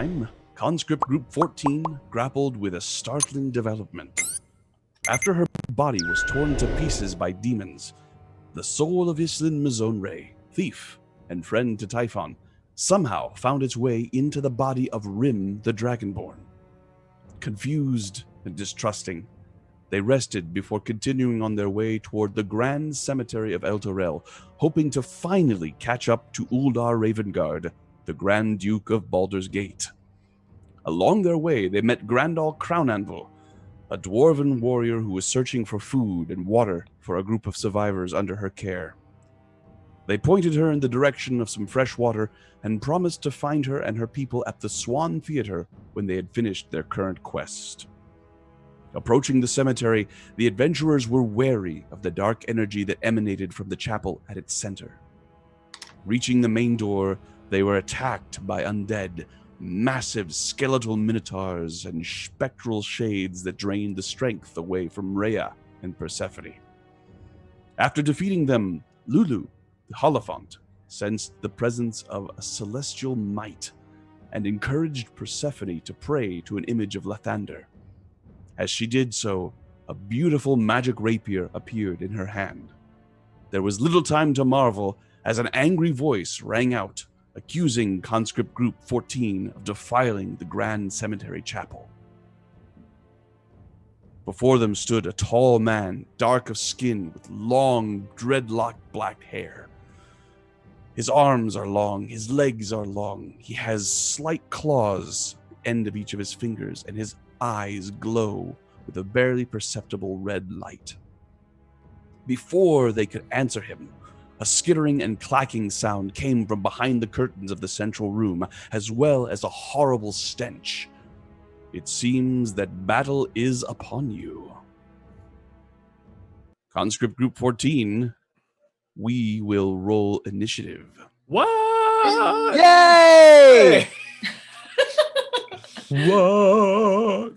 time, Conscript Group 14 grappled with a startling development. After her body was torn to pieces by demons, the soul of Islin Mizonre, thief and friend to Typhon, somehow found its way into the body of Rhimb the dragonborn. Confused and distrusting, they rested before continuing on their way toward the grand cemetery of Elturel, hoping to finally catch up to Uldar Ravengard, the Grand Duke of Baldur's Gate. Along their way, they met Grandal Crownanvil, a dwarven warrior who was searching for food and water for a group of survivors under her care. They pointed her in the direction of some fresh water and promised to find her and her people at the Swan Theater when they had finished their current quest. Approaching the cemetery, the adventurers were wary of the dark energy that emanated from the chapel at its center. Reaching the main door, they were attacked by undead, massive skeletal minotaurs and spectral shades that drained the strength away from Rhea and Persephone. After defeating them, Lulu, the Holophant, sensed the presence of a celestial might and encouraged Persephone to pray to an image of Lathander. As she did so, a beautiful magic rapier appeared in her hand. There was little time to marvel as an angry voice rang out, accusing Conscript Group 14 of defiling the Grand Cemetery Chapel. Before them stood a tall man, dark of skin, with long, dreadlocked black hair. His arms are long, his legs are long. He has slight claws at the end of each of his fingers, and his eyes glow with a barely perceptible red light. Before they could answer him, a skittering and clacking sound came from behind the curtains of the central room, as well as a horrible stench. It seems that battle is upon you. Conscript Group 14, we will roll initiative. What? Yay! What?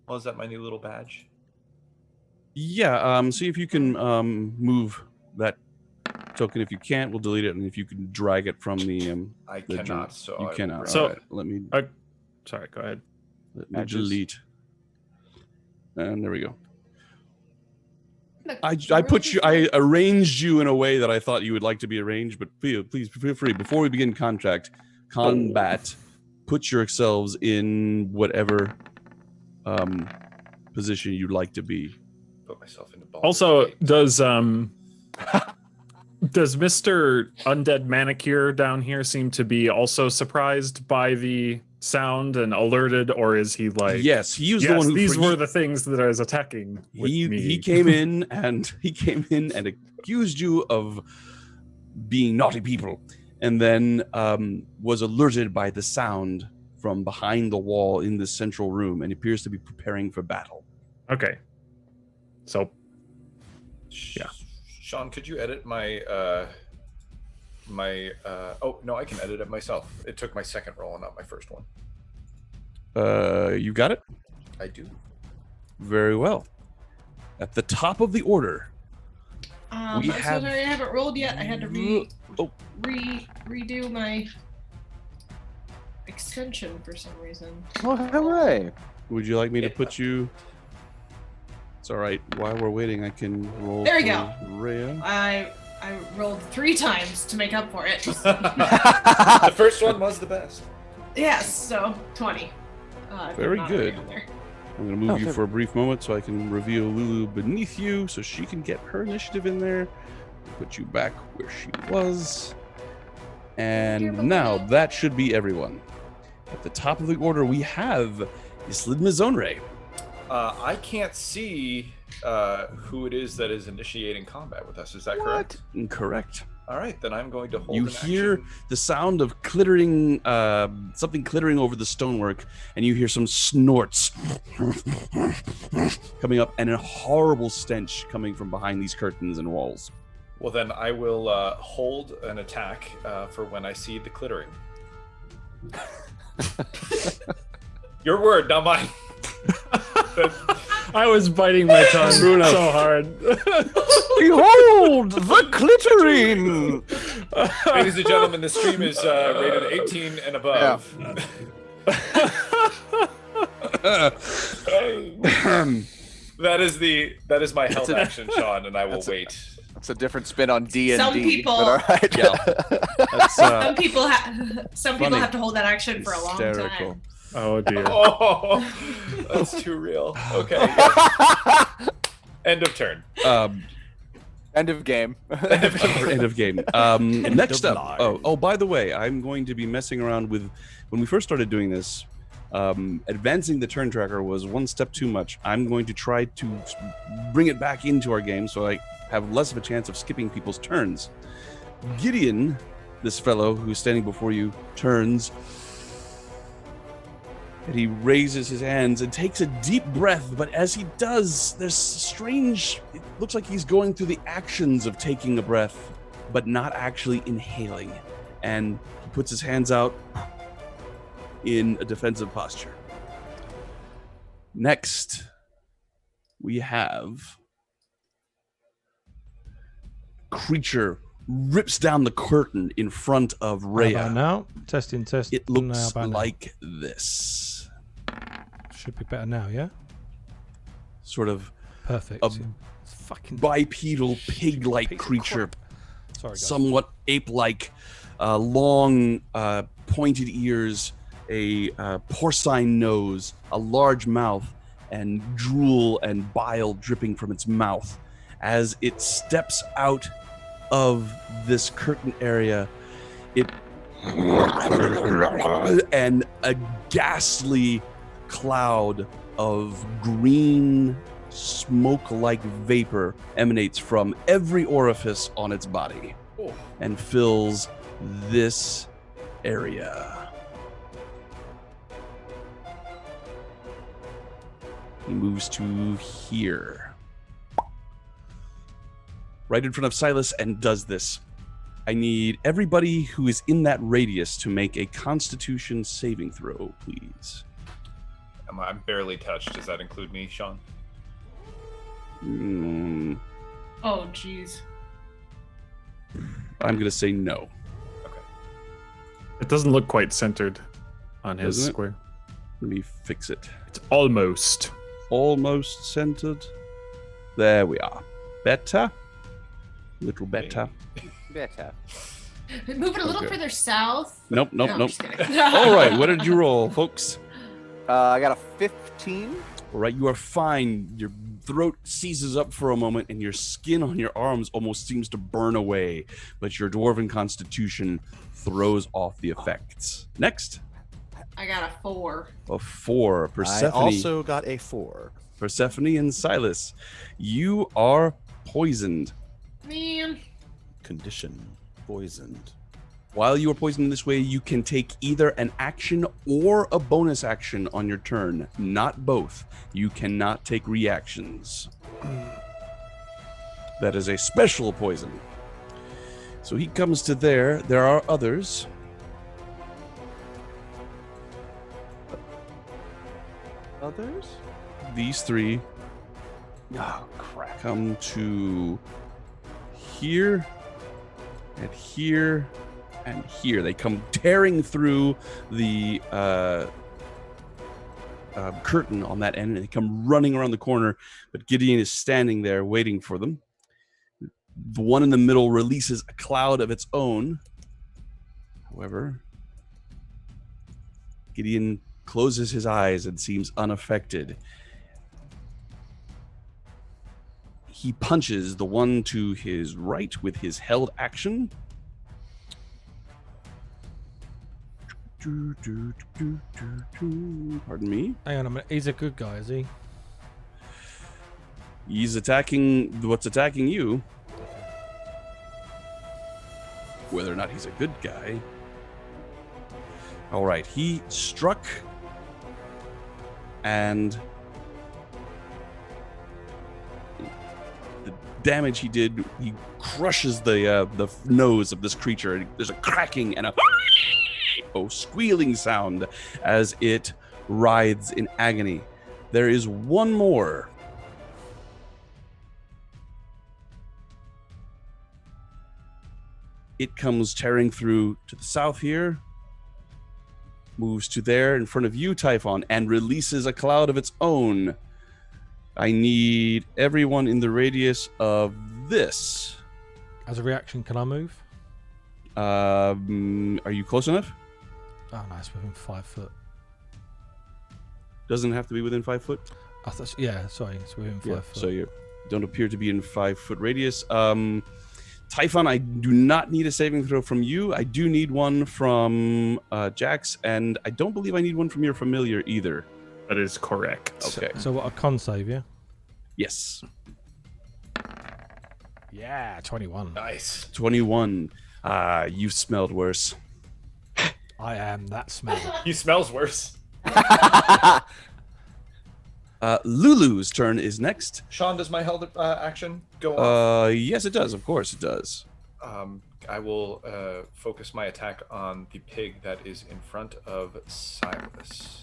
Oh, is that my new little badge? Yeah, see if you can move that token. If you can't, we'll delete it, and if you can drag it from the I cannot, so you I cannot. will- So- All right, let me Sorry, go ahead. delete. And there we go. I put you. I arranged you in a way that I thought you would like to be arranged. But please feel free. Before we begin combat, put yourselves in whatever position you'd like to be. Put myself into ball. Also, does Mr. Undead Manicure down here seem to be also surprised by the sound and alerted, or is he like, Yes, he was yes, the one who. these were the things that I was attacking with me. He came in and accused you of being naughty people, and then was alerted by the sound from behind the wall in the central room, and appears to be preparing for battle. Okay. So, yeah. Sean, could you edit my oh no, I can edit it myself. It took my second roll and not my first one. You got it? I do. Very well. At the top of the order, we I'm so have. sorry, I haven't rolled yet. I had to redo my extension for some reason. Oh, hooray! Would you like me to put you? It's all right. While we're waiting, I can roll. There we for go. Rhea. I rolled 3 times to make up for it. The first one was the best. Yes, so 20. Very not good. on there. I'm going to move you for a brief moment so I can reveal Lulu beneath you so she can get her initiative in there. Put you back where she was. And now that should be everyone. At the top of the order, we have Islin Mizonre. I can't see who it is that is initiating combat with us. Is that correct? Incorrect. All right, then I'm going to hold. You an hear action. the sound of clittering, something clittering over the stonework, and you hear some snorts coming up, and a horrible stench coming from behind these curtains and walls. Well, then I will hold an attack for when I see the clittering. Your word, not mine. I was biting my tongue so hard. Behold the clitorine. Ladies and gentlemen, the stream is rated 18 and above. That is my held action, Sean, and I will wait. It's a different spin on D&D. Some people- but all right. That's, Some people have to hold that action for a long hysterical. time. Oh dear. Oh, that's too real. Okay. End of turn. End of game. End of game. Next up. Oh, by the way, I'm going to be messing around with. When we first started doing this, advancing the turn tracker was one step too much. I'm going to try to bring it back into our game so I have less of a chance of skipping people's turns. Gideon, this fellow who's standing before you, turns. And he raises his hands and takes a deep breath, but as he does, there's strange... It looks like he's going through the actions of taking a breath, but not actually inhaling. And he puts his hands out in a defensive posture. Next, we have... Creature rips down the curtain in front of How Rhea. about now? Testing. It How looks about now? like this. Should be better now, yeah? Sort of Perfect. A It's fucking bipedal pig-like piece of creature, crap. Sorry, guys. somewhat ape-like, long pointed ears, a porcine nose, a large mouth, and drool and bile dripping from its mouth. As it steps out of this curtain area, it and a ghastly cloud of green smoke-like vapor emanates from every orifice on its body and fills this area. He moves to here, right in front of Silas, and does this. I need everybody who is in that radius to make a Constitution saving throw, please. I'm barely touched. Does that include me, Sean? Oh, jeez. I'm going to say no. Okay. It doesn't look quite centered on his Doesn't it? square. Let me fix it. It's almost. Almost centered. There we are. Better. Little better. Better. Move it a little Okay. further south. Nope. No, I'm just kidding. All right. What did you roll, folks? I got a 15. All right. You are fine. Your throat seizes up for a moment, and your skin on your arms almost seems to burn away, but your dwarven constitution throws off the effects. Next. I got a 4. A 4. Persephone. I also got a 4. Persephone and Silas, you are poisoned. Man. Condition poisoned. While you are poisoned in this way, you can take either an action or a bonus action on your turn. Not both. You cannot take reactions. That is a special poison. So he comes to there. There are others. Others? These three Oh, crap. come to here and here and here. They come tearing through the curtain on that end, and they come running around the corner, but Gideon is standing there waiting for them. The one in the middle releases a cloud of its own. However, Gideon closes his eyes and seems unaffected. He punches the one to his right with his held action. Pardon me. Hang on a minute. He's a good guy, is he? He's attacking what's attacking you. Whether or not he's a good guy. All right, he struck, and the damage he did, he crushes the nose of this creature. There's a cracking and a squealing sound as it writhes in agony. There is one more It comes tearing through to the south here, moves to there in front of you, Typhon, and releases a cloud of its own. I need everyone in the radius of this. As a reaction, can I move? Are you close enough? Oh, nice. Within 5 foot. Doesn't have to be within 5 foot. I thought, yeah, sorry. It's within 5 foot. So you don't appear to be in 5 foot radius. Typhon, I do not need a saving throw from you. I do need one from Jax, and I don't believe I need one from your familiar either. That is correct. Okay. So what, a con save, yeah? Yes. Yeah, 21. Nice. 21. You've smelled worse. I am that smell. He smells worse. Lulu's turn is next. Sean, does my held action go off? Yes, it does. Of course, it does. I will focus my attack on the pig that is in front of Silas.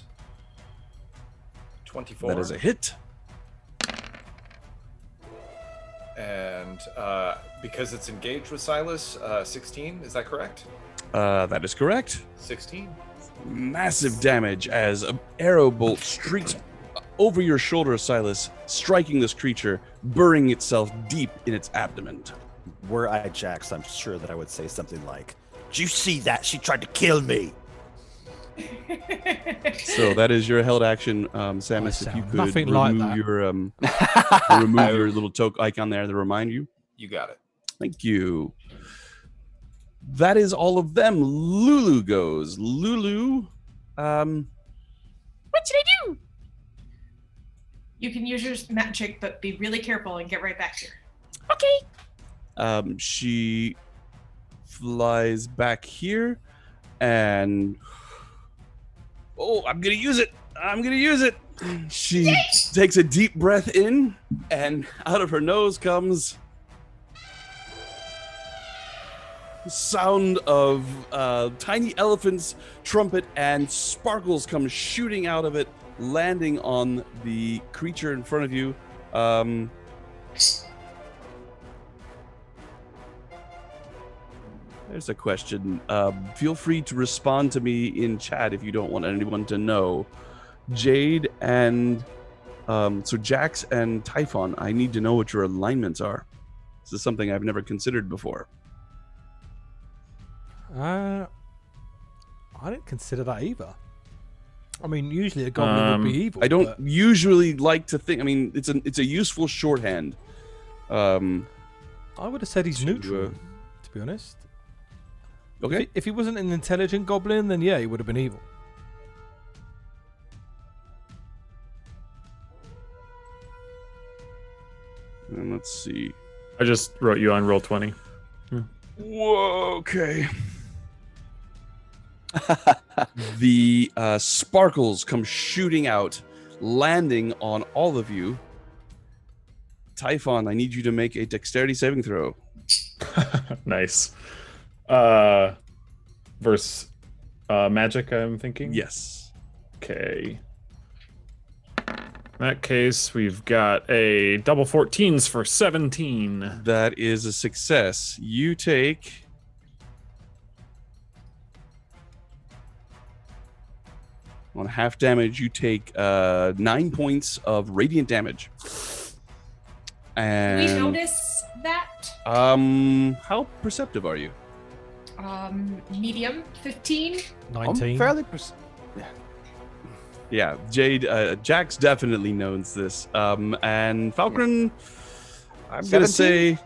24. That is a hit. And because it's engaged with Silas, 16. Is that correct? That is correct. 16. Massive damage as an arrow bolt streaks over your shoulder, Silas, striking this creature, burying itself deep in its abdomen. Were I Jax, I'm sure that I would say something like, "Did you see that? She tried to kill me." So that is your held action, Samus. If you could nothing like remove that. your your little toke icon there to remind you. You got it. Thank you. That is all of them. Lulu goes. Lulu, What should I do? You can use your magic, but be really careful and get right back here. Okay. She flies back here and I'm gonna use it. She takes a deep breath in, and out of her nose comes the sound of tiny elephant's trumpet, and sparkles come shooting out of it, landing on the creature in front of you. There's a question. Feel free to respond to me in chat if you don't want anyone to know. Jade and so Jax and Typhon, I need to know what your alignments are. This is something I've never considered before. I didn't consider that either. I mean, usually a goblin would be evil. I don't but usually like to think. I mean, it's a useful shorthand. I would have said he's neutral, to be honest. Okay. If he wasn't an intelligent goblin, then yeah, he would have been evil. And let's see. I just wrote you on roll 20. Whoa. Okay. The sparkles come shooting out, landing on all of you. Typhon, I need you to make a dexterity saving throw. Nice. Versus magic, I'm thinking? Yes. Okay. In that case, we've got a double 14s for 17. That is a success. You take... On half damage, you take 9 points of radiant damage. And We notice that. how perceptive are you? Medium, 15. 19. I'm fairly Yeah, Jade, Jax definitely knows this. And Falkrunn, I'm gonna 17? say,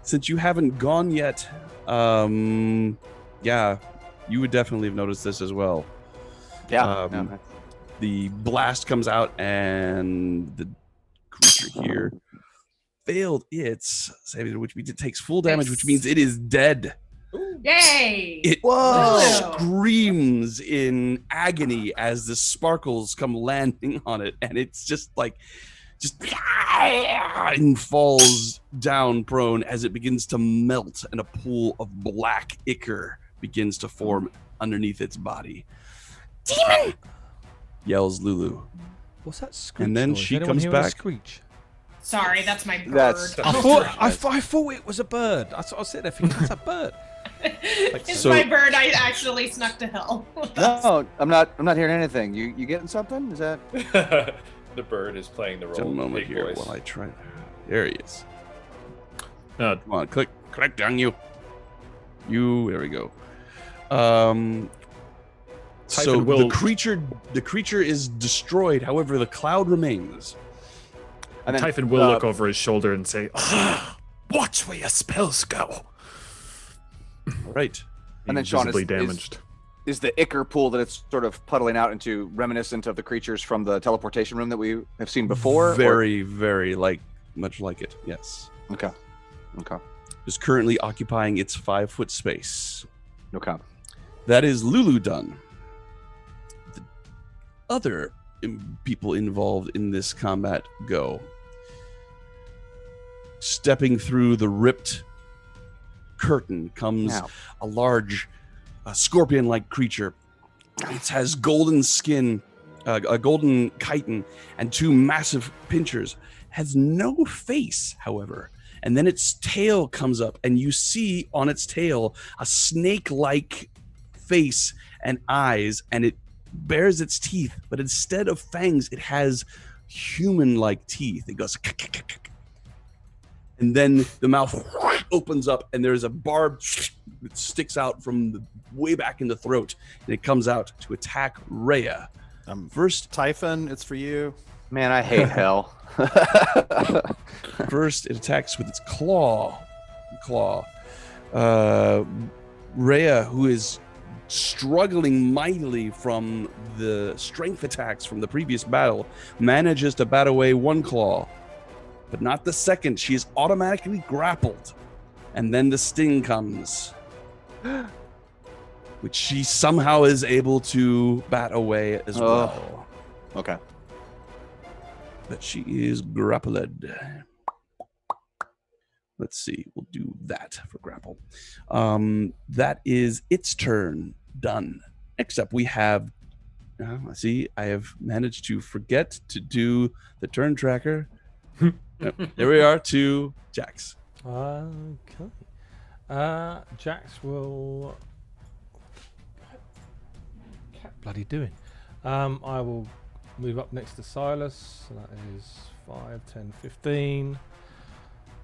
since you haven't gone yet, yeah, you would definitely have noticed this as well. Yeah. The blast comes out, and the creature here failed its saving, which means it takes full damage, which means it is dead. Yay! It Whoa. screams in agony as the sparkles come landing on it, and it's just and falls down prone as it begins to melt, and a pool of black ichor begins to form underneath its body. Demon! Yells Lulu. What's that screech And then noise? she Anyone comes hear a back. Screech? Sorry, that's my bird. That's- I thought it was a bird. I was sitting there thinking, that's a bird. It's So- my bird. I actually snuck to hell. No, I'm not hearing anything. You getting something? Is that? The bird is playing the role Just a of moment pig here voice. while I try. There he is. Uh, Come on, click down, you. There we go. So Typhon will- the creature is destroyed. However, the cloud remains. And then, Typhon will look over his shoulder and say, "Watch where your spells go." All right. And then He's Sean, visibly is- damaged. Is the ichor pool that it's sort of puddling out into reminiscent of the creatures from the teleportation room that we have seen before? or- Very, very much like it. Yes. Okay. Okay. Is currently occupying its 5-foot space. Okay. That is Lulu done. The other people involved in this combat go. Stepping through the ripped curtain comes Now, a large scorpion-like creature. It has golden skin, a golden chitin, and 2 massive pincers. Has no face, however. And then its tail comes up, and you see on its tail a snake-like face and eyes, and it bears its teeth, but instead of fangs, it has human-like teeth. It goes, and then the mouth opens up, and there's a barb that sticks out from the way back in the throat, and it comes out to attack Rhea. First, Typhon, it's for you. man, I hate hell. First, it attacks with its claw. Rhea, who is struggling mightily from the strength attacks from the previous battle, manages to bat away 1 claw, but not the second. She is automatically grappled, and then the sting comes, which she somehow is able to bat away as well. Okay. But she is grappled. Let's see. We'll do that for grapple. That is its turn. Done. Except we have. See, I have managed to forget to do the turn tracker. Yep, there we are to Jax. Okay. Jax will. What bloody doing? I will move up next to Silas. So that is 5, 10, 15.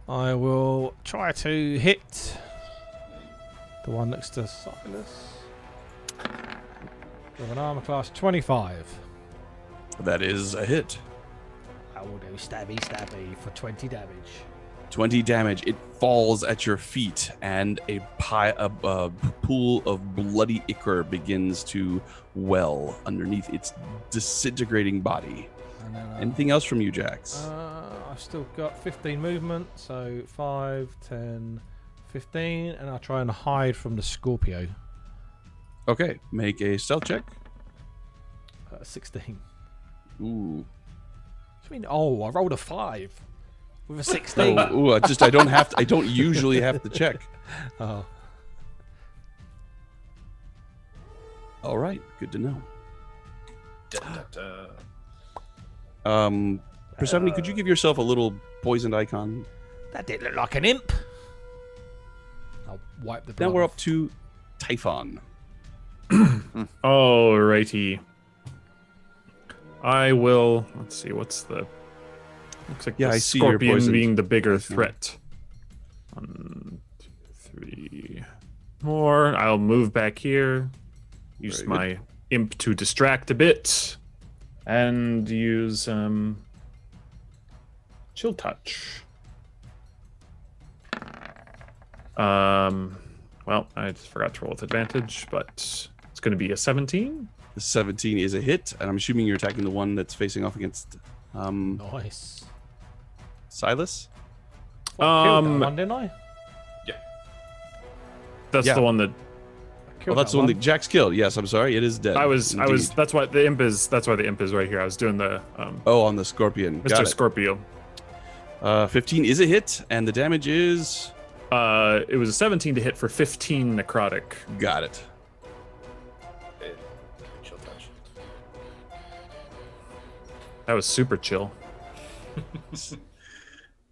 I will try to hit the one next to Silas with an armor class 25. That is a hit. I will do stabby for 20 damage. 20 damage. It falls at your feet, and a pool of bloody ichor begins to well underneath its disintegrating body. And then, Anything else from you, Jax? I've still got 15 movement, so 5, 10, 15, and I'll try and hide from the Scorpio. Okay, make a stealth check. 16. Ooh. I mean, I rolled a 5 with a 16. I don't usually have to check. Oh. All right, good to know. Persephone, could you give yourself a little poisoned icon? That did look like an imp. I'll wipe the blood Now we're off. up to Typhon. Alrighty. I will. Let's see. What's the? Looks like Yeah, the I see you're scorpion poisoned. being the bigger Typhon. threat. 1, 2, 3 more. I'll move back here. Use Very my imp to distract a bit, and use chill touch. Well, I just forgot to roll with advantage, but it's going to be a 17. The 17 is a hit, and I'm assuming you're attacking the one that's facing off against Nice. Silas. I killed that one, didn't I? That's Yeah. the one that I Oh, killed that's the one that Jax killed. Yes, I'm sorry. It is dead. I was. indeed. That's why the imp is. That's why the imp is right here. I was doing the Oh, on the scorpion. Mr. Got it. Scorpio. 15 is a hit, and the damage is. It was a 17 to hit for 15 necrotic. Got it. Chill touch. That was super chill.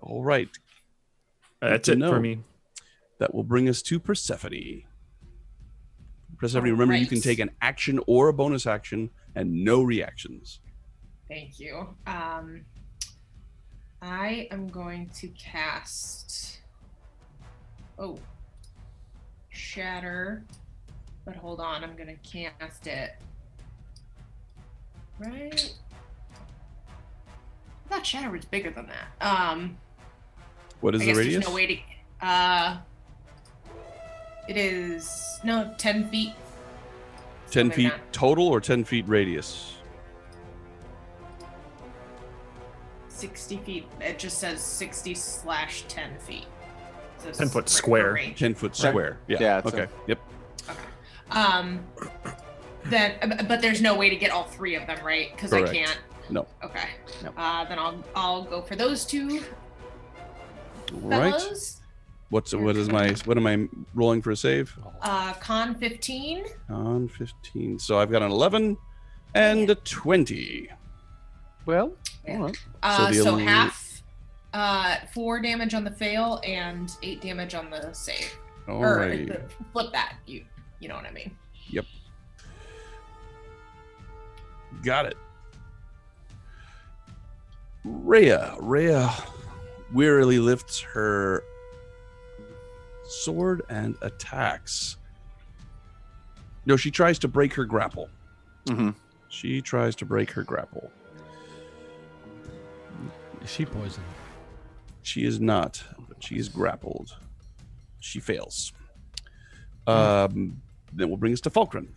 All right. That's to it know. for me. That will bring us to Persephone. Persephone, remember you can Right. take an action or a bonus action and no reactions. Thank you. I am going to cast. Oh, Shatter. But hold on, I'm gonna cast it. Right. I thought Shatter was bigger than that. What is I the guess radius? there's no way to. It is 10 feet. 10 Something feet like that. total or 10 feet radius? 60 feet. It just says 60/10 feet. So 10 foot for square. range. 10 foot square. Yeah. Yeah, it's okay. Yep. Then, but there's no way to get all three of them, right? Because I Correct. can't. No. Okay. No. Then I'll go for those two All right. fellows. What am I rolling for a save? Con 15. On 15. So I've got an 11 and a 20. Well, Yeah. all right. So So the- half. 4 damage on the fail and 8 damage on the save. All or right. flip that. You know what I mean. Yep. Got it. Rhea wearily lifts her sword and attacks. No, she tries to break her grapple. Mm-hmm. She tries to break her grapple. Is she poisoned? She is not, but she is grappled. She fails. Then we'll bring us to Falkrunn.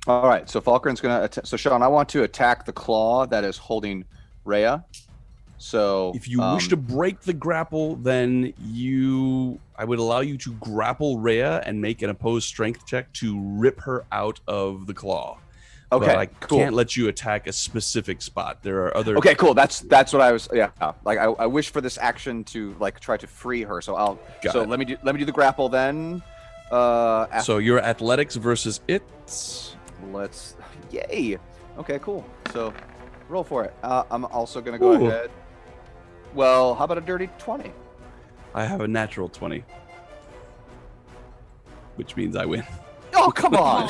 All right, so Falkrunn's gonna. So Sean, I want to attack the claw that is holding Rhea. So If you wish to break the grapple, then I would allow you to grapple Rhea and make an opposed strength check to rip her out of the claw. okay, But I cool. can't let you attack a specific spot. There are other. Okay, cool. That's what I was. Yeah, like I wish for this action to like try to free her. So Got it. let me do the grapple then. So your athletics versus it. Yay. Okay, cool. So roll for it. I'm also gonna go Ooh. ahead. Well, how about a dirty 20? I have a natural 20, which means I win. Oh, come on.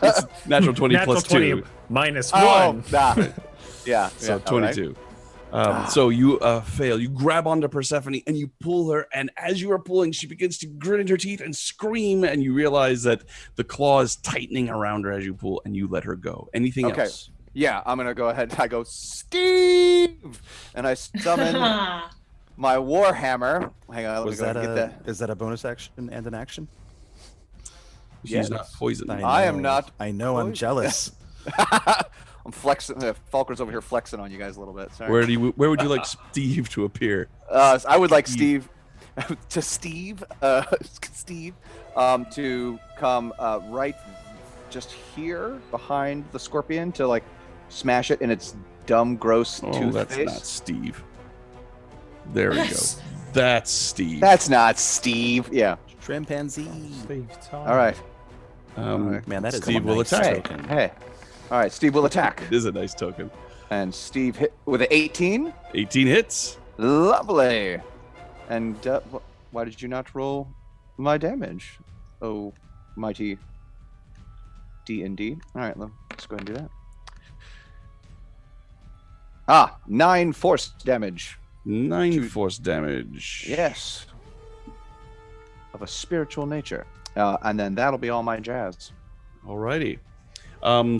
It's natural 20 Natural plus 20 2. minus Oh, 1. nah. Yeah. So yeah, all right. 22. So you fail. You grab onto Persephone and you pull her. And as you are pulling, she begins to grit her teeth and scream. And you realize that the claw is tightening around her as you pull, and you let her go. Anything Okay. else? Yeah, I'm gonna go ahead. I go, Steve, and I summon my Warhammer. Hang on, let me Was go that ahead and get that. is that a bonus action and an action? She's Yes. not poisoned. I am know. not I know. I'm poisoned. jealous. I'm flexing. Falkrunn's over here flexing on you guys a little bit. Sorry. Where would you like Steve to appear? I would like Steve. Steve to come right just here behind the scorpion to like smash it in its dumb, gross Oh, tooth that's face. not Steve. There we go. Yes. That's Steve. That's not Steve. Yeah. Chimpanzee. Steve's time. All right. Man, that is Steve a will nice attack. token. Hey. All right. Steve will attack, It is a nice token. and Steve hit with an 18. 18 hits. Lovely. And why did you not roll my damage? Oh, mighty D&D. All right, let's go ahead and do that. 9 force damage. 9 force damage. Yes. Of a spiritual nature. And then that'll be all my jazz. Alrighty.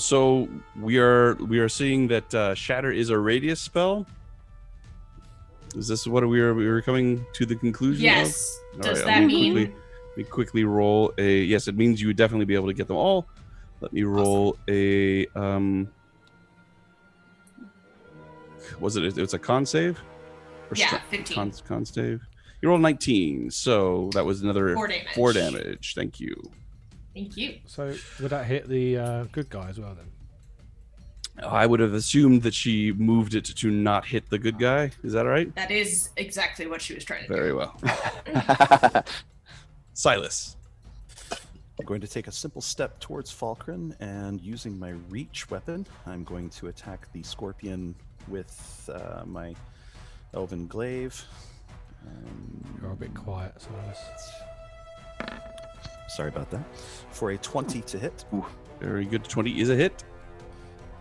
So we are seeing that Shatter is a radius spell. Is this what we were coming to the conclusion Yes. of? Does Alright, that let mean? me quickly roll a. Yes, it means you would definitely be able to get them all. Let me roll a. Was it? It's a con save. Or Yeah, stra- 15. Con save. You rolled 19, so that was another 4 damage. 4 damage. Thank you. Thank you. So would that hit the good guy as well then? I would have assumed that she moved it to not hit the good guy. Is that right? That is exactly what she was trying to do. Very well. Silas. I'm going to take a simple step towards Falkrunn, and using my reach weapon, I'm going to attack the scorpion with my Elven glaive. You're a bit quiet, Silas. Sorry about that. For a 20 to hit. Ooh, very good. 20 is a hit.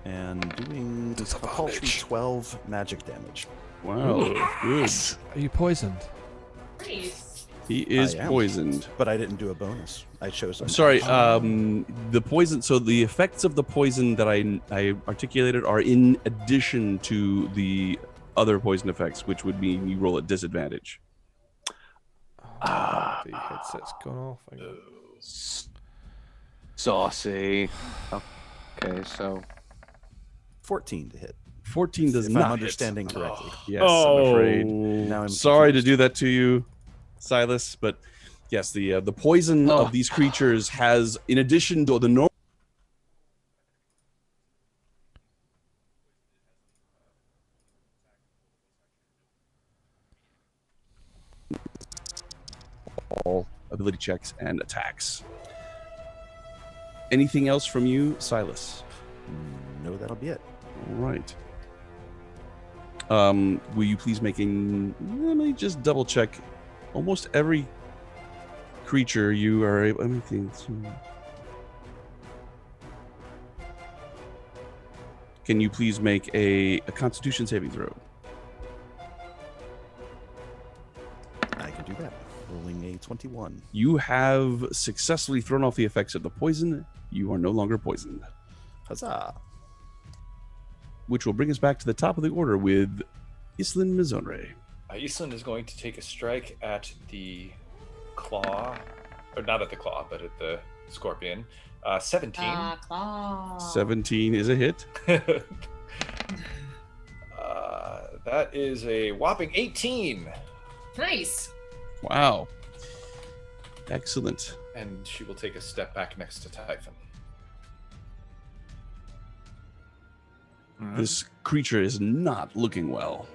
And doing a paltry 12 magic damage. Wow, good. Are you poisoned? Nice. He is I am. poisoned. But I didn't do a bonus. I chose. Sorry, the poison. So the effects of the poison that I articulated are in addition to the other poison effects, which would mean you roll at disadvantage. The headset's gone off. Hang on. Saucy. Okay, so 14 to hit. 14 does If not I'm hit. understanding correctly. Yes, I'm afraid. Now I'm Sorry to confused. do that to you, Silas, but yes, the poison of these creatures has, in addition to the normal. All ability checks and attacks. Anything else from you, Silas? No, that'll be it. All right. Will you please let me just double check. Almost every creature you are able. Let me think. Can you please make a Constitution saving throw? I can do that. Rolling a 21. You have successfully thrown off the effects of the poison. You are no longer poisoned. Huzzah! Which will bring us back to the top of the order with Islin Mizonre. Iceland is going to take a strike at the claw, or not at the claw, but at the scorpion. 17. Claw. 17 is a hit. That is a whopping 18. Nice. Wow. Excellent. And she will take a step back next to Typhon. This creature is not looking well.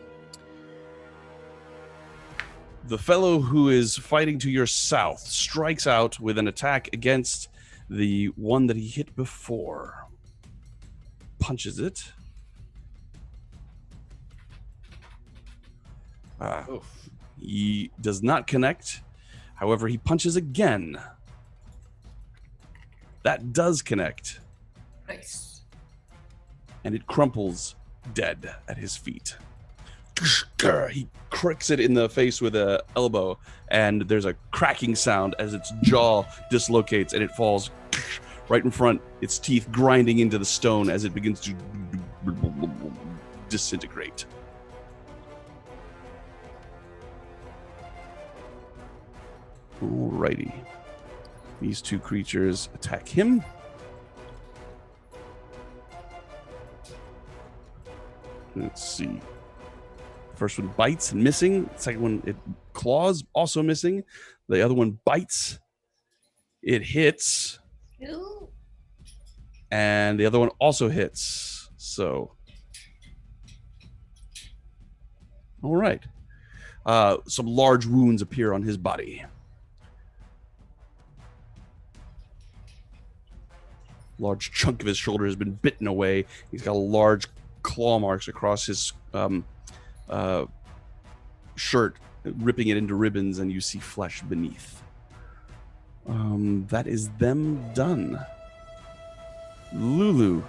The fellow who is fighting to your south strikes out with an attack against the one that he hit before. Punches it. Oof. He does not connect. However, he punches again. That does connect. Nice. And it crumples dead at his feet. He cracks it in the face with an elbow, and there's a cracking sound as its jaw dislocates and it falls right in front, its teeth grinding into the stone as it begins to disintegrate. Alrighty. These two creatures attack him. Let's see. First one bites, missing. Second one, it claws, also missing. The other one bites. It hits. Ooh. And the other one also hits. So. All right. Some large wounds appear on his body. Large chunk of his shoulder has been bitten away. He's got large claw marks across his shirt, ripping it into ribbons, and you see flesh beneath. That is them done. Lulu,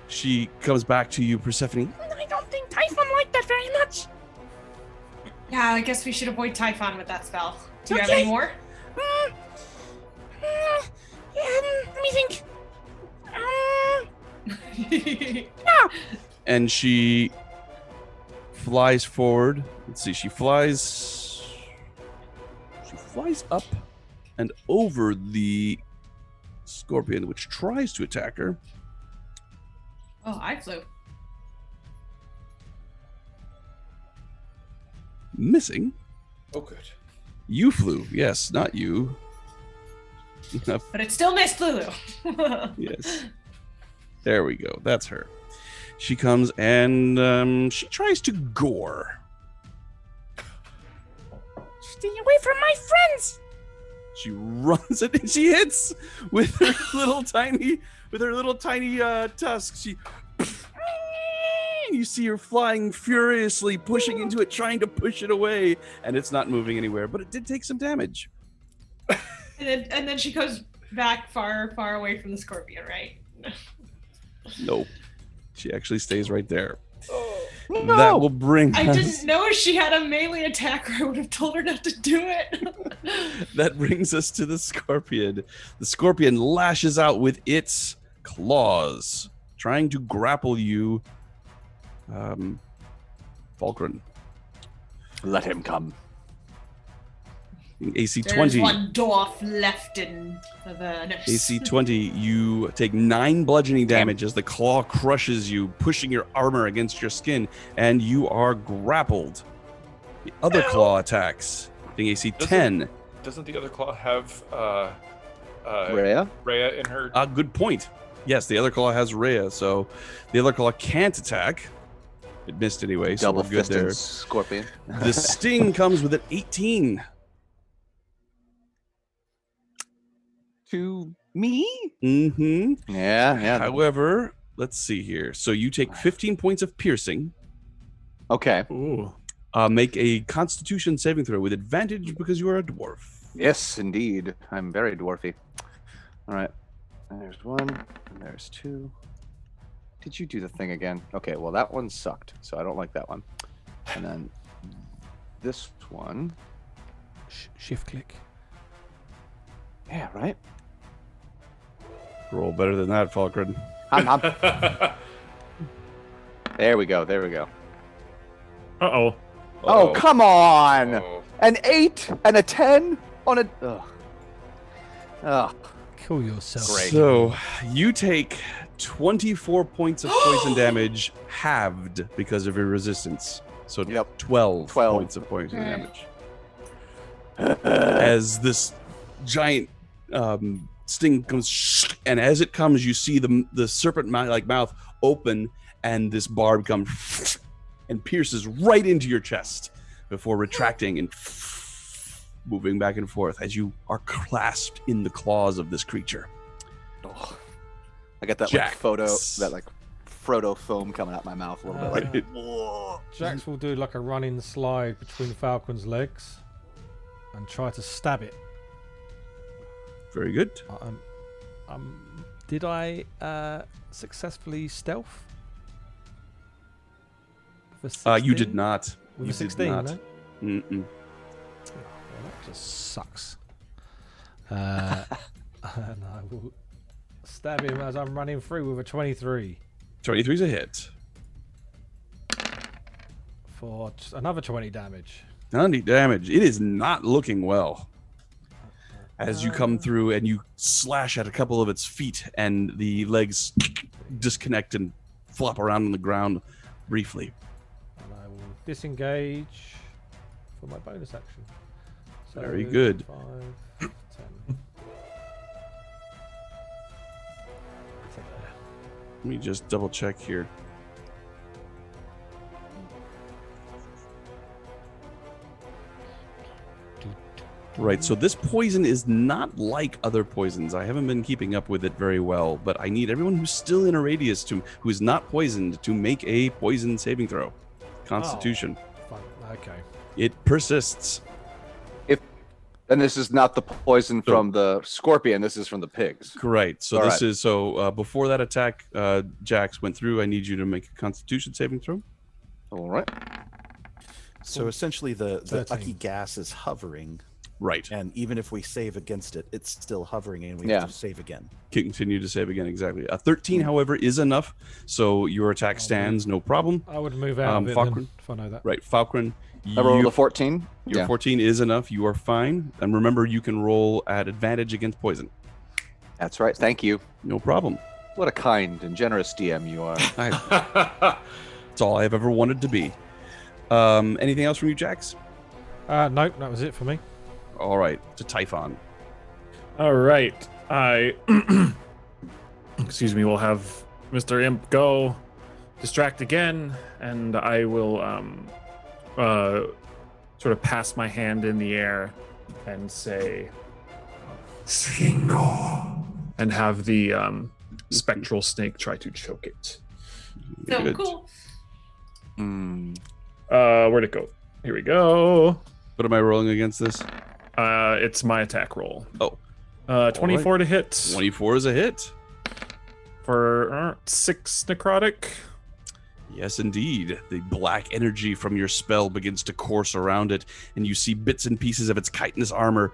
she comes back to you, Persephone. I don't think Typhon liked that very much. Yeah, I guess we should avoid Typhon with that spell. Do you have any more? Let me think. And she flies forward. Let's see, she flies up and over the scorpion, which tries to attack her. Oh, I flew. Missing. Oh, good. You flew. Yes, not you. But it still missed Lulu. Yes. There we go. That's her. She comes and she tries to gore. Stay away from my friends. She runs it and she hits with her little tiny tusks. She You see her flying furiously, pushing into it, trying to push it away, and it's not moving anywhere, but it did take some damage. And then she goes back far away from the scorpion, right? Nope. She actually stays right there. No! That will bring I us... didn't know she had a melee attack, or I would have told her not to do it. That brings us to the scorpion. The scorpion lashes out with its claws, trying to grapple you. Falkrunn. Let him come. AC There's 20. one dwarf left in Avernus. AC 20, you take 9 bludgeoning damage as the claw crushes you, pushing your armor against your skin, and you are grappled. The other claw attacks, being AC 10. Doesn't the other claw have Rhea? Rhea in her? Good point. Yes, the other claw has Rhea, so the other claw can't attack. It missed anyway, so we're good Double-fisted there. scorpion. The sting comes with an 18. To me? Mm-hmm. Yeah. However, let's see here. So you take 15 points of piercing. Okay. Ooh. Make a Constitution saving throw with advantage because you are a dwarf. Yes, indeed. I'm very dwarfy. All right. There's 1, and there's 2. Did you do the thing again? Okay, well, that one sucked, so I don't like that one. And then this one. Shift click. Yeah, right? Roll better than that, Falkrunn. There we go. Uh-oh. Oh, come on! Oh. An 8 and a 10 on a... Ugh. Kill yourself. Great. So you take 24 points of poison damage, halved because of your resistance. So Yep. 12 12. points of poison damage. As this giant sting comes, and as it comes, you see the serpent like mouth open, and this barb comes and pierces right into your chest before retracting and moving back and forth as you are clasped in the claws of this creature. Oh. I got that Jax. Frodo foam coming out my mouth a little bit. Like, Jax will do like a running slide between Falcrunn's legs and try to stab it. Very good. Did I successfully stealth? You did not. With You a did 16, not. no? Mm-mm. Well, that just sucks. And I will stab him as I'm running through with a 23 23's a hit. for another 20 damage. 90 damage. It is not looking well. As you come through and you slash at a couple of its feet, and the legs disconnect and flop around on the ground briefly. And I will disengage for my bonus action. So Very good. 5, 10. Let me just double check here. Right, so this poison is not like other poisons. I haven't been keeping up with it very well, but I need everyone who's still in a radius who is not poisoned to make a poison saving throw. Constitution. Fine. Okay. It persists. and this is not the poison from the scorpion. This is from the pigs. Correct. So All this right. is before that attack, Jax went through. I need you to make a Constitution saving throw. All right. So essentially, the 13. ucky gas is hovering, Right. and even if we save against it, it's still hovering, and we Yeah. have to save again. Continue to save again. Exactly. A 13, however, is enough. So your attack stands, no problem. I would move out of it Falkrunn? then, if I know that. Right, Falkrunn. I rolled a 14. Your Yeah. 14 is enough. You are fine. And remember, you can roll at advantage against poison. That's right. Thank you. No problem. What a kind and generous DM you are. That's all I have ever wanted to be. Anything else from you, Jax? Nope, that was it for me. All right, to Typhon. All right. I excuse me, we'll have Mr. Imp go distract again, and I will sort of pass my hand in the air and say Single, and have the spectral snake try to choke it. So Good. cool. Where'd it go? Here we go. What am I rolling against this? It's my attack roll. Oh. 24 to hit 24 is a hit. for 6 necrotic. Yes, indeed. The black energy from your spell begins to course around it, and you see bits and pieces of its chitinous armor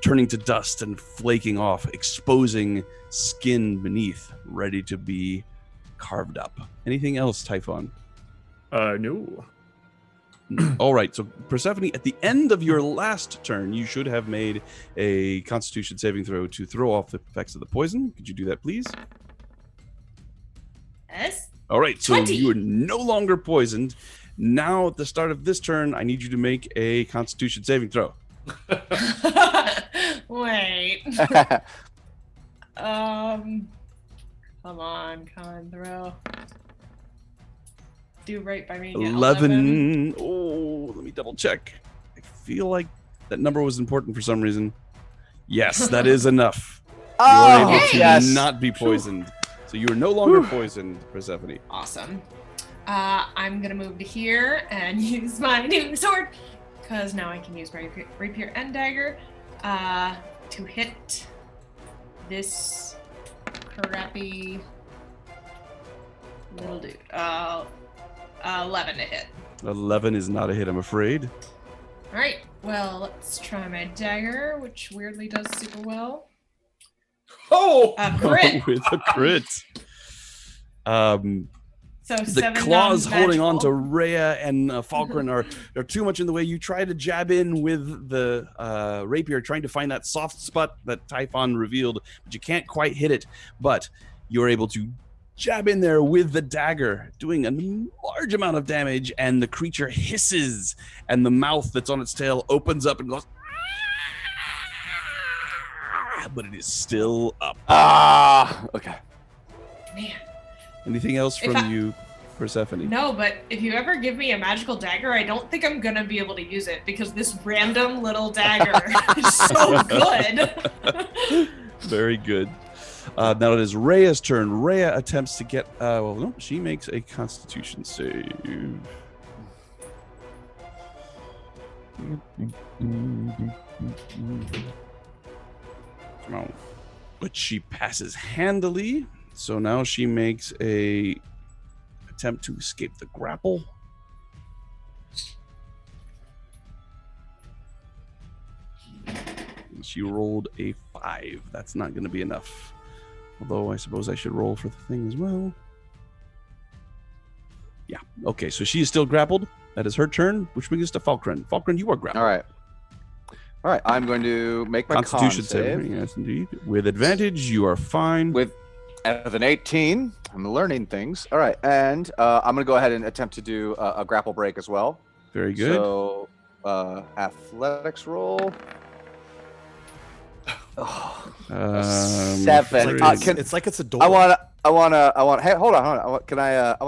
turning to dust and flaking off, exposing skin beneath, ready to be carved up. Anything else, Typhon? No. All right, so Persephone, at the end of your last turn, you should have made a Constitution saving throw to throw off the effects of the poison. Could you do that, please? Yes. All right, so 20. you are no longer poisoned. Now, at the start of this turn, I need you to make a Constitution saving throw. Wait. Come on, con throw. Do right by me. Get 11. Oh, let me double check. I feel like that number was important for some reason. Yes, that is enough. Oh, You're able to yes. not be poisoned. So you are no longer poisoned, Persephone. Awesome. I'm gonna move to here and use my new sword, because now I can use my rapier and dagger to hit this crappy little dude. 11 to hit. 11 is not a hit, I'm afraid. All right. Well, let's try my dagger, which weirdly does super well. Oh! Crit. With a crit. So The 7 claws holding on to non-magical. Rhea and Falkrunn are too much in the way. You try to jab in with the rapier, trying to find that soft spot that Typhon revealed, but you can't quite hit it. But you're able to jab in there with the dagger, doing a large amount of damage, and the creature hisses, and the mouth that's on its tail opens up and goes, but it is still up. Okay. Man. Anything else If from I- you, Persephone? No, but if you ever give me a magical dagger, I don't think I'm gonna be able to use it because this random little dagger is so good. Very good. Now it is Rhea's turn. Rhea attempts to get. Well, no, she makes a Constitution save. Come on. But she passes handily. So now she makes a attempt to escape the grapple. She rolled a 5. That's not going to be enough. Although I suppose I should roll for the thing as well. Yeah. Okay, so she is still grappled. That is her turn, which brings us to Falkrunn. Falkrunn, you are grappled. All right. I'm going to make my Constitution con save. saving, yes, indeed. With advantage, you are fine. With an 18. I'm learning things. All right, and I'm going to go ahead and attempt to do a grapple break as well. Very good. So, athletics roll. Oh, 7. It's like it's a door. I want. Hey, hold on. I want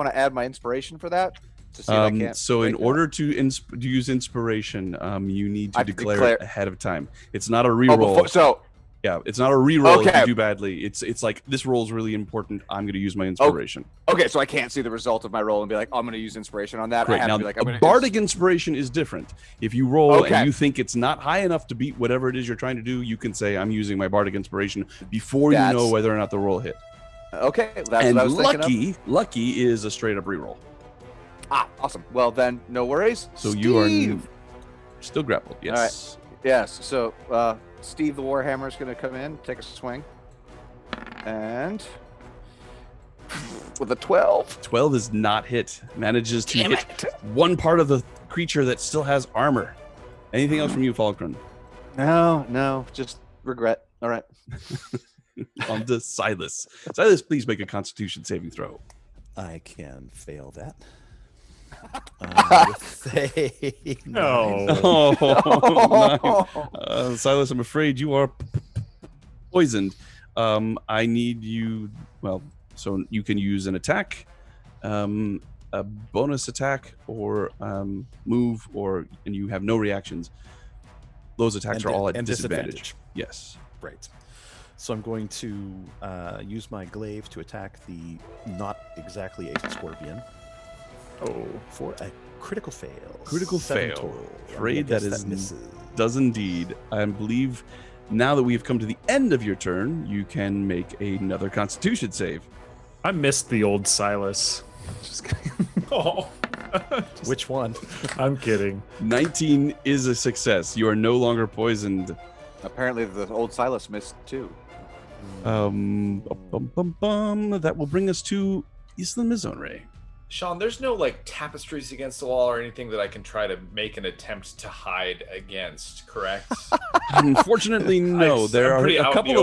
to add my inspiration for that to see if I can't. So in break that. order to use inspiration, you need to I have to declare declare- it ahead of time. It's not a Oh, reroll. so Yeah, it's not a reroll if Okay. you do badly. It's like, this roll is really important. I'm going to use my inspiration. okay, so I can't see the result of my roll and be like, oh, I'm going to use inspiration on that. I Correct. have Now, to be like, I'm going to bardic inspiration is different. If you roll Okay. and you think it's not high enough to beat whatever it is you're trying to do, you can say, I'm using my bardic inspiration before you know That's- whether or not the roll hit. Okay, that's And what I was thinking of. lucky is a straight up reroll. Awesome. Well, then, no worries. So you are Steve! still grappled. Yes. Yes. So, Steve the Warhammer is going to come in, take a swing, and with a 12. 12 is not hit. Manages to Damn hit it. one part of the creature that still has armor. Anything else from you, Falkrunn? No, just regret. All right. On to Silas. Silas, please make a Constitution saving throw. I can fail that. With a No. 9. Oh, Silas, I'm afraid you are poisoned. I need you. Well, so you can use an attack, a bonus attack, or move, and you have no reactions. Those attacks And are all at and disadvantage. Yes. Right. So I'm going to use my glaive to attack the not exactly a scorpion. Oh. For a critical fail. Critical 7 fail. total. Afraid Guess that misses. does indeed. I believe now that we've come to the end of your turn, you can make another Constitution save. I missed the old Silas. Just kidding. Oh. Which one? I'm kidding. 19 is a success. You are no longer poisoned. Apparently, the old Silas missed too. That will bring us to Isla Mizonre. Sean, there's no like tapestries against the wall or anything that I can try to make an attempt to hide against, correct? Unfortunately, no. There I'm are pretty a out in couple the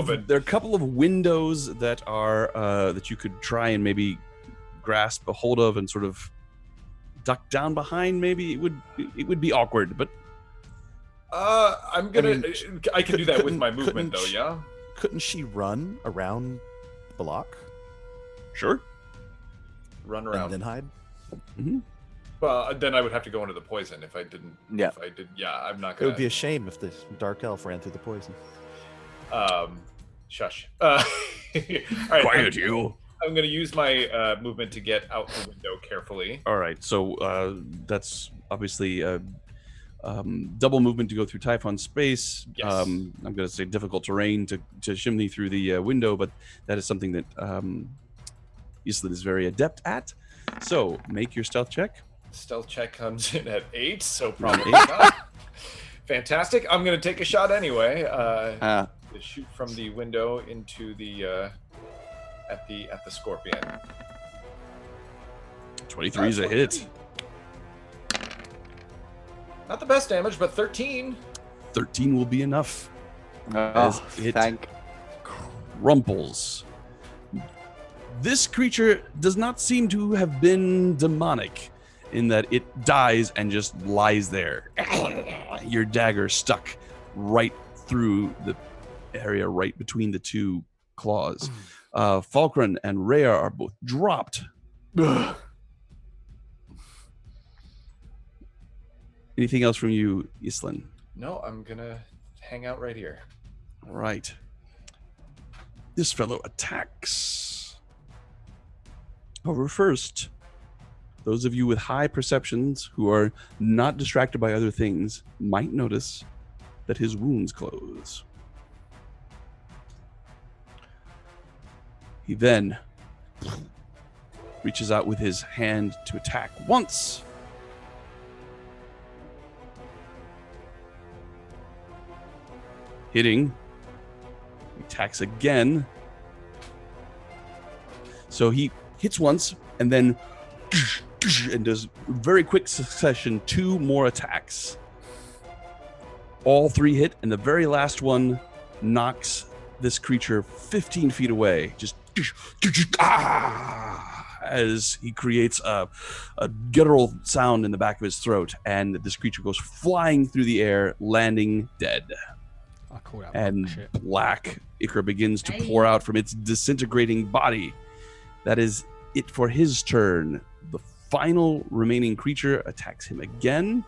of open. windows that are that you could try and maybe grasp a hold of and sort of duck down behind. Maybe it would be awkward, but I'm gonna. I can do that with my movement, couldn't though. sh- Yeah. Couldn't she run around the block sure. Run and around. then hide? Well, then I would have to go into the poison if I didn't. Yeah. If I did, yeah, I'm not It gonna. would be a shame if the dark elf ran through the poison. Shush. All right. Quiet, you. I'm gonna use my movement to get out the window carefully. All right, so that's obviously double movement to go through Typhon space. Yes. I'm going to say difficult terrain to shimmy through the window, but that is something that Isla is very adept at. So make your stealth check. Stealth check comes in at 8, so probably 8. not. Fantastic. I'm gonna take a shot anyway. Ah. To shoot from the window into the at the scorpion. 23 is a hit. Not the best damage, but 13. 13 will be enough. Oh, it- thank. Rumples. This creature does not seem to have been demonic in that it dies and just lies there. Your dagger stuck right through the area right between the two claws. Falkrunn and Rhea are both dropped. Anything else from you, Islin? No, I'm gonna hang out right here. All right. This fellow attacks. However, first, those of you with high perceptions who are not distracted by other things might notice that his wounds close. He then reaches out with his hand to attack once. Hitting. He attacks again. So he hits once and then and does very quick succession 2 more attacks. All 3 hit, and the very last one knocks this creature 15 feet away. Just as he creates a guttural sound in the back of his throat, and this creature goes flying through the air, landing dead. I call that And shit. black ichor begins to pour out from its disintegrating body. That is it for his turn. The final remaining creature attacks him again.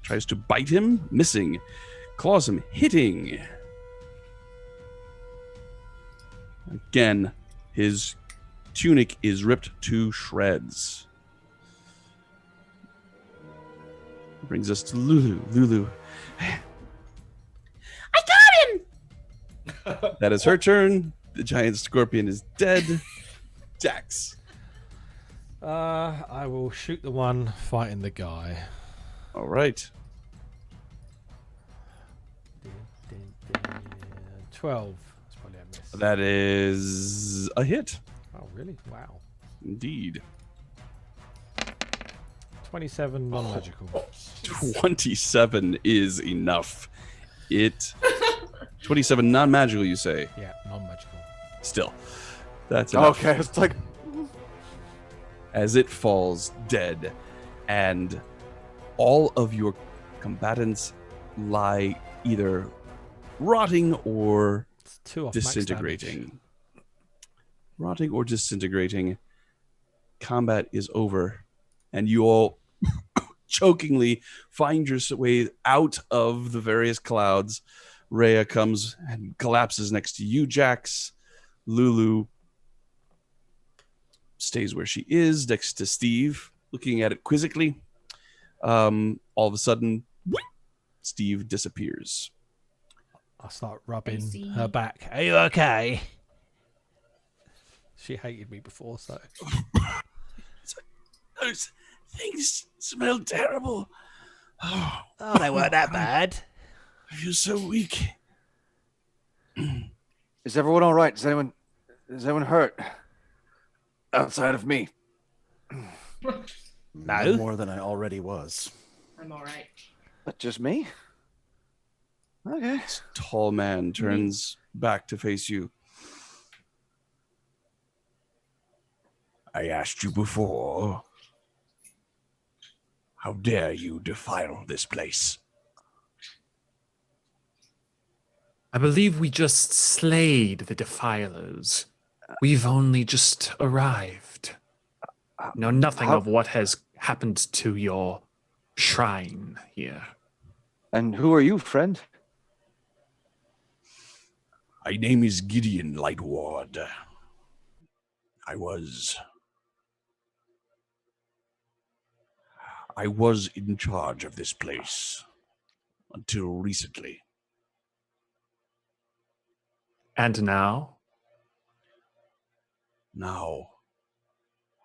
Tries to bite him, missing. Claws him, hitting. Again, his tunic is ripped to shreds. Brings us to Lulu. Lulu. I got him! That is her turn. The giant scorpion is dead. Jax. I will shoot the one fighting the guy. All right. 12. That's probably a miss. That is a hit. Oh, really? Wow. Indeed. 27 non-magical. 27 is enough. 27 non-magical, you say? Yeah, non-magical. Still. That's enough. Okay, it's like As it falls dead, and all of your combatants lie either rotting or It's 2 off max damage. disintegrating. Rotting or disintegrating. Combat is over, and you all chokingly find your way out of the various clouds. Rhea comes and collapses next to you, Jax. Lulu stays where she is, next to Steve, looking at it quizzically. All of a sudden, whoop, Steve disappears. I start rubbing see. her back. Are you okay? She hated me before, so. Those things smell terrible. Oh, They weren't that bad. I feel so weak. Is everyone all right? Is anyone hurt? Outside of me. No. More than I already was. I'm all right. But just me? Okay. This tall man turns back to face you. I asked you before. How dare you defile this place? I believe we just slayed the defilers. We've only just arrived. Know nothing of what has happened to your shrine here. And who are you, friend? My name is Gideon Lightward. I was in charge of this place until recently. And now? Now,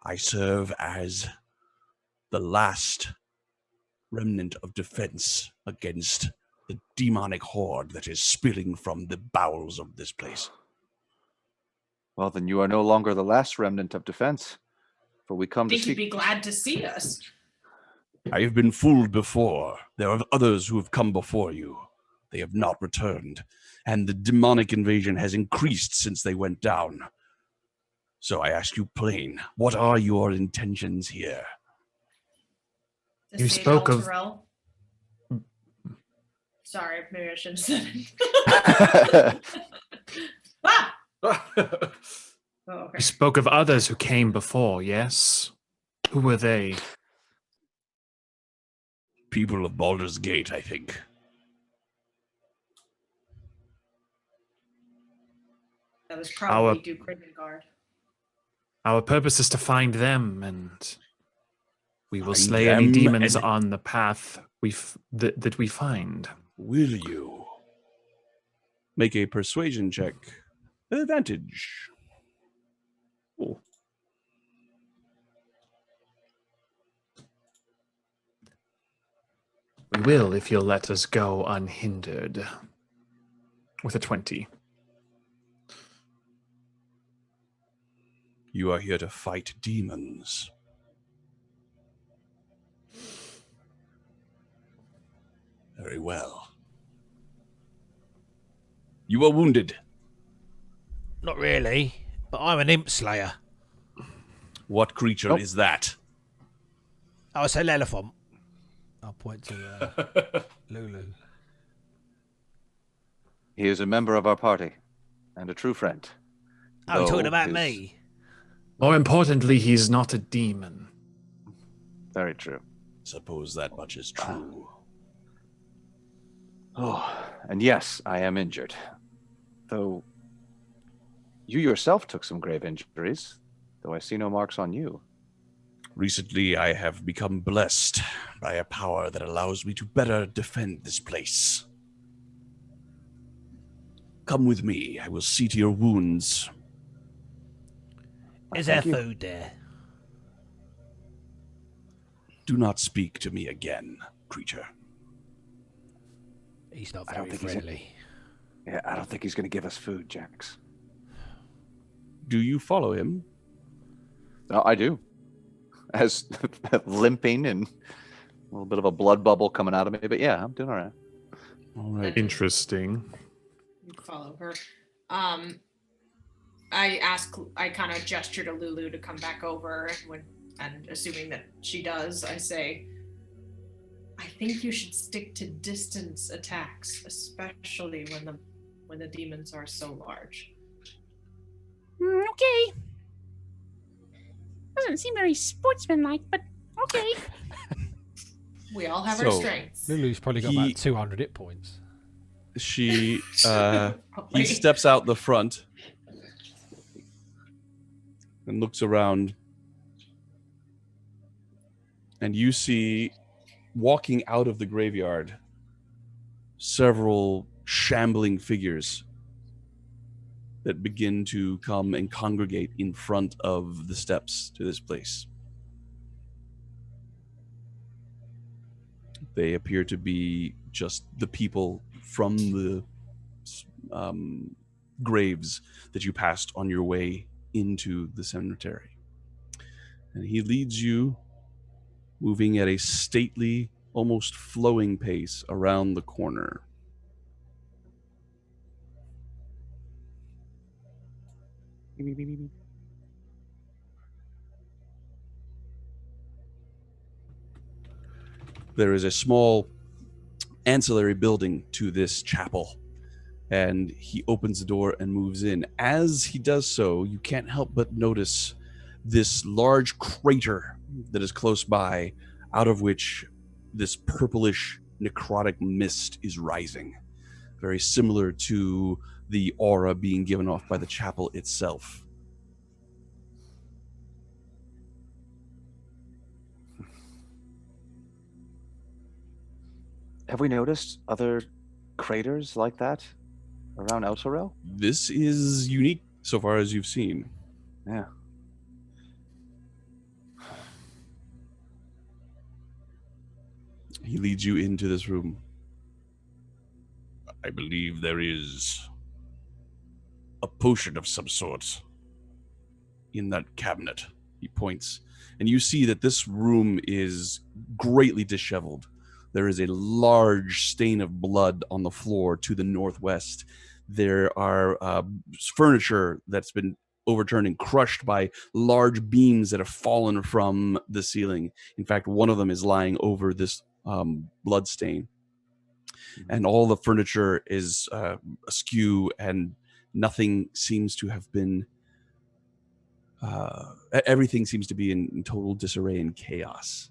I serve as the last remnant of defense against the demonic horde that is spilling from the bowels of this place. Well, then you are no longer the last remnant of defense, for we come I to think you'd seek... be glad to see us. I have been fooled before. There are others who have come before you. They have not returned, and the demonic invasion has increased since they went down. So I ask you plain, what are your intentions here? To You say it spoke all of- Terrell. Sorry, maybe I should have said it. Ah! Oh, okay. You spoke of others who came before, yes? Who were they? People of Baldur's Gate, I think. That was probably Duke Guard. Our purpose is to find them, and we will Find slay any them demons and- on the path that we find. Will you? Make a persuasion check. Advantage. Ooh. We will if you'll let us go unhindered. With a 20. You are here to fight demons. Very well. You are wounded. Not really, but I'm an imp slayer. What creature Nope. is that? Oh, it's an elephant. I'll point to Lulu. He is a member of our party, and a true friend. Oh, you're talking Though about his- me? More importantly, he's not a demon. Very true. Suppose that much is true. Oh, and yes, I am injured. Though you yourself took some grave injuries, though I see no marks on you. Recently, I have become blessed by a power that allows me to better defend this place. Come with me. I will see to your wounds. Is there Thank you. food there? Do not speak to me again, creature. He's not I don't very think he's friendly. Yeah, I don't think he's going to give us food, Jax. Do you follow him? No, I do. As limping and a little bit of a blood bubble coming out of me, but yeah, I'm doing all right. All right. Interesting. You follow her. I kind of gesture to Lulu to come back over, and assuming that she does, I say, I think you should stick to distance attacks, especially when the demons are so large. Okay. Doesn't seem very sportsmanlike, but okay. We all have our So, strengths. Lulu's probably got He- about 200 hit points. She, he Probably. steps out the front and looks around And you see, walking out of the graveyard, several shambling figures that begin to come and congregate in front of the steps to this place. They appear to be just the people from the graves that you passed on your way into the cemetery. And he leads you, moving at a stately, almost flowing pace around the corner. There is a small ancillary building to this chapel, and he opens the door and moves in. As he does so, you can't help but notice this large crater that is close by, out of which this purplish necrotic mist is rising, very similar to the aura being given off by the chapel itself. Have we noticed other craters like that around Elturel? This is unique so far as you've seen. Yeah. He leads you into this room. I believe there is a potion of some sort in that cabinet. He points, and you see that this room is greatly disheveled. There is a large stain of blood on the floor to the northwest. There are furniture that's been overturned and crushed by large beams that have fallen from the ceiling. In fact, one of them is lying over this blood stain. And all the furniture is askew, and nothing seems to have been... everything seems to be in total disarray and chaos.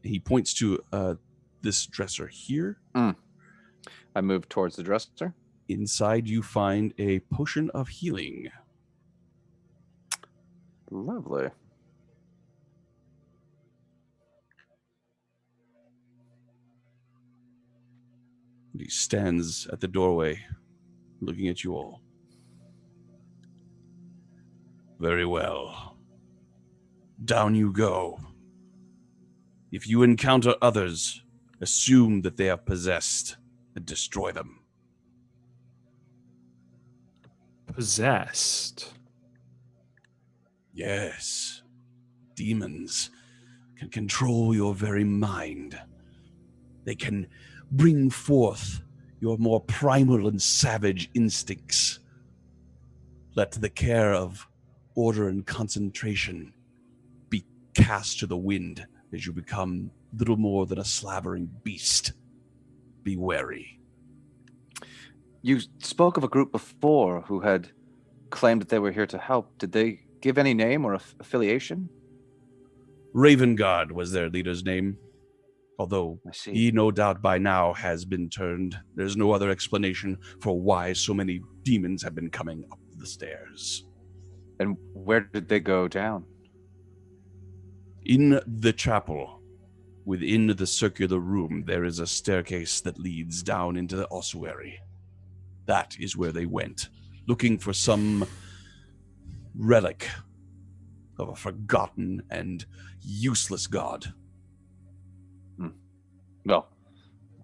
He points to this dresser here. I move towards the dresser. Inside, you find a potion of healing. Lovely. He stands at the doorway, looking at you all. Very well. Down you go. If you encounter others, assume that they are possessed and destroy them. Possessed? Yes. Demons can control your very mind. They can bring forth your more primal and savage instincts. Let the care of order and concentration be cast to the wind as you become little more than a slavering beast. Be wary. You spoke of a group before who had claimed that they were here to help. Did they give any name or affiliation? Ravengard was their leader's name. Although I see. he no doubt by now has been turned. There's no other explanation for why so many demons have been coming up the stairs. And where did they go down? In the chapel, within the circular room, there is a staircase that leads down into the ossuary. That is where they went, looking for some relic of a forgotten and useless god. Well,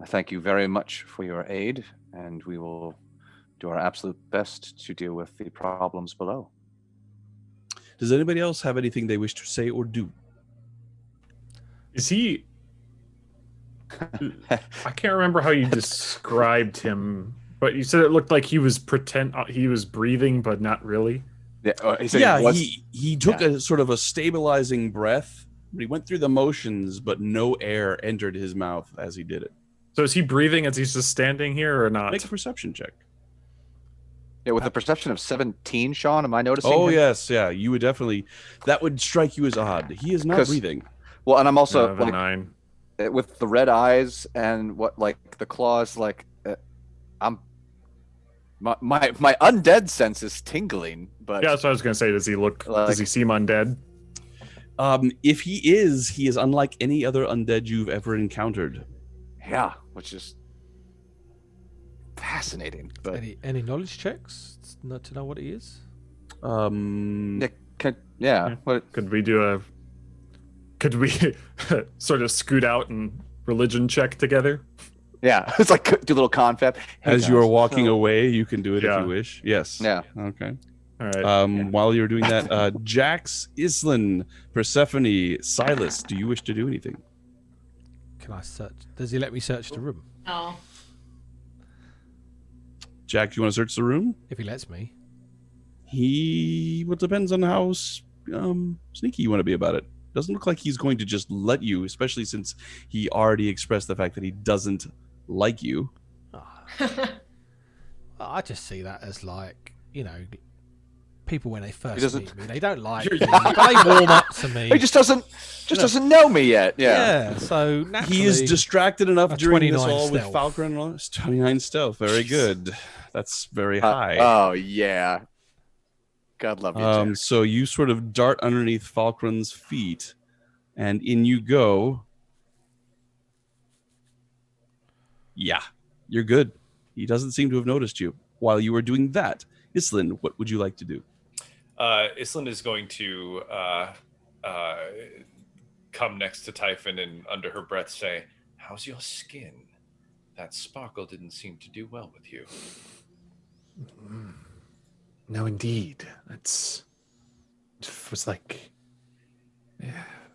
I thank you very much for your aid, and we will do our absolute best to deal with the problems below. Does anybody else have anything they wish to say or do? Is he... I can't remember how you described him, but you said it looked like he was he was breathing, but not really. Yeah, he took a sort of a stabilizing breath. He went through the motions, but no air entered his mouth as he did it. So is he breathing as he's just standing here or not? Make a perception check. Yeah, with a perception of 17, Sean, am I noticing? Oh, him? yes, yeah. You would definitely... That would strike you as odd. He is not breathing. Well, and I'm also... like, 9. With the red eyes and what, like, the claws, like... I'm... My undead sense is tingling, but... Yeah, that's what I was going to say. Does he look... Like, does he seem undead? If he is unlike any other undead you've ever encountered. Yeah, which is fascinating. But Any knowledge checks not to know what he is? Nick, what? Could we sort of scoot out and religion check together? Yeah, it's like do a little confab. Hey, As you are guys, walking so- away, you can do it if Yeah. you wish. Yes. Yeah. Okay. All right. While you're doing that, Jax, Islin, Persephone, Silas, do you wish to do anything? Can I search? Does he let me search the room? Oh. Jack, do you want to search the room? If he lets me. Well, depends on how sneaky you want to be about it. Doesn't look like he's going to just let you, especially since he already expressed the fact that he doesn't like you. I just see that as like, people when they first doesn't- meet me, they don't like me, but they warm up to me. He just doesn't know me yet. Yeah, so naturally, He is distracted enough a during this 29 all with stealth. Falkrunn and all this. 29 stealth. Very good. That's very high. Oh yeah. God love you, Jack. So you sort of dart underneath Falkrunn's feet, and in you go. Yeah, you're good. He doesn't seem to have noticed you. While you were doing that, Islin, what would you like to do? Islin is going to come next to Typhon and under her breath say, "How's your skin? That sparkle didn't seem to do well with you." No, indeed. It was like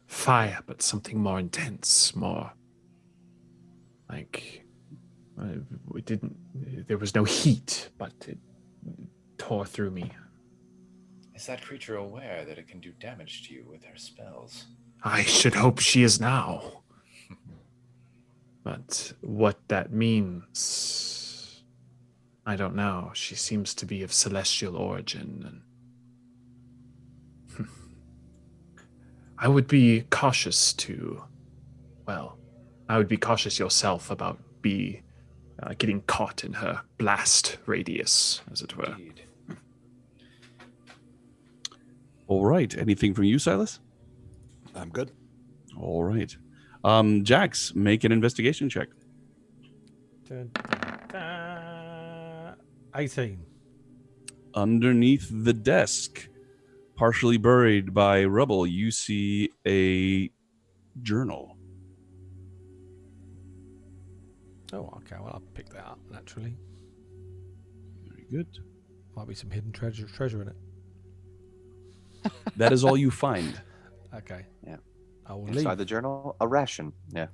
fire, but something more intense, more like we didn't. There was no heat, but it tore through me. Is that creature aware that it can do damage to you with her spells? I should hope she is now. But what that means, I don't know. She seems to be of celestial origin. And I would be cautious yourself about getting caught in her blast radius, as it were. Indeed. All right. Anything from you, Silas? I'm good. All right. Jax, make an investigation check. 18. Underneath the desk, partially buried by rubble, you see a journal. Oh, okay. Well, I'll pick that up naturally. Very good. Might be some hidden treasure in it. That is all you find. Okay. Yeah. I will Inside leave. the journal, a ration. Yeah.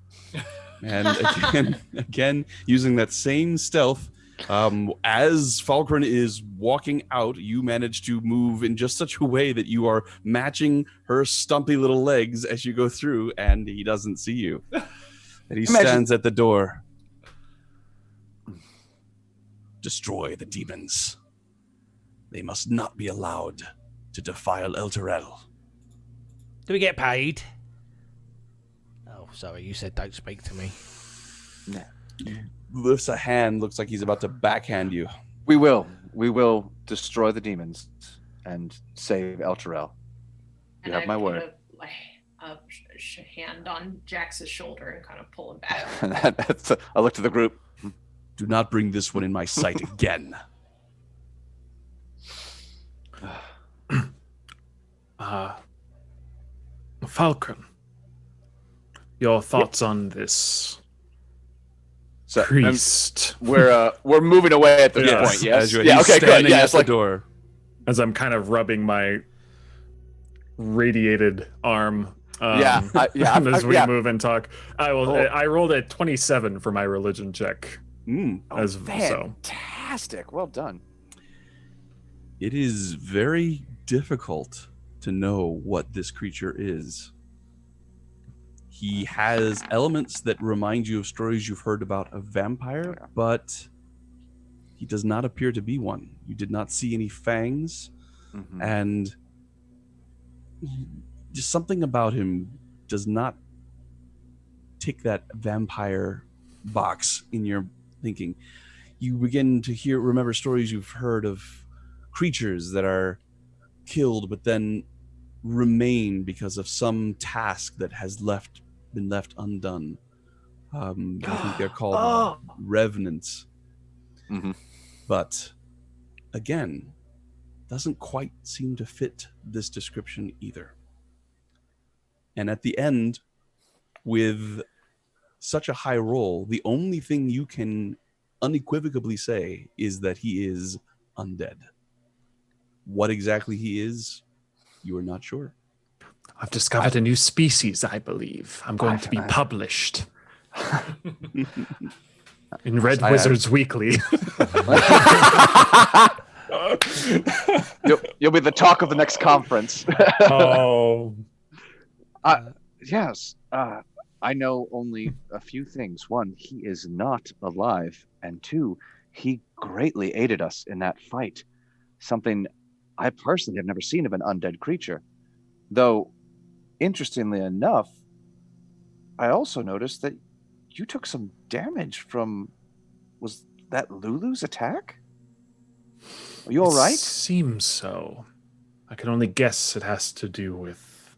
And again, using that same stealth, as Falkrunn is walking out, you manage to move in just such a way that you are matching her stumpy little legs as you go through, and he doesn't see you. And he stands at the door. Destroy the demons. They must not be allowed to defile Elturel. Do we get paid? Oh, sorry. You said don't speak to me. Lifts a hand, looks like he's about to backhand you. We will destroy the demons and save Elturel. You have my word. Put a hand on Jax's shoulder and kind of pull him back. I look to the group. Do not bring this one in my sight again. Falkrunn, your thoughts on this So, priest? we're moving away at this Yes, point. Yes. As you're, Yeah. he's Okay. Good. standing Yeah. at It's the like door. As I'm kind of rubbing my radiated arm. As we move and talk, I rolled a 27 for my religion check. So fantastic. Well done. It is very difficult to know what this creature is. He has elements that remind you of stories you've heard about a vampire, but he does not appear to be one. You did not see any fangs, and just something about him does not tick that vampire box in your thinking. You begin to remember stories you've heard of creatures that are killed but then remain because of some task that has been left undone. I think they're called revenants. Mm-hmm. But again, doesn't quite seem to fit this description either. And at the end, with such a high roll, the only thing you can unequivocally say is that he is undead. What exactly he is, you are not sure. I've discovered a new species, I believe. I'm going to be published in Red Wizards Weekly. You'll be the talk of the next conference. Oh. Yes. I know only a few things. One, he is not alive. And two, he greatly aided us in that fight. Something I personally have never seen of an undead creature. Though, interestingly enough, I also noticed that you took some damage from... Was that Lulu's attack? Are you all right? It seems so. I can only guess it has to do with,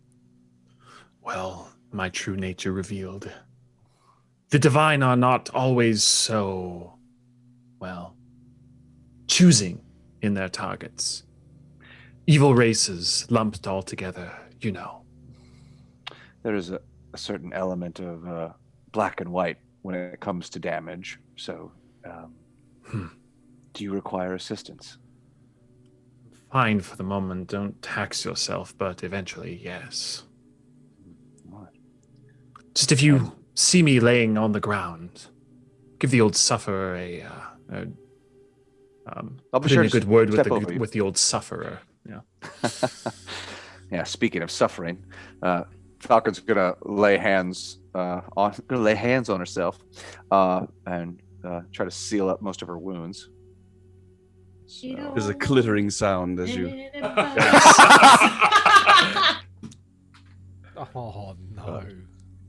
well, my true nature revealed. The divine are not always so, well, choosing in their targets. Evil races lumped all together, you know. There is a certain element of black and white when it comes to damage. So, do you require assistance? Fine for the moment. Don't tax yourself, but eventually, yes. What? Just if you see me laying on the ground, give the old sufferer I'll be put sure in a to good word step over you. with the old sufferer. Yeah. Yeah. Speaking of suffering, Falcon's gonna lay hands on herself and try to seal up most of her wounds. So. There's a clittering sound as you. Oh no!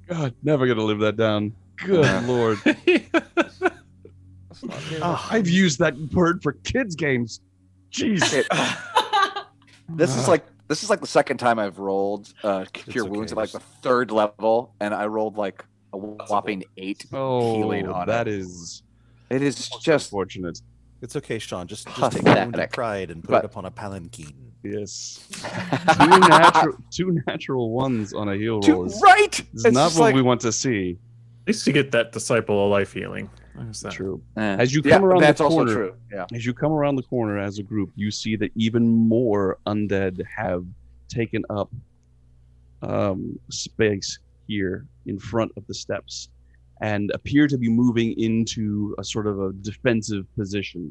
God, never gonna live that down. Good lord. I've used that word for kids games. Jeez. This is like the second time I've rolled cure wounds at like the third level, and I rolled like a whopping 8 healing on that it. It is just unfortunate. It's okay, Sean. Just take pathetic. wounded pride and put it upon a palanquin. Yes. two natural ones on a heal roll is, right. is not what we want to see. At least you get that disciple of life healing. True. As you come around that's the corner, also true. Yeah. As you come around the corner as a group, you see that even more undead have taken up space here in front of the steps and appear to be moving into a sort of a defensive position.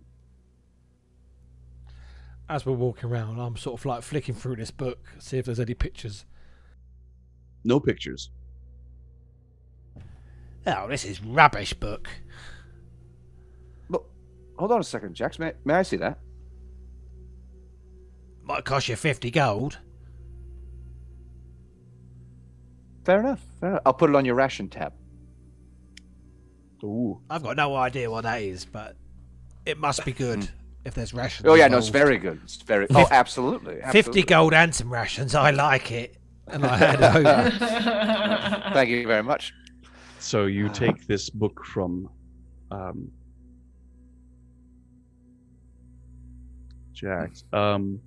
As we're walking around, I'm sort of like flicking through this book, see if there's any pictures. No pictures. Oh, this is rubbish book. Look, hold on a second, Jax. May I see that? Might cost you 50 gold. Fair enough. I'll put it on your ration tab. Ooh. I've got no idea what that is, but it must be good if there's rations. Oh yeah, involved. no, it's very good. It's very. Oh, absolutely. 50 gold and some rations. I like it, and I hand it over. Thank you very much. So you take this book from Jax. Do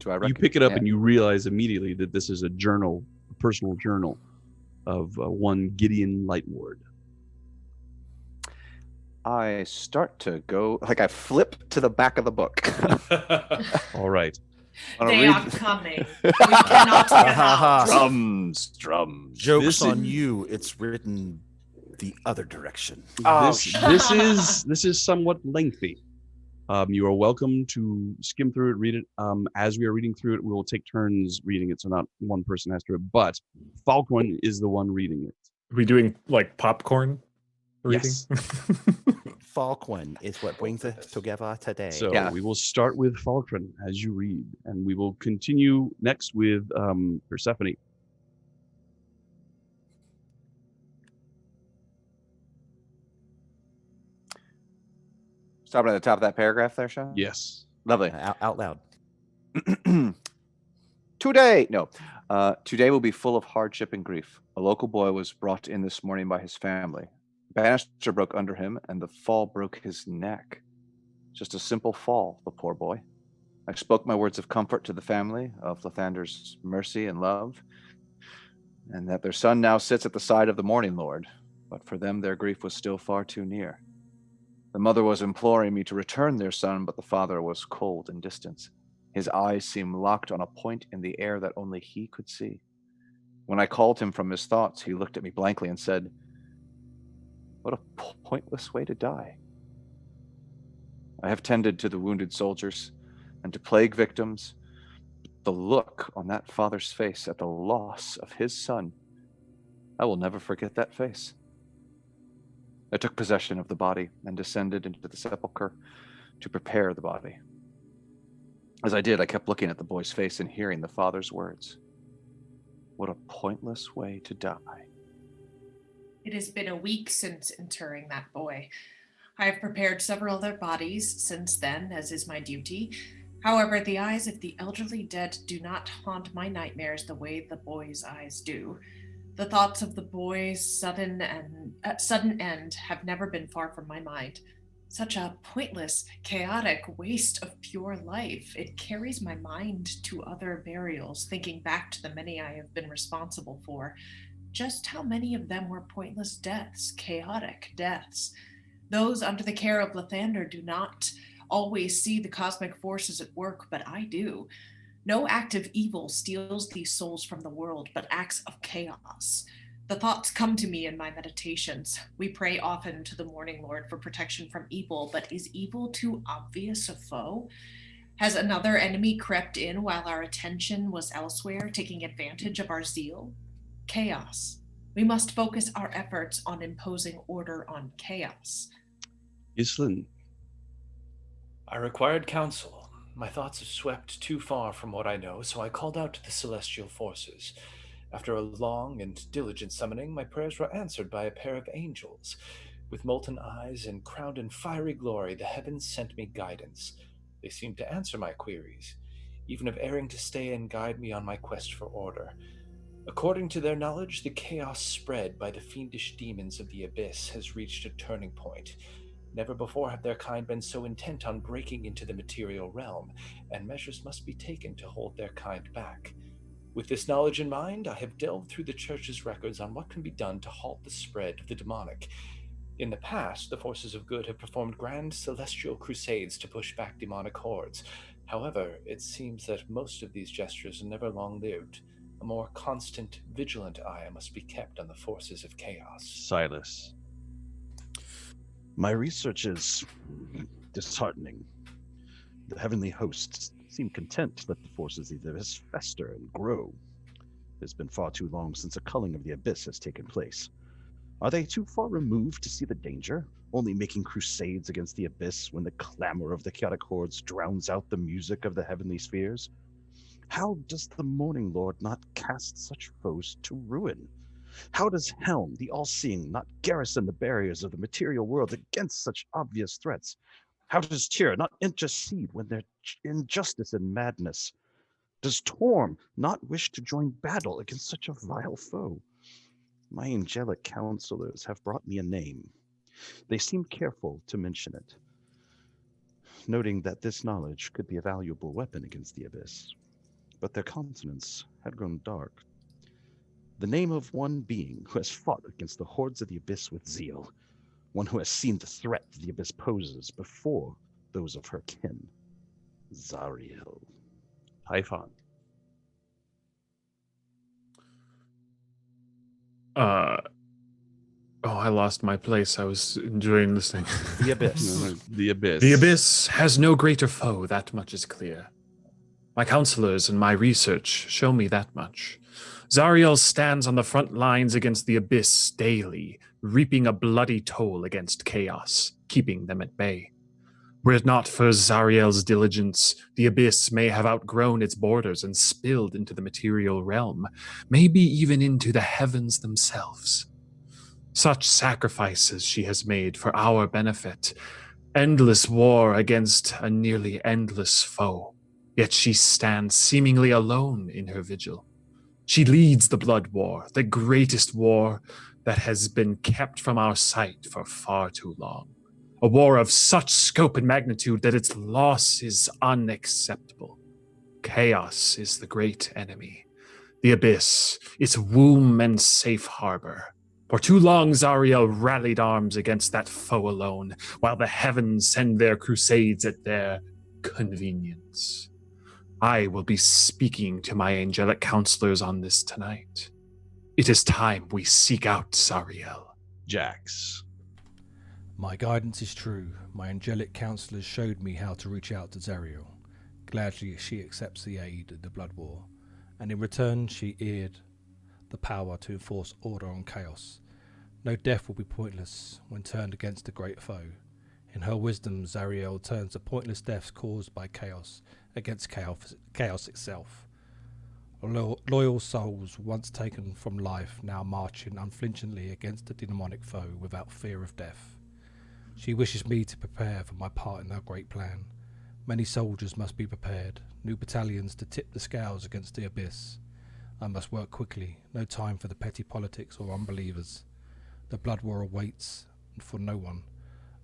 I You pick it up and you realize immediately that this is a journal, a personal journal of one Gideon Lightward. I start to go, like I flip to the back of the book. All right. They are coming. We cannot get out. Drums. Joke's on you. It's written the other direction. This is somewhat lengthy. You are welcome to skim through it, read it. As we are reading through it, we will take turns reading it, so not one person has to read it. But Falkrunn is the one reading it. Are we doing like popcorn reading? Yes. Falkrunn is what brings us together today. So we will start with Falkrunn as you read, and we will continue next with Persephone. Stopping at the top of that paragraph there, Sean? Yes. Lovely. Out loud. Today will be full of hardship and grief. A local boy was brought in this morning by his family. Banister broke under him, and the fall broke his neck. Just a simple fall, the poor boy. I spoke my words of comfort to the family, of Lathander's mercy and love, and that their son now sits at the side of the Morning Lord, but for them their grief was still far too near. The mother was imploring me to return their son, but the father was cold and distant. His eyes seemed locked on a point in the air that only he could see. When I called him from his thoughts, he looked at me blankly and said, "What a pointless way to die." I have tended to the wounded soldiers and to plague victims. The look on that father's face at the loss of his son, I will never forget that face. I took possession of the body and descended into the sepulchre to prepare the body. As I did, I kept looking at the boy's face and hearing the father's words. What a pointless way to die. It has been a week since interring that boy. I have prepared several other bodies since then, as is my duty. However, the eyes of the elderly dead do not haunt my nightmares the way the boy's eyes do. The thoughts of the boy's sudden end have never been far from my mind. Such a pointless, chaotic waste of pure life. It carries my mind to other burials, thinking back to the many I have been responsible for. Just how many of them were pointless deaths, chaotic deaths. Those under the care of Lathander do not always see the cosmic forces at work, but I do. No act of evil steals these souls from the world, but acts of chaos. The thoughts come to me in my meditations. We pray often to the Morning Lord for protection from evil, but is evil too obvious a foe? Has another enemy crept in while our attention was elsewhere, taking advantage of our zeal? Chaos. We must focus our efforts on imposing order on chaos. Islin. I required counsel. My thoughts have swept too far from what I know, so I called out to the celestial forces. After a long and diligent summoning, my prayers were answered by a pair of angels. With molten eyes and crowned in fiery glory, the heavens sent me guidance. They seemed to answer my queries, even of erring to stay and guide me on my quest for order. According to their knowledge, the chaos spread by the fiendish demons of the abyss has reached a turning point. Never before have their kind been so intent on breaking into the material realm, and measures must be taken to hold their kind back. With this knowledge in mind, I have delved through the Church's records on what can be done to halt the spread of the demonic. In the past, the forces of good have performed grand celestial crusades to push back demonic hordes. However, it seems that most of these gestures are never long-lived. A more constant, vigilant eye must be kept on the forces of chaos. Silas. My research is disheartening. The heavenly hosts seem content to let the forces of the abyss fester and grow. It has been far too long since a culling of the abyss has taken place. Are they too far removed to see the danger, only making crusades against the abyss when the clamor of the chaotic hordes drowns out the music of the heavenly spheres? How does the Morning Lord not cast such foes to ruin? How does Helm, the all-seeing, not garrison the barriers of the material world against such obvious threats? How does Tyr not intercede when there's injustice and madness? Does Torm not wish to join battle against such a vile foe? My angelic counselors have brought me a name. They seem careful to mention it, noting that this knowledge could be a valuable weapon against the abyss. But their countenance had grown dark. The name of one being who has fought against the hordes of the abyss with zeal, one who has seen the threat the abyss poses before those of her kin. Zariel. Typhon. I lost my place. I was enjoying listening. The abyss. The abyss. The abyss has no greater foe, that much is clear. My counselors and my research show me that much. Zariel stands on the front lines against the abyss daily, reaping a bloody toll against chaos, keeping them at bay. Were it not for Zariel's diligence, the abyss may have outgrown its borders and spilled into the material realm, maybe even into the heavens themselves. Such sacrifices she has made for our benefit, endless war against a nearly endless foe. Yet she stands seemingly alone in her vigil. She leads the blood war, the greatest war that has been kept from our sight for far too long. A war of such scope and magnitude that its loss is unacceptable. Chaos is the great enemy. The abyss, its womb and safe harbor. For too long Zariel rallied arms against that foe alone, while the heavens send their crusades at their convenience. I will be speaking to my angelic counselors on this tonight. It is time we seek out Zariel. Jax. My guidance is true. My angelic counselors showed me how to reach out to Zariel. Gladly she accepts the aid in the blood war, and in return she eared the power to enforce order on chaos. No death will be pointless when turned against the great foe. In her wisdom, Zariel turns the pointless deaths caused by chaos against chaos itself. Loyal souls once taken from life now marching unflinchingly against the demonic foe without fear of death. She wishes me to prepare for my part in her great plan. Many soldiers must be prepared, new battalions to tip the scales against the abyss. I must work quickly, no time for the petty politics or unbelievers. The blood war awaits for no one,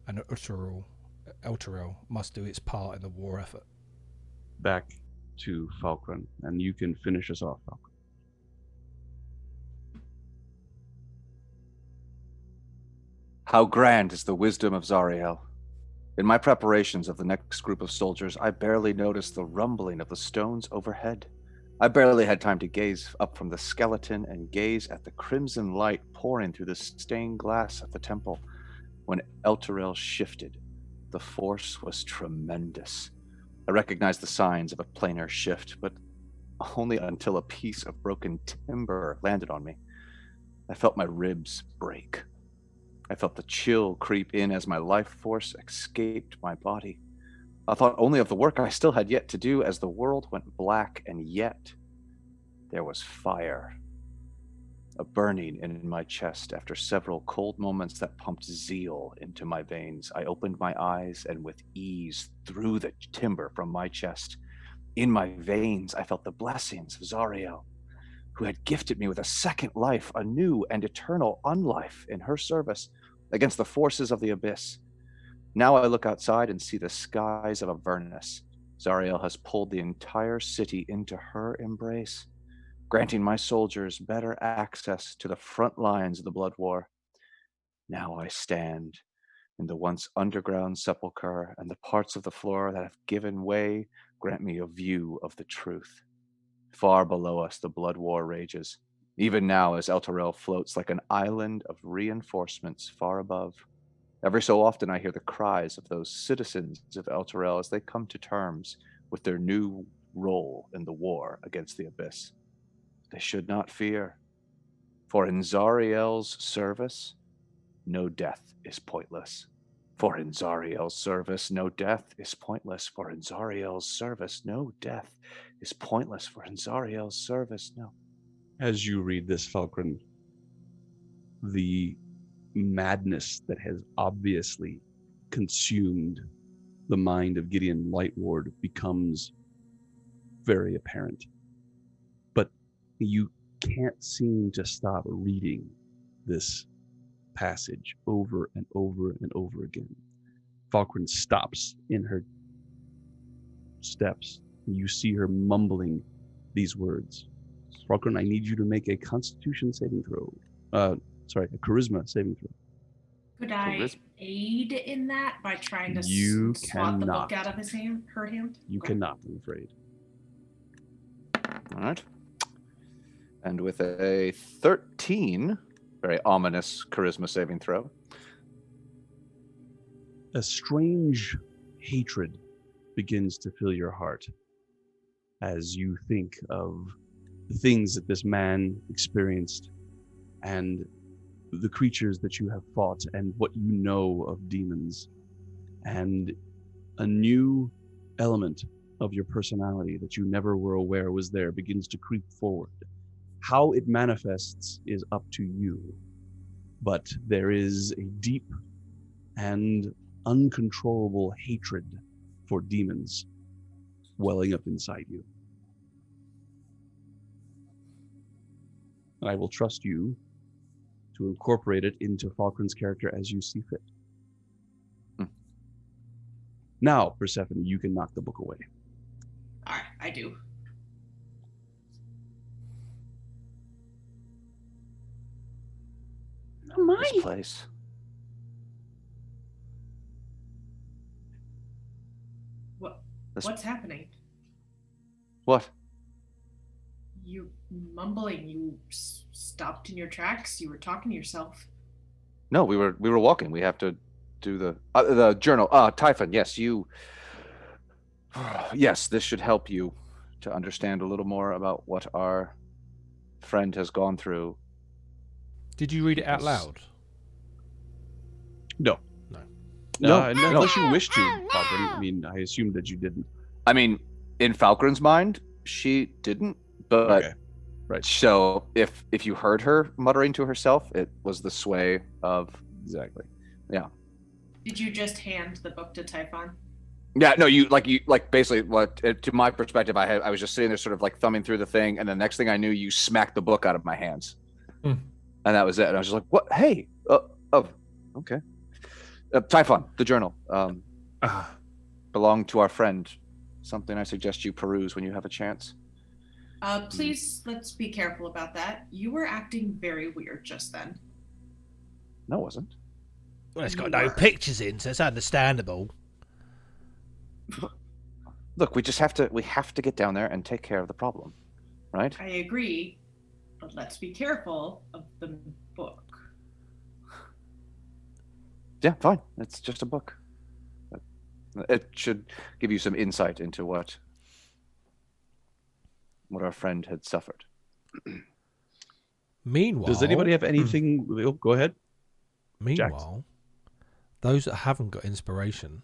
and Elturel must do its part in the war effort. Back to Falkrunn, and you can finish us off, Falkrunn. How grand is the wisdom of Zariel. In my preparations of the next group of soldiers, I barely noticed the rumbling of the stones overhead. I barely had time to gaze up from the skeleton and gaze at the crimson light pouring through the stained glass of the temple. When Elturel shifted, the force was tremendous. I recognized the signs of a planar shift, but only until a piece of broken timber landed on me. I felt my ribs break. I felt the chill creep in as my life force escaped my body. I thought only of the work I still had yet to do as the world went black, and yet there was fire. A burning in my chest after several cold moments that pumped zeal into my veins. I opened my eyes and with ease threw the timber from my chest. In my veins, I felt the blessings of Zariel, who had gifted me with a second life, a new and eternal unlife in her service against the forces of the abyss. Now I look outside and see the skies of Avernus. Zariel has pulled the entire city into her embrace, granting my soldiers better access to the front lines of the blood war. Now I stand in the once underground sepulchre, and the parts of the floor that have given way grant me a view of the truth. Far below us, the blood war rages, even now as Elturel floats like an island of reinforcements far above. Every so often I hear the cries of those citizens of Elturel as they come to terms with their new role in the war against the abyss. They should not fear, for in Zariel's service, no death is pointless. For in Zariel's service, no death is pointless. For in Zariel's service, no death is pointless. For in Zariel's service, no. As you read this, Falkrunn, the madness that has obviously consumed the mind of Gideon Lightward becomes very apparent. But you can't seem to stop reading this passage over and over and over again. Falkrunn stops in her steps. You see her mumbling these words. Falkrunn, I need you to make a Constitution saving throw. A Charisma saving throw. Could I aid in that by trying to You swat the book cannot. out of her hand? You cannot, I'm afraid. All right. And with a 13, very ominous charisma saving throw. A strange hatred begins to fill your heart as you think of the things that this man experienced and the creatures that you have fought and what you know of demons. And a new element of your personality that you never were aware was there begins to creep forward. How it manifests is up to you, but there is a deep and uncontrollable hatred for demons welling up inside you. And I will trust you to incorporate it into Falkrunn's character as you see fit. Now, Persephone, you can knock the book away. All right, I do. This place. What's happening? What? You mumbling. You stopped in your tracks. You were talking to yourself. No, we were walking. We have to do the journal. Typhon, yes, you. Yes, this should help you to understand a little more about what our friend has gone through. Did you read it out loud? No. No. Unless you wish to, Falkrunn. I mean, I assumed that you didn't. I mean, in Falkrunn's mind, she didn't. But Okay. Right. So if you heard her muttering to herself, it was the sway of Exactly. Yeah. Did you just hand the book to Typhon? Yeah, no, you basically what to my perspective, I was just sitting there sort of like thumbing through the thing, and the next thing I knew, you smacked the book out of my hands, and that was it. And I was just like, "What? Hey, okay." Typhon, the journal, belonged to our friend. Something I suggest you peruse when you have a chance. Please, let's be careful about that. You were acting very weird just then. No, it wasn't. Well, it's got no pictures in, so it's understandable. Look, we have to get down there and take care of the problem, right? I agree, but let's be careful of the book. Yeah, fine. It's just a book. It should give you some insight into what our friend had suffered. Meanwhile, does anybody have anything? Oh, go ahead. Meanwhile, those that haven't got inspiration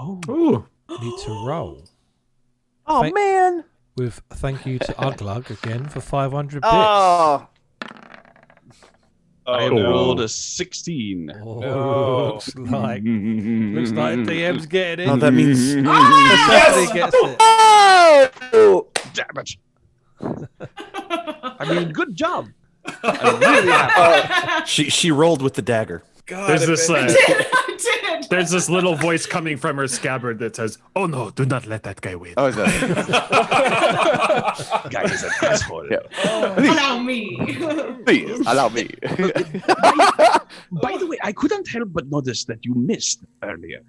Ooh. need to roll. Oh, man! With thank you to Uglug again for 500 bits. Oh, I rolled a 16. Looks like DM's getting it. Oh, that means Persephone gets it. Oh! Damn it. I mean, good job. I'm really happy. she rolled with the dagger. God, There's this I did. there's this little voice coming from her scabbard that says, "Oh no, do not let that guy win." Oh, is that? Guy is an asshole. Yeah. Allow me. Please, allow me. By the way, I couldn't help but notice that you missed earlier.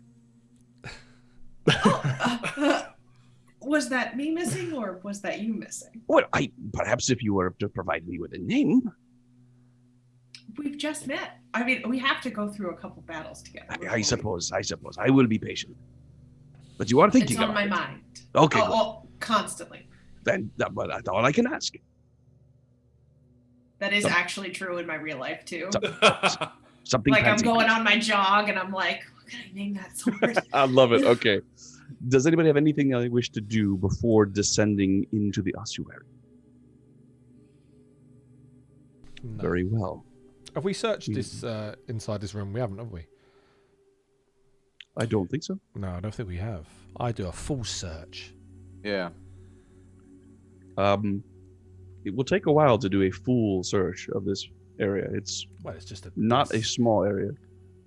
Was that me missing, or was that you missing? Well, perhaps if you were to provide me with a name. We've just met. I mean, we have to go through a couple battles together. I suppose. I will be patient. But you are thinking It's on about my it. mind. Okay, Constantly. then that's all I can ask. That is actually true in my real life too. Something Like I'm fancy. going on my jog and I'm like, what can I name that sword? I love it. Okay. Does anybody have anything they wish to do before descending into the ossuary? No. Very well. Have we searched this inside this room? We haven't, have we? I don't think so. No, I don't think we have. I do a full search. Yeah. It will take a while to do a full search of this area. It's Well, it's just not a small area.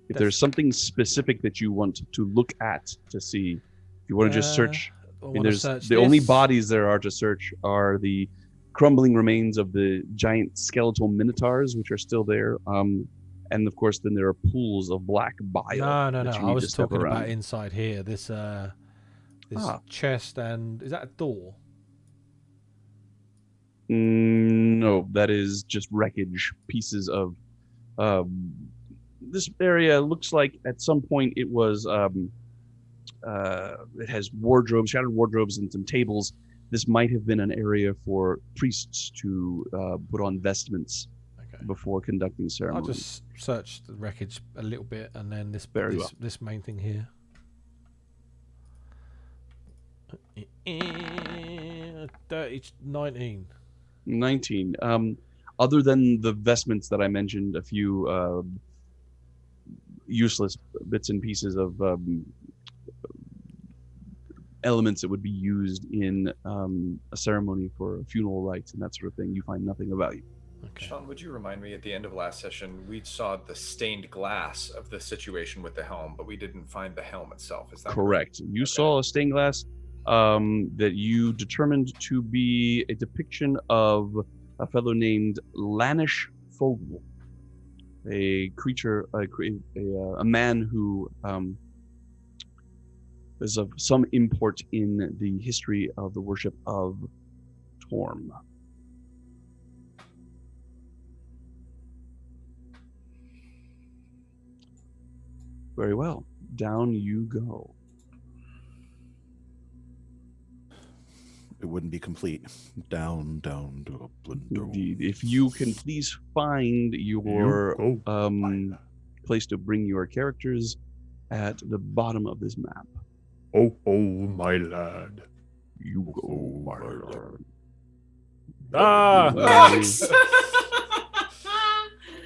If there's something specific that you want to look at to see, if you want to just search, the only bodies there are to search are the crumbling remains of the giant skeletal minotaurs, which are still there. And of course, then there are pools of black bile. No. that you I need was to step talking around. about inside here. This chest and is that a door? No, that is just wreckage. Pieces of this area looks like at some point it was. It has wardrobes, shattered wardrobes, and some tables. This might have been an area for priests to put on vestments before conducting ceremonies. I'll just search the wreckage a little bit, and then this main thing here. 19. 19. Other than the vestments that I mentioned, a few useless bits and pieces of elements that would be used in a ceremony for funeral rites and that sort of thing. You find nothing of value. Okay. Sean, would you remind me, at the end of last session, we saw the stained glass of the situation with the helm, but we didn't find the helm itself. Is that Correct. You Okay. saw a stained glass that you determined to be a depiction of a fellow named Lanish Fogel, a creature, a man who is of some import in the history of the worship of Torm. Very well. Down you go. It wouldn't be complete. Down, Dublin. Indeed. If you can please find your place to bring your characters at the bottom of this map. Oh, my lad. You go, my lord. Fox!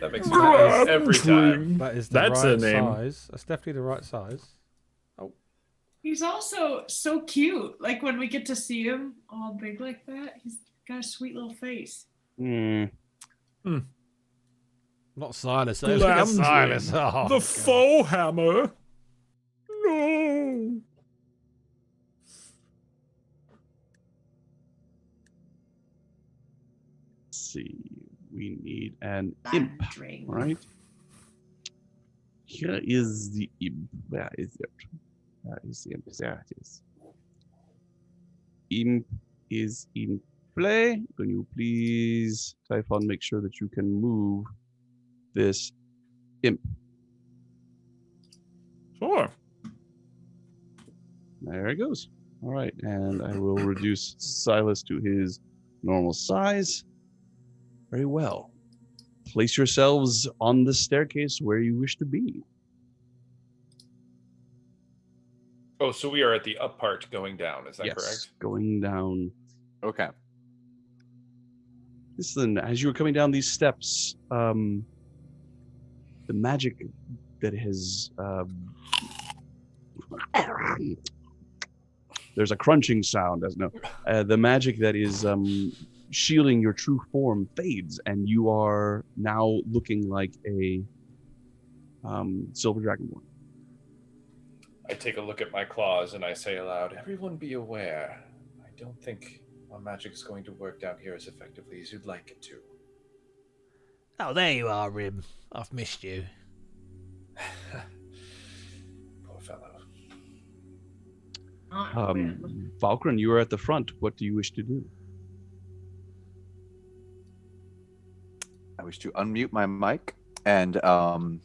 That makes me happy every time. That is the That's a right name. size. That's definitely the right size. He's also so cute. Like when we get to see him all big like that, he's got a sweet little face. Not Silas. Look at Glamdring. Silas. Oh, The God. faux hammer. No. Let's see. We need an imp, Vandria. right? Here is the imp. Where is it? Where is the imp? There it is. Imp is in play. Can you please, Typhon, make sure that you can move this imp? Sure. There it goes. All right, and I will reduce Silas to his normal size. Very well. Place yourselves on the staircase where you wish to be. Oh, so we are at the up part going down, is that Yes, correct? going down. Okay. Listen, as you were coming down these steps, the magic that has there's a crunching sound, as no, the magic that is shielding your true form fades, and you are now looking like a silver dragonborn. I take a look at my claws and I say aloud, everyone be aware. I don't think our magic is going to work down here as effectively as you'd like it to. Oh, there you are, Rhimb. I've missed you. Poor fellow. Falkrunn, you are at the front. What do you wish to do? I wish to unmute my mic, and I'm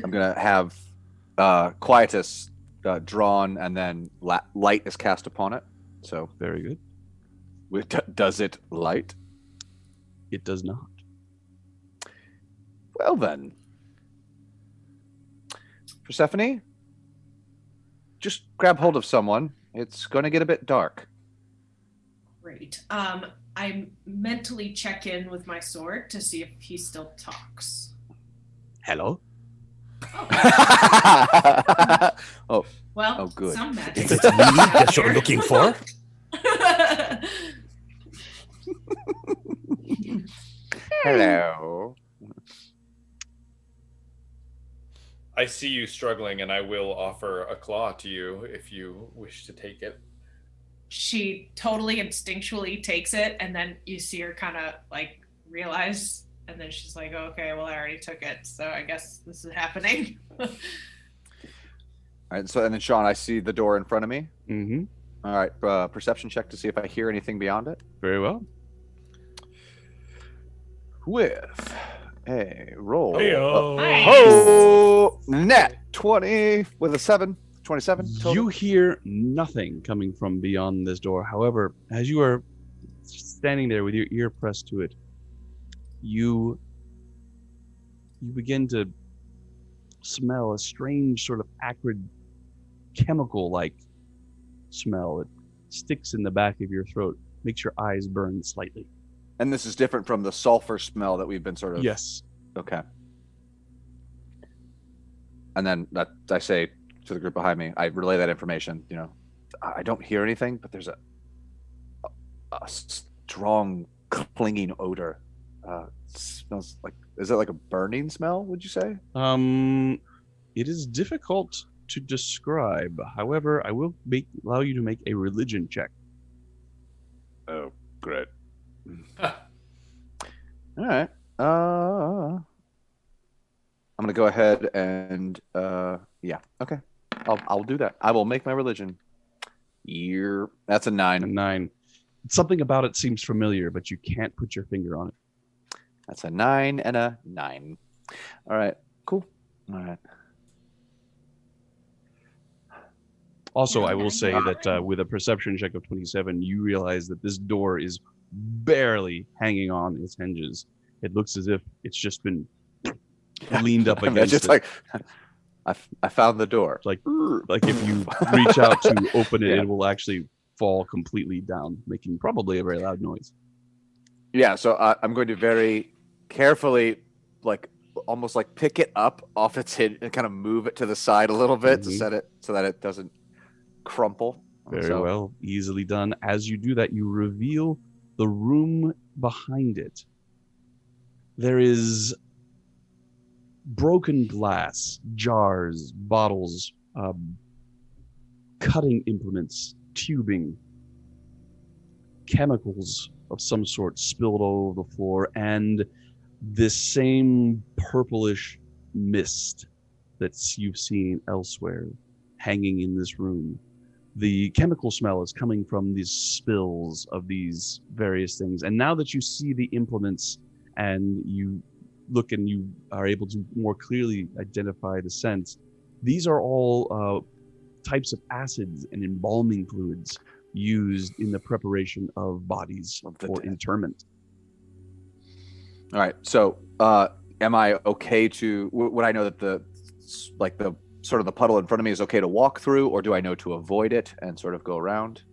gonna have Quietus drawn, and then light is cast upon it. So Very good. does it light? It does not. Well then, Persephone, just grab hold of someone. It's going to get a bit dark. Great. I mentally check in with my sword to see if he still talks. Hello? Oh, Well, Oh, good. some magic. Is it me that you're looking for? hello. I see you struggling and I will offer a claw to you if you wish to take it. She totally instinctually takes it, and then you see her kind of like realize, and then she's like, okay, well, I already took it, so I guess this is happening. All right, so and then Sean, I see the door in front of me. Mm-hmm. All right, perception check to see if I hear anything beyond it. Very well. With a roll. Heyo. Nice. Oh, net 20 with a 7. 27 total. You hear nothing coming from beyond this door. However, as you are standing there with your ear pressed to it, you begin to smell a strange sort of acrid chemical-like smell. It sticks in the back of your throat, makes your eyes burn slightly. And this is different from the sulfur smell that we've been sort of... Yes. Okay. And then I say to the group behind me, I relay that information, I don't hear anything, but there's a strong clinging odor. Smells like, is it like a burning smell, would you say? It is difficult to describe. However, I will allow you to make a religion check. Oh, great. All right. I'm gonna go ahead and yeah. Okay. I'll do that. I will make my religion. That's a 9. A 9. Something about it seems familiar, but you can't put your finger on it. That's a 9 and a 9. All right. Cool. All right. Also, I will say that with a perception check of 27, you realize that this door is barely hanging on its hinges. It looks as if it's just been leaned up against just it. like I found the door. Like if you reach out to open it, it will actually fall completely down, making probably a very loud noise. Yeah, so I'm going to very carefully, like almost like pick it up off its hinge and kind of move it to the side a little bit to set it so that it doesn't crumple. Very well, easily done. As you do that, you reveal the room behind it. There is broken glass, jars, bottles, cutting implements, tubing, chemicals of some sort spilled all over the floor, and this same purplish mist that you've seen elsewhere hanging in this room. The chemical smell is coming from these spills of these various things. And now that you see the implements and you look and you are able to more clearly identify the scents, these are all types of acids and embalming fluids used in the preparation of bodies for interment. All right. So, am I okay to? Would I know that the sort of the puddle in front of me is okay to walk through, or do I know to avoid it and sort of go around?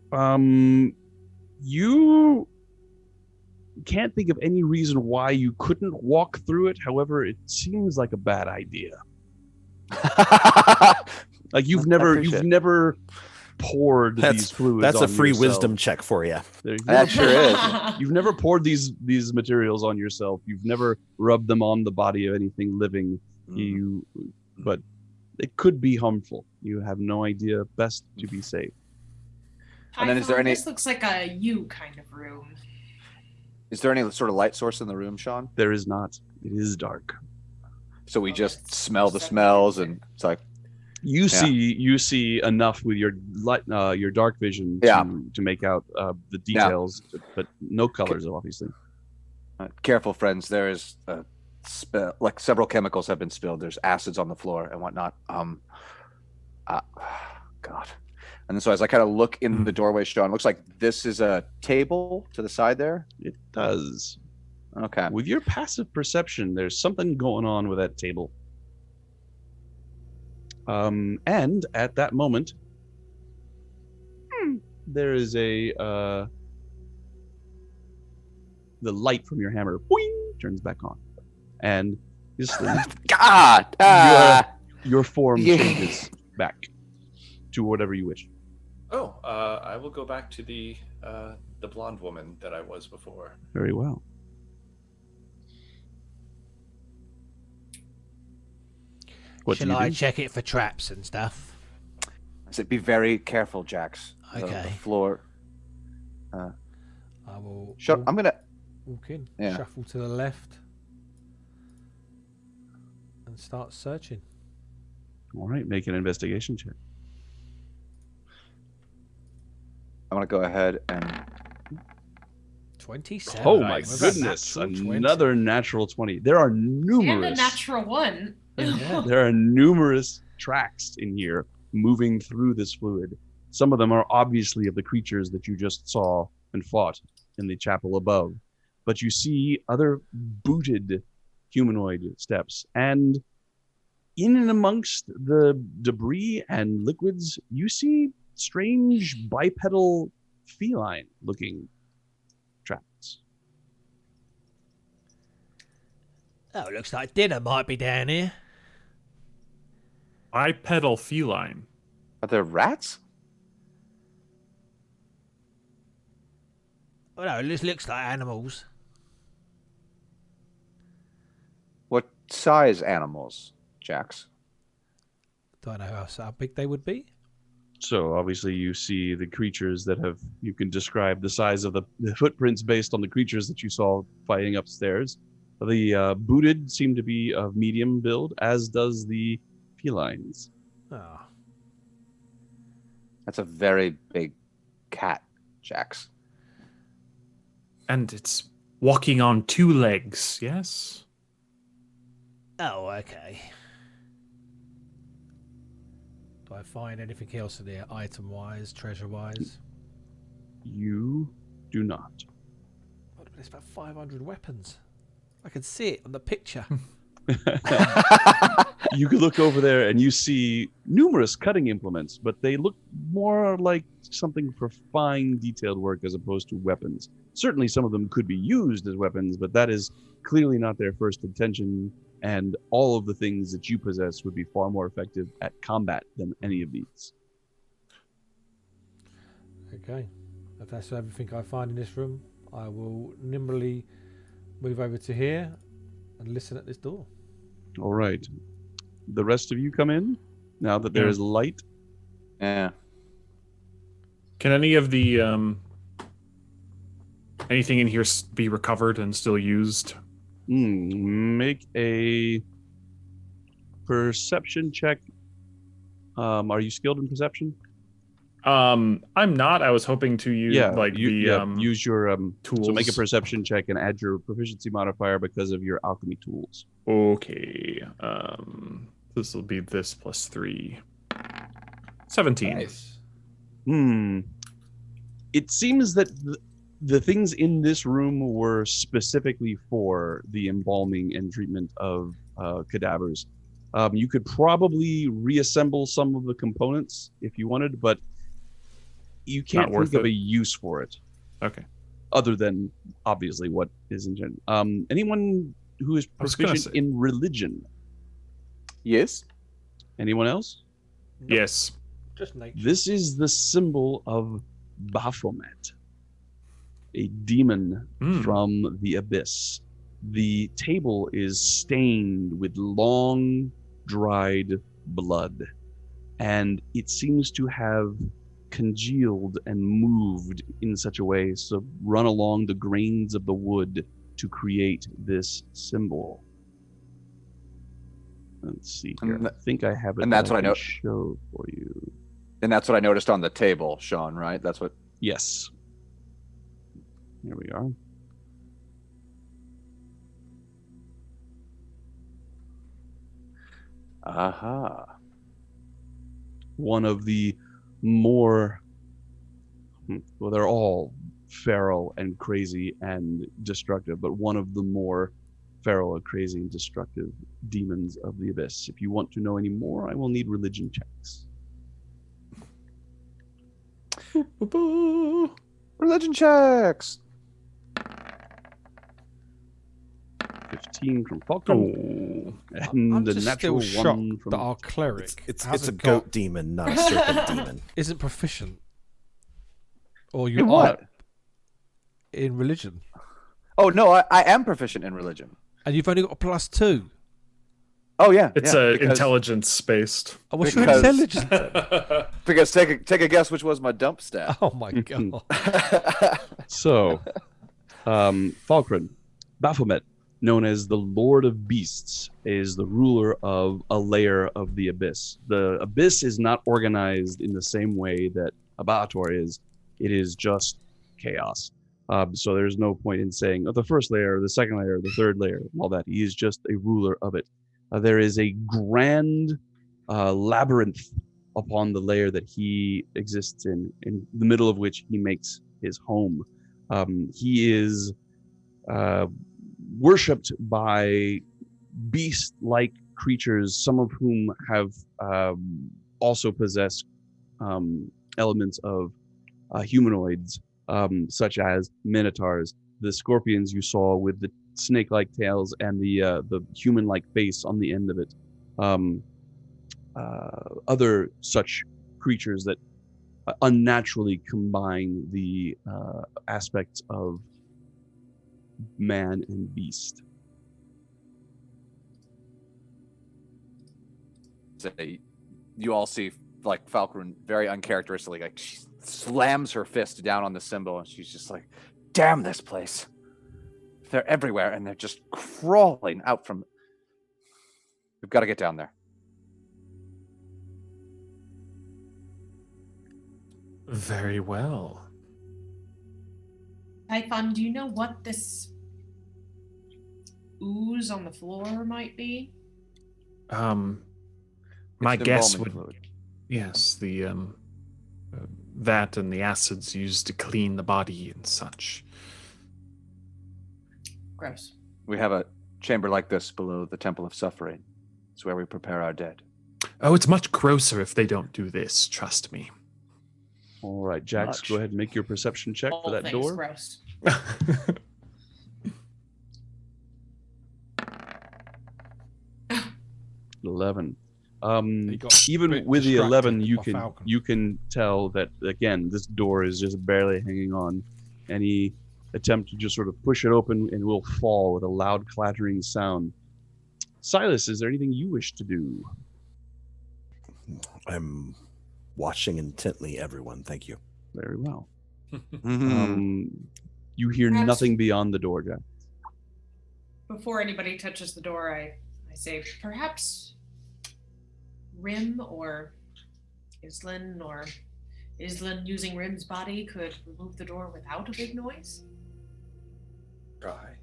You can't think of any reason why you couldn't walk through it. However, it seems like a bad idea. Like you've never poured these fluids. That's on a free yourself. wisdom check for you. That sure is. You've never poured these materials on yourself. You've never rubbed them on the body of anything living. But it could be harmful. You have no idea. Best to be safe. And then, is there any? This looks like a U kind of room. Is there any sort of light source in the room, Sean? There is not. It is dark. So we just smell the smells, and it's like you see enough with your light, your dark vision to make out the details, but no colors, obviously. Careful, friends. There is a spill. Like several chemicals have been spilled. There's acids on the floor and whatnot. God. And then so as I kind of look in the doorway, Sean, looks like this is a table to the side there. It does. Okay. With your passive perception, there's something going on with that table. And at that moment, there is the light from your hammer boing, turns back on, and your form changes back to whatever you wish. Oh, I will go back to the blonde woman that I was before. Very well. Shall I check it for traps and stuff? I said, be very careful, Jax. Okay. The floor. I will. I'm gonna walk in, shuffle to the left, and start searching. All right, make an investigation check. I'm gonna go ahead and 27. Oh my goodness! Another natural 20. There are numerous. And a natural 1. Yeah. There are numerous tracks in here moving through this fluid. Some of them are obviously of the creatures that you just saw and fought in the chapel above. But you see other booted humanoid steps. And in and amongst the debris and liquids, you see strange bipedal feline-looking tracks. Oh, looks like dinner might be down here. Bipedal feline. Are there rats? Oh, no, it just looks like animals. What size animals, Jax? Do I know how big they would be? So obviously you see the creatures that have, you can describe the size of the footprints based on the creatures that you saw fighting upstairs. The booted seem to be of medium build, as does the felines. Oh. That's a very big cat, Jax. And it's walking on 2 legs, yes? Oh, okay. Do I find anything else in there, item-wise, treasure-wise? You do not. What, there's about 500 weapons. I can see it on the picture. You could look over there and you see numerous cutting implements, but they look more like something for fine detailed work as opposed to weapons. Certainly some of them could be used as weapons, but that is clearly not their first intention, and all of the things that you possess would be far more effective at combat than any of these. Okay. If that's everything I find in this room, I will nimbly move over to here and listen at this door. All right. The rest of you come in now that there is light. Yeah. Can any of the anything in here be recovered and still used? Make a perception check. Are you skilled in perception? I'm not. I was hoping to use use your tools. So make a perception check and add your proficiency modifier because of your alchemy tools. Okay. This will be this plus 3. 17. Nice. It seems that the things in this room were specifically for the embalming and treatment of cadavers. You could probably reassemble some of the components if you wanted, but you can't think of a use for it. Okay. Other than, obviously, what is intended. Anyone who is proficient in religion? Yes. Anyone else? Yes. Just nature. This is the symbol of Baphomet, a demon from the abyss. The table is stained with long, dried blood, and it seems to have congealed and moved in such a way, so run along the grains of the wood to create this symbol. Let's see here. I think I have it. And that's what I know. Show for you. And that's what I noticed on the table, Sean, right? That's what. Yes. Here we are. Aha. One of the more, well, they're all feral and crazy and destructive, but one of the more feral and crazy and destructive demons of the abyss. If you want to know any more, I will need religion checks. Religion checks. 15 from Falkrunn. And I'm the just natural still one shocked from that our cleric It's a hasn't goat demon, not a serpent demon. isn't proficient. Or you In are what? in religion. Oh, no, I am proficient in religion. And you've only got a +2. Oh, yeah. It's intelligence based. Oh, what's your Because- intelligence then? Because take a guess which was my dump stat. Oh my god. So, Falkrunn, Baphomet, known as the Lord of Beasts, is the ruler of a layer of the Abyss. The Abyss is not organized in the same way that Abator is. It is just chaos. So there's no point in saying, the first layer, the second layer, the third layer, all that. He is just a ruler of it. There is a grand labyrinth upon the layer that he exists in the middle of which he makes his home. He is worshipped by beast-like creatures, some of whom have also possessed elements of humanoids, such as minotaurs, the scorpions you saw with the snake-like tails and the human-like face on the end of it. Other such creatures that unnaturally combine the aspects of man and beast. Say, you all see like Falkrunn very uncharacteristically, like she slams her fist down on the symbol, and she's just like, "Damn this place! They're everywhere, and they're just crawling out from. We've got to get down there." Very well. Typhon, do you know what this ooze on the floor might be? My It's guess embalming would, fluid. yes, the that and the acids used to clean the body and such. Gross. We have a chamber like this below the Temple of Suffering. It's where we prepare our dead. Oh, it's much grosser if they don't do this. Trust me. All right, Jax, Much. go ahead and make your perception check All for that things door. gross. 11. He got Even bit with the distracted 11, by Falcon. you can tell that again this door is just barely hanging on. Any attempt to just sort of push it open and will fall with a loud clattering sound. Silas, is there anything you wish to do? I'm watching intently everyone. Thank you. Very well. Mm-hmm. You hear Perhaps- nothing beyond the door, Jack. Before anybody touches the door, I say, perhaps Rhimb or Islin using Rhimb's body could remove the door without a big noise? Try.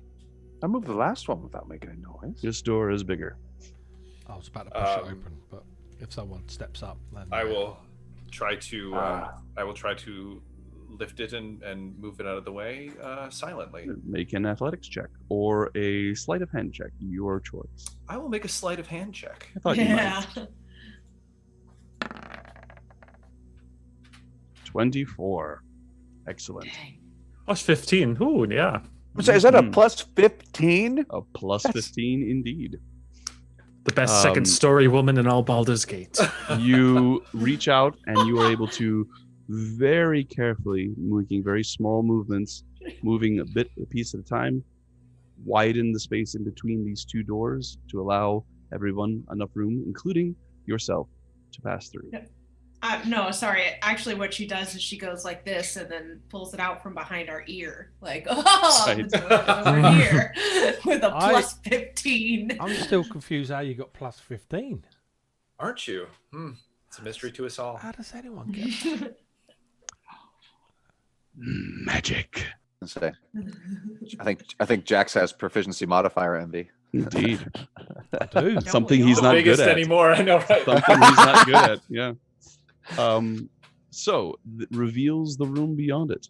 I moved the last one without making a noise. This door is bigger. I was about to push it open, but if someone steps up, then I will try to. I will try to lift it and move it out of the way silently. Make an athletics check or a sleight of hand check, your choice. I will make a sleight of hand check. I thought you Yeah. might. 24. Excellent. Dang. Plus 15. Ooh, yeah. So is that a Mhm. plus 15? A plus That's- 15 indeed. The best Um, second story woman in all Baldur's Gate. You reach out and you are able to very carefully, making very small movements, moving a piece at a time, widen the space in between these two doors to allow everyone enough room, including yourself, to pass through. Yeah. No, sorry. Actually, what she does is she goes like this and then pulls it out from behind our ear. Like, oh, Right. the door over here with a I- plus 15. I'm still confused how you got plus 15. Aren't you? It's a mystery to us all. How does anyone get that? Magic. Say, I think Jax has proficiency modifier envy. Indeed. I do. Don't Something we he's all? not biggest good at. anymore. I know, right? Something he's not good at. Yeah. So reveals the room beyond it.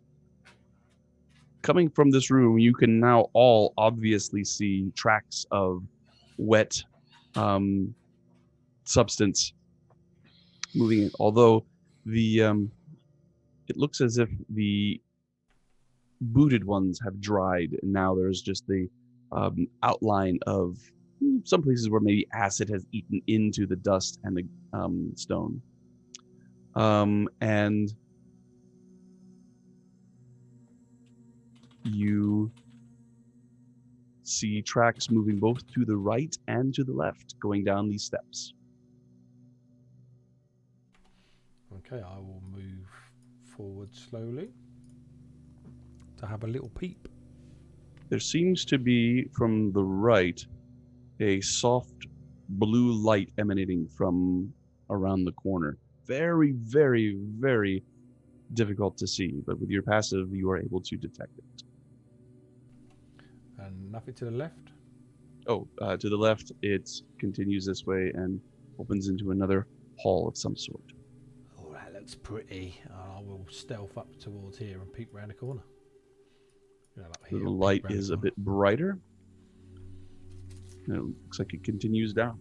Coming from this room, you can now all obviously see tracks of wet substance moving in. Although the it looks as if the booted ones have dried, and now there's just the outline of some places where maybe acid has eaten into the dust and the stone. And you see tracks moving both to the right and to the left, going down these steps. Okay, I will move forward slowly to have a little peep. There seems to be, from the right, a soft blue light emanating from around the corner. Very, very, very difficult to see, but with your passive, you are able to detect it. And nothing to the left. Oh, to the left, it continues this way and opens into another hall of some sort. Oh, that looks pretty. I will stealth up towards here and peek round the corner. You know, like here, The peek light round the is a corner. bit brighter. And it looks like it continues down.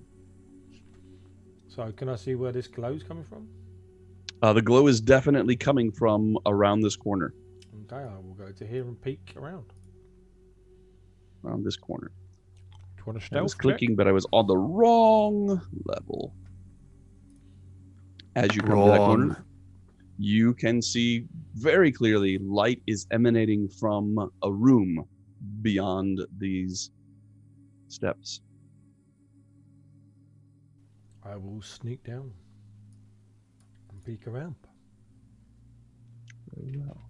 So can I see where this glow's coming from? The glow is definitely coming from around this corner. Okay, I will go to here and peek around. Around this corner. Do you want to I stealth was check? clicking, but I was on the wrong level. As you come to that corner, You can see very clearly light is emanating from a room beyond these steps. I will sneak down and peek around. Very well.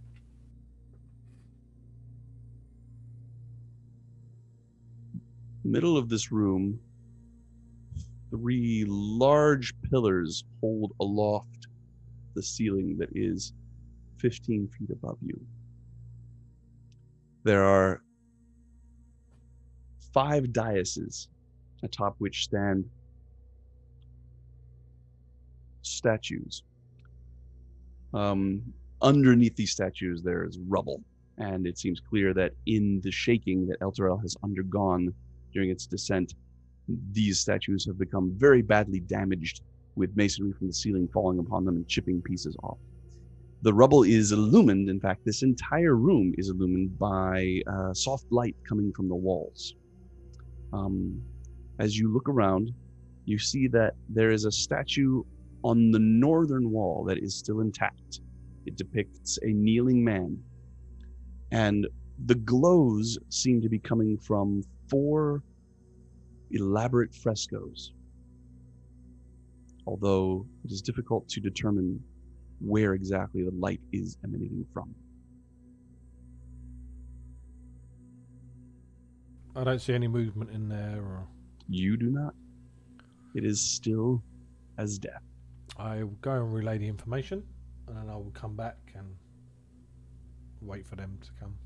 Middle of this room, 3 large pillars hold aloft the ceiling that is 15 feet above you. There are 5 daises atop which stand statues. Underneath these statues, there is rubble, and it seems clear that in the shaking that Elturel has undergone during its descent, these statues have become very badly damaged, with masonry from the ceiling falling upon them and chipping pieces off. The rubble is illumined. In fact, this entire room is illumined by soft light coming from the walls. As you look around, you see that there is a statue on the northern wall that is still intact. It depicts a kneeling man, and the glows seem to be coming from 4 elaborate frescoes, although it is difficult to determine where exactly the light is emanating from. I don't see any movement in there. Or... You do not. It is still as death. I will go and relay the information, and then I will come back and wait for them to come.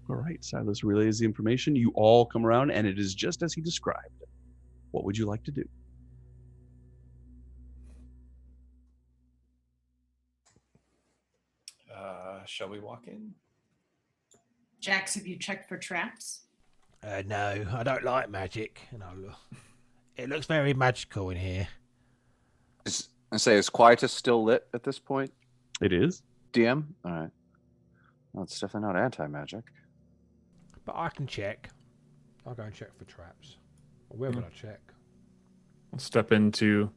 All right, Silas relays the information. You all come around, and it is just as he described. What would you like to do? Shall we walk in? Jax, have you checked for traps? No, I don't like magic. It looks very magical in here. Is Quietus still lit at this point? It is. DM? All right. Well, it's definitely not anti-magic. But I can check. I'll go and check for traps. Or where would I check? I'll step into...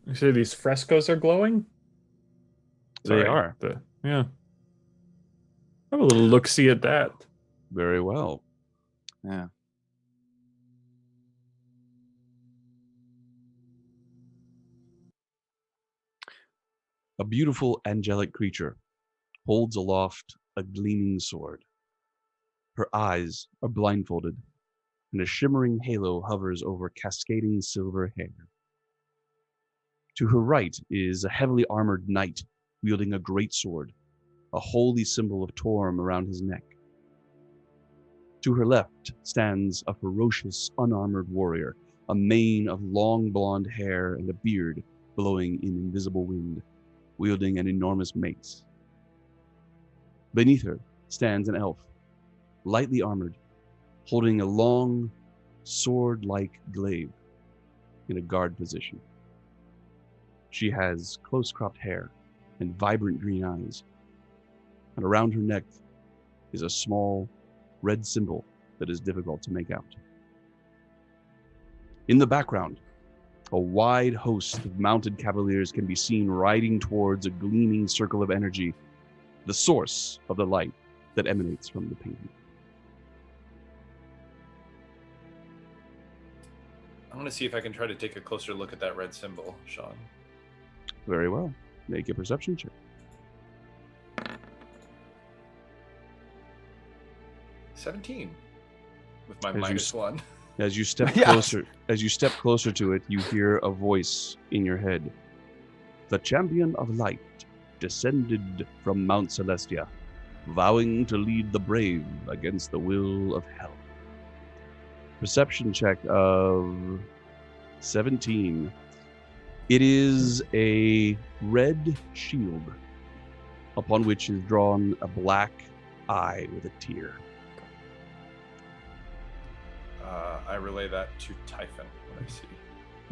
You say these frescoes are glowing? They are. Yeah. Have a little look-see at that. Very well. Yeah. A beautiful angelic creature holds aloft a gleaming sword. Her eyes are blindfolded, and a shimmering halo hovers over cascading silver hair. To her right is a heavily armored knight wielding a great sword, a holy symbol of Torm around his neck. To her left stands a ferocious, unarmored warrior, a mane of long blonde hair and a beard blowing in invisible wind, wielding an enormous mace. Beneath her stands an elf, lightly armored, holding a long, sword-like glaive in a guard position. She has close-cropped hair and vibrant green eyes, and around her neck is a small red symbol that is difficult to make out. In the background, a wide host of mounted cavaliers can be seen riding towards a gleaming circle of energy, the source of the light that emanates from the painting. I'm going to see if I can try to take a closer look at that red symbol, Sean. Very well. Make a perception check. 17 with my As you -1. As you step Yes. closer to it, you hear a voice in your head. The champion of light descended from Mount Celestia, vowing to lead the brave against the will of hell. Perception check of 17. It is a red shield upon which is drawn a black eye with a tear. I relay that to Typhon when I see.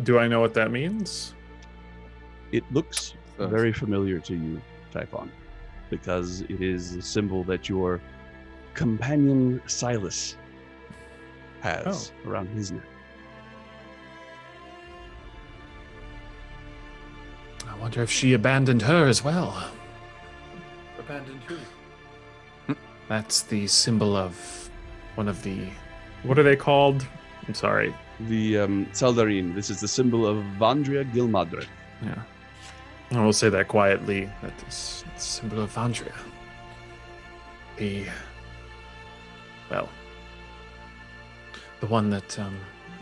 Do I know what that means? It looks very familiar to you, Typhon, because it is a symbol that your companion Silas has around his neck. wonder if she abandoned her as well. Abandoned who? That's the symbol of one of the... What are they called? I'm sorry. The Seldarine. This is the symbol of Vandria Gilmadre. Yeah. I will say that quietly. That is the symbol of Vandria. Well, the one that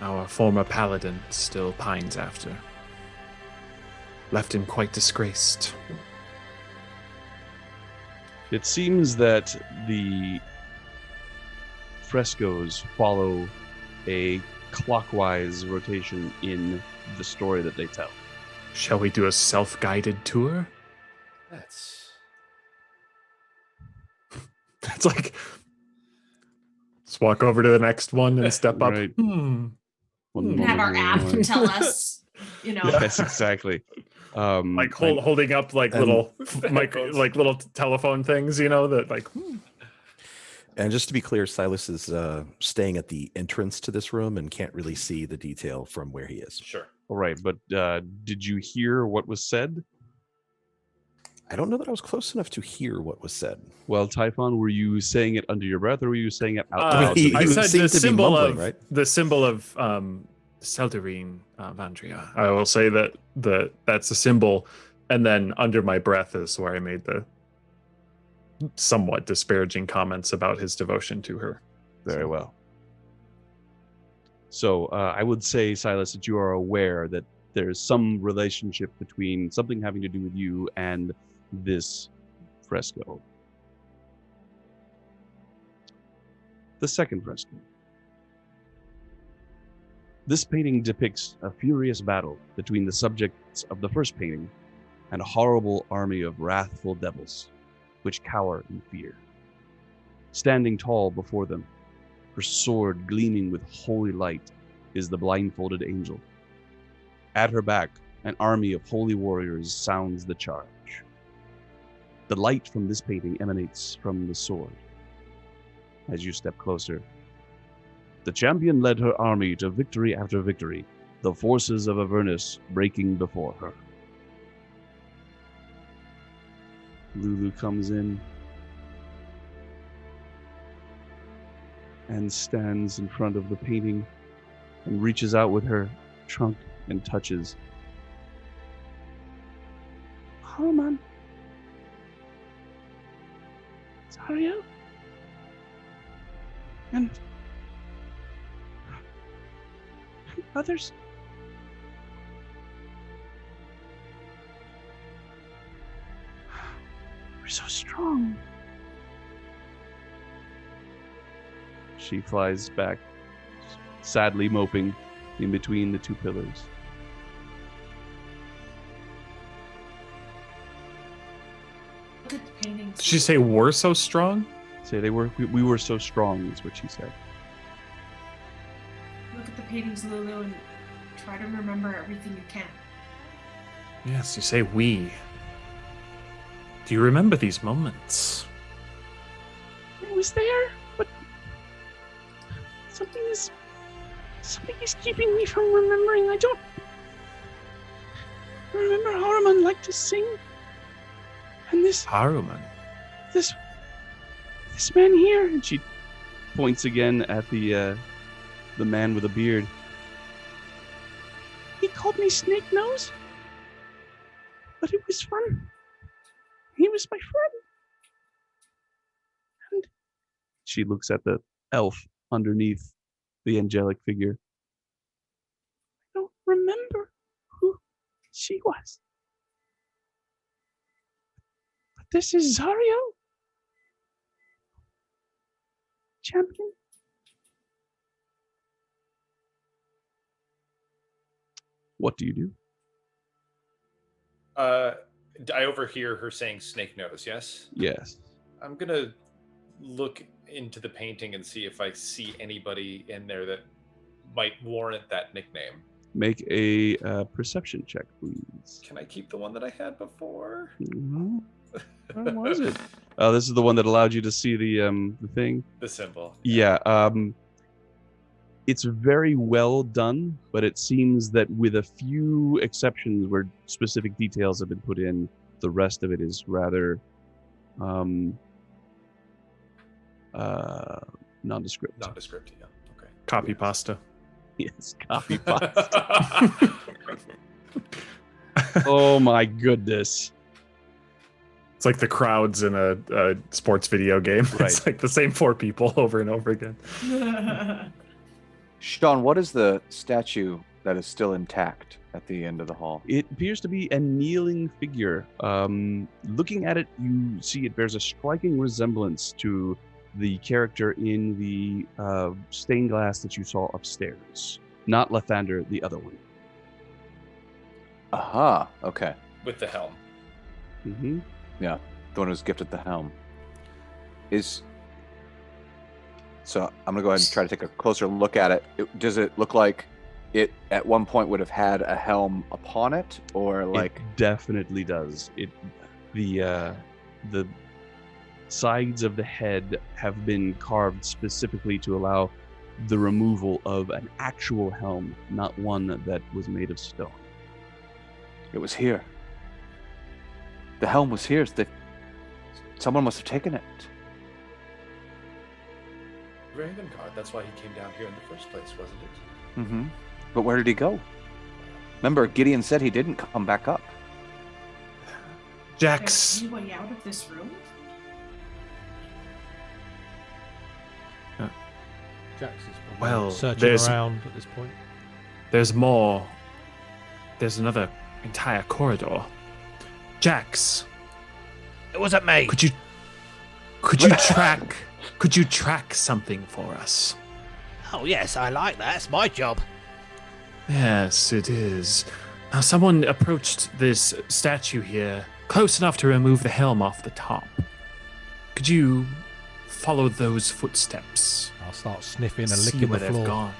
our former paladin still pines after. Left him quite disgraced. It seems that the frescoes follow a clockwise rotation in the story that they tell. Shall we do a self-guided tour? That's... It's like, let's walk over to the next one and step up. Right. And have our app tell us, Yes, exactly. Like holding up like little like little telephone things, that like. And just to be clear, Silas is staying at the entrance to this room and can't really see the detail from where he is. Sure. All right, but did you hear what was said? I don't know that I was close enough to hear what was said. Well, Typhon, were you saying it under your breath, or were you saying it out I loud? said seemed the to be symbol mumbling, of right? the symbol of Seldarine, Vandria. I will say that that's a symbol, and then under my breath is where I made the somewhat disparaging comments about his devotion to her. Very well. So I would say, Silas, that you are aware that there's some relationship between something having to do with you and this fresco. The second fresco. This painting depicts a furious battle between the subjects of the first painting and a horrible army of wrathful devils, which cower in fear. Standing tall before them, her sword gleaming with holy light, is the blindfolded angel. At her back, an army of holy warriors sounds the charge. The light from this painting emanates from the sword. As you step closer, the champion led her army to victory after victory, the forces of Avernus breaking before her. Lulu comes in and stands in front of the painting and reaches out with her trunk and touches. Oh, man. Sario? And others? We're so strong. She flies back, sadly moping in between the two pillars. Look at the paintings. Did she say we're so strong? Say we were so strong, is what she said. Look at the paintings, Lulu, and try to remember everything you can. Yes, you say we. Do you remember these moments? I was there, but something is keeping me from remembering. I don't remember Haruman liked to sing. And this Haruman? This man here. And she points again at the man with a beard. He called me Snake Nose. But it was fun. He was my friend. And She looks at the elf underneath the angelic figure. I don't remember who she was. But this is Zario. Champion. What do you do? I overhear her saying snake nose, yes? Yes. I'm gonna look into the painting and see if I see anybody in there that might warrant that nickname. Make a perception check, please. Can I keep the one that I had before? Where was it? Oh, this is the one that allowed you to see the thing. The symbol. Yeah. It's very well done, but it seems that with a few exceptions where specific details have been put in, the rest of it is rather nondescript. Nondescript, yeah. Okay. Copy pasta. Yes, copy pasta. Oh my goodness. It's like the crowds in a sports video game. Right. It's like the same 4 people over and over again. Sean, what is the statue that is still intact at the end of the hall? It appears to be a kneeling figure. Looking at it, you see it bears a striking resemblance to the character in the stained glass that you saw upstairs. Not Lathander, the other one. Aha, okay. With the helm. Mm-hmm. Yeah, the one who's gifted the helm. So I'm gonna go ahead and try to take a closer look at it. Does it look like it at one point would have had a helm upon it, or like? It definitely does. The sides of the head have been carved specifically to allow the removal of an actual helm, not one that was made of stone. It was here. The helm was here. Someone must have taken it. Ravencard, that's why he came down here in the first place, wasn't it? Mm-hmm. But where did he go? Remember, Gideon said he didn't come back up. Jax. There's any way out of this room? Jax is probably Well, searching there's- around at this point. There's more. There's another entire corridor. Jax, It wasn't me. could you track something for us? Oh yes, I like that. It's my job. Yes, it is. Now, someone approached this statue here close enough to remove the helm off the top. Could you follow those footsteps? I'll start sniffing and See licking where the they've floor. gone.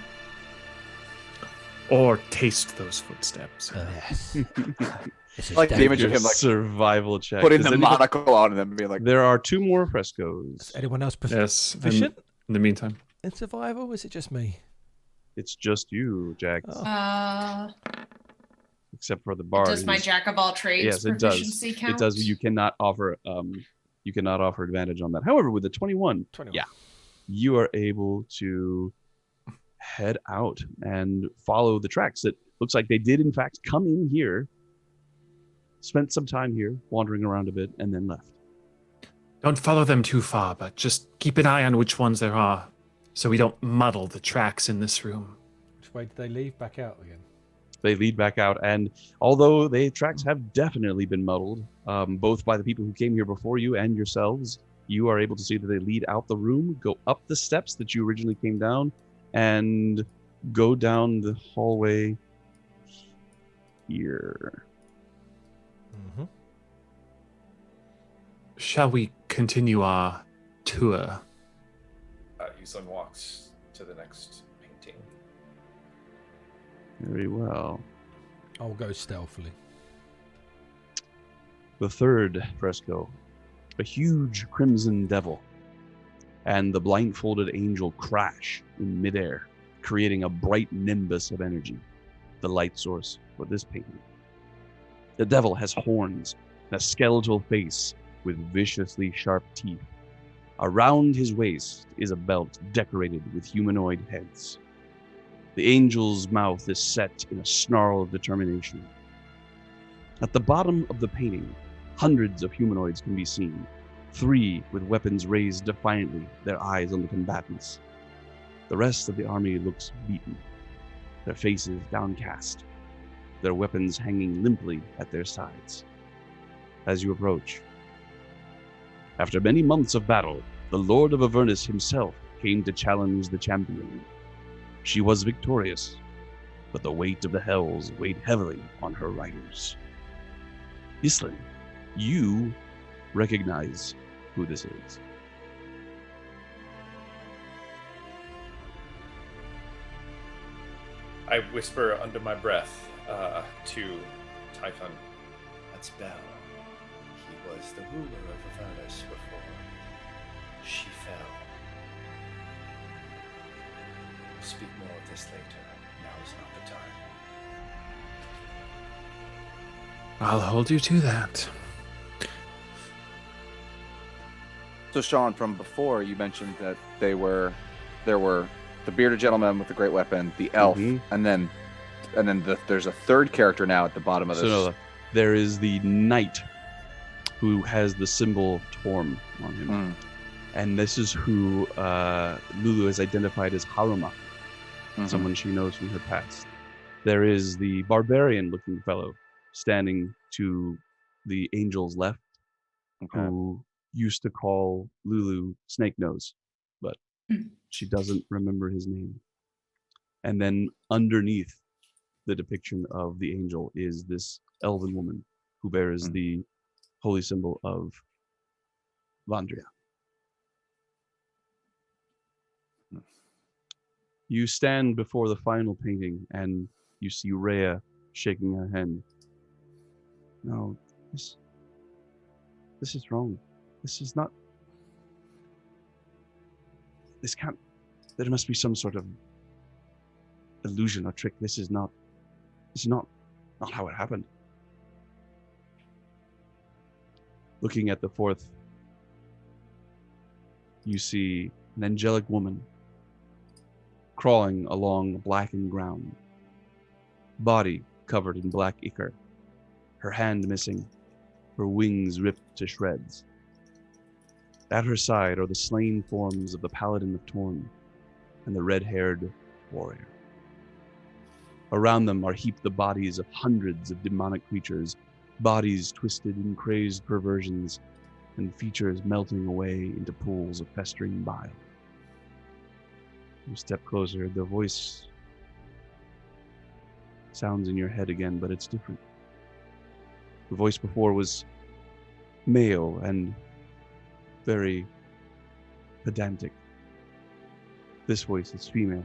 Or taste those footsteps. Yes. This is Like the dangerous. image of him, like survival check. putting Does the anybody- monocle on and then being like, There are 2 more frescoes. Is anyone else Yes. proficient In the meantime. in survival? Or is it just me? It's just you, Jax, Oh. except for the bard. Does my who's- jack of all trades Yes, it does. proficiency count? It does. You cannot offer advantage on that. However, with the 21, 21. yeah, you are able to head out and follow the tracks. It looks like they did in fact come in here, spent some time here, wandering around a bit, and then left. Don't follow them too far, but just keep an eye on which ones there are, so we don't muddle the tracks in this room. Which way did they leave? Back out again. They lead back out, and although the tracks have definitely been muddled, both by the people who came here before you and yourselves, you are able to see that they lead out the room, go up the steps that you originally came down, and go down the hallway here. Mm-hmm. Shall we continue our tour? Yusung walks to the next painting. Very well. I'll go stealthily. The third fresco, a huge crimson devil, and the blindfolded angel crash in midair, creating a bright nimbus of energy, the light source for this painting. The devil has horns and a skeletal face with viciously sharp teeth. Around his waist is a belt decorated with humanoid heads. The angel's mouth is set in a snarl of determination. At the bottom of the painting, hundreds of humanoids can be seen, 3 with weapons raised defiantly, their eyes on the combatants. The rest of the army looks beaten, their faces downcast, their weapons hanging limply at their sides. As you approach, after many months of battle, the Lord of Avernus himself came to challenge the champion. She was victorious, but the weight of the Hells weighed heavily on her riders. Islin, you recognize who this is. I whisper under my breath to Typhon, "That's Bell. He was the ruler of Avernus before she fell. speak more of this later. Now is not the time. I'll hold you to that. So, Sean, from before, you mentioned that there were the bearded gentleman with the great weapon, the elf, and then there's a third character now at the bottom of this. So there is the knight who has the symbol Torm on him. And this is who Lulu has identified as Haruma, someone she knows from her past. There is the barbarian-looking fellow standing to the angel's left, who used to call Lulu Snake Nose, but she doesn't remember his name. And then underneath the depiction of the angel is this elven woman who bears the holy symbol of Vandria. You stand before the final painting and you see Rhea shaking her hand. No, this is wrong. This is not... This can't... There must be some sort of illusion or trick. This is not how it happened. Looking at the fourth, you see an angelic woman crawling along blackened ground, body covered in black ichor, her hand missing, her wings ripped to shreds. At her side are the slain forms of the paladin of Torn and the red-haired warrior. Around them are heaped the bodies of hundreds of demonic creatures, bodies twisted in crazed perversions, and features melting away into pools of festering bile. You step closer, the voice sounds in your head again, but it's different. The voice before was male and very pedantic. This voice is female.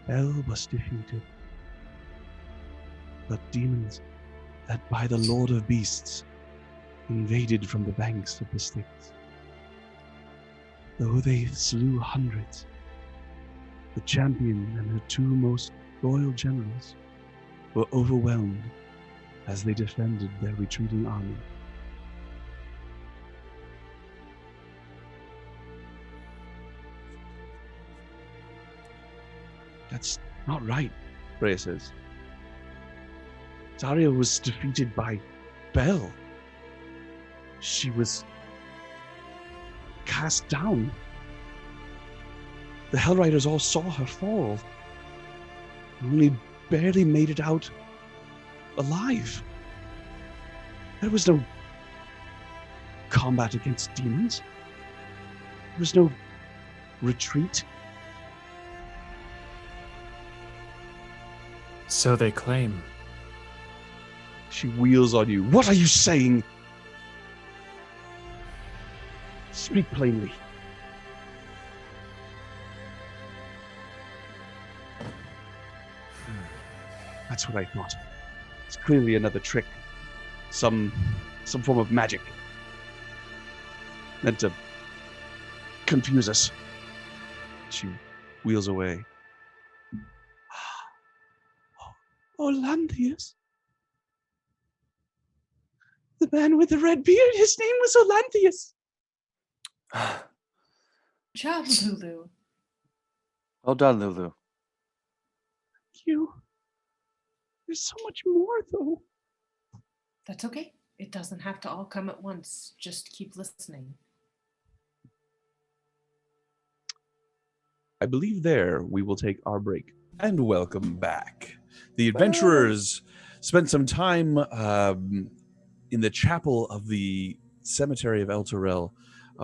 Hell was defeated, but demons, led by the Lord of Beasts, invaded from the banks of the Styx. Though they slew hundreds, the champion and her two most loyal generals were overwhelmed as they defended their retreating army. That's not right, Rhea says. Daria was defeated by Bel. She was cast down. The Hellriders all saw her fall. Only barely made it out alive. There was no combat against demons. There was no retreat. So they claim. She wheels on you. What are you saying? Speak plainly. That's what I thought. It's clearly another trick. Some form of magic. Meant to confuse us. She wheels away. Orlantheus? The man with the red beard, his name was Orlantheus. Job, Lulu. Well done, Lulu. You. There's so much more, though. That's okay. It doesn't have to all come at once. Just keep listening. I believe there we will take our break. And welcome back. The adventurers spent some time in the chapel of the cemetery of El Turel,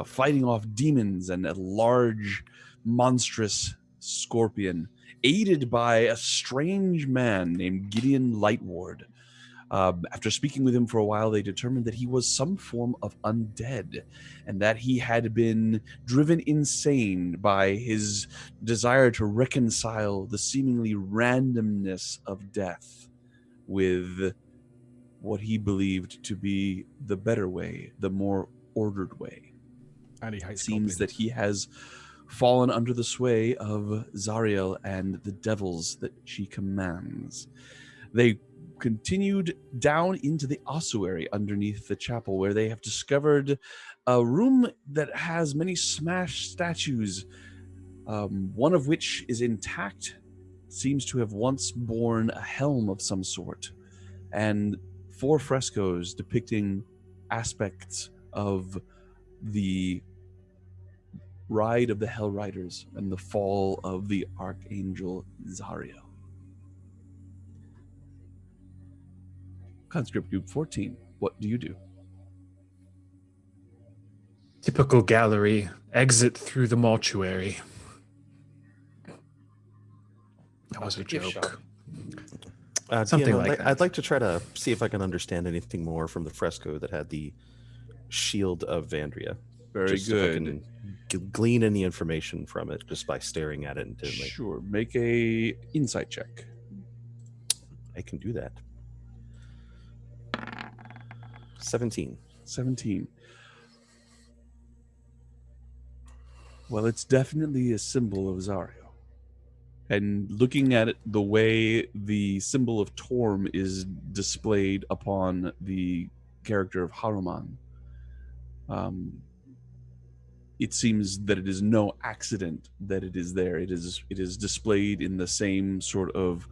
fighting off demons and a large, monstrous scorpion, aided by a strange man named Gideon Lightward. After speaking with him for a while, they determined that he was some form of undead, and that he had been driven insane by his desire to reconcile the seemingly randomness of death with what he believed to be the better way, the more ordered way. And he hates Seems goblins. that he has fallen under the sway of Zariel and the devils that she commands. They continued down into the ossuary underneath the chapel, where they have discovered a room that has many smashed statues, one of which is intact, seems to have once borne a helm of some sort, and 4 frescoes depicting aspects of the ride of the Hell Riders and the fall of the Archangel Zariel. Conscript Group 14, what do you do? Typical gallery. Exit through the mortuary. That was a Gift joke. shop. Something like that. I'd like to try to see if I can understand anything more from the fresco that had the shield of Vandria. Very Just if I good. can glean any information from it just by staring at it intently. Sure. Make a insight check. I can do that. 17. 17. Well, it's definitely a symbol of Zariel. And looking at it, the way the symbol of Torm is displayed upon the character of Haruman, it seems that it is no accident that it is there. It is displayed in the same sort of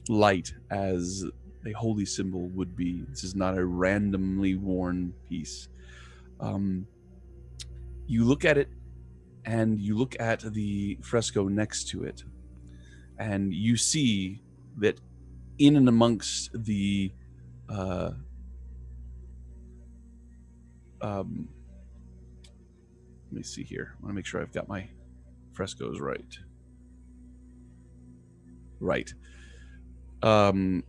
light as a holy symbol would be. This is not a randomly worn piece. You look at it, and you look at the fresco next to it, and you see that in and amongst the let me see here. I want to make sure I've got my frescoes right. Right. In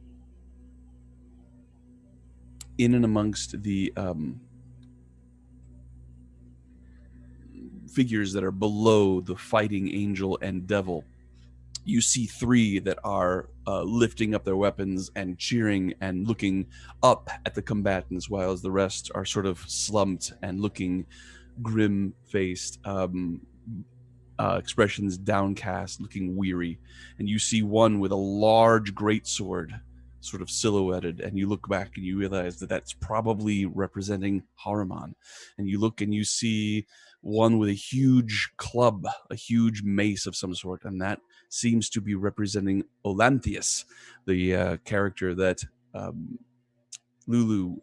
and amongst the figures that are below the fighting angel and devil, you see 3 that are lifting up their weapons and cheering and looking up at the combatants, while the rest are sort of slumped and looking grim-faced, expressions downcast, looking weary. And you see one with a large greatsword sort of silhouetted, and you look back and you realize that that's probably representing Haruman. And you look and you see one with a huge club, a huge mace of some sort, and that seems to be representing Olanthius, the character that Lulu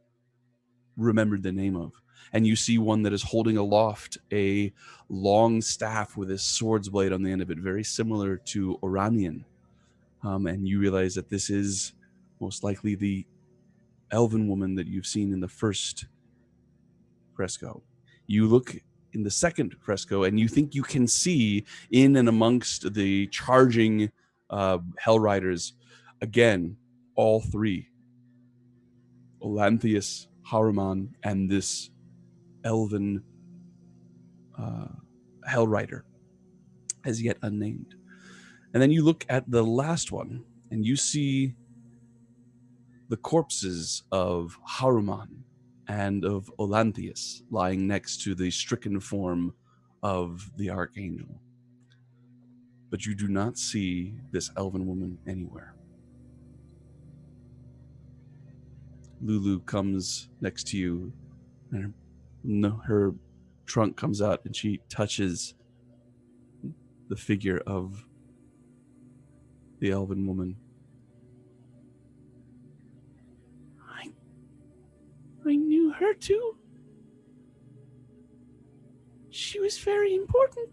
remembered the name of. And you see one that is holding aloft a long staff with a sword's blade on the end of it, very similar to Oranian. And you realize that this is most likely the elven woman that you've seen in the first fresco. You look in the second fresco, and you think you can see in and amongst the charging Hell Riders, again, all 3. Olanthius, Haruman, and this elven Hell Rider, as yet unnamed. And then you look at the last one, and you see the corpses of Haruman and of Olanthius lying next to the stricken form of the Archangel. But you do not see this elven woman anywhere. Lulu comes next to you, and her trunk comes out, and she touches the figure of the elven woman. I knew her too. She was very important.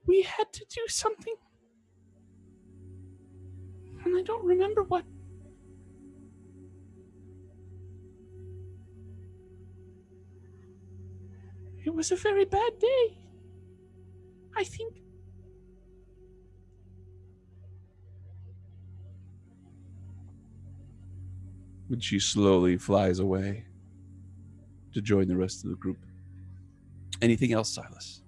We had to do something. And I don't remember what. It was a very bad day, I think. And she slowly flies away to join the rest of the group. Anything else, Silas?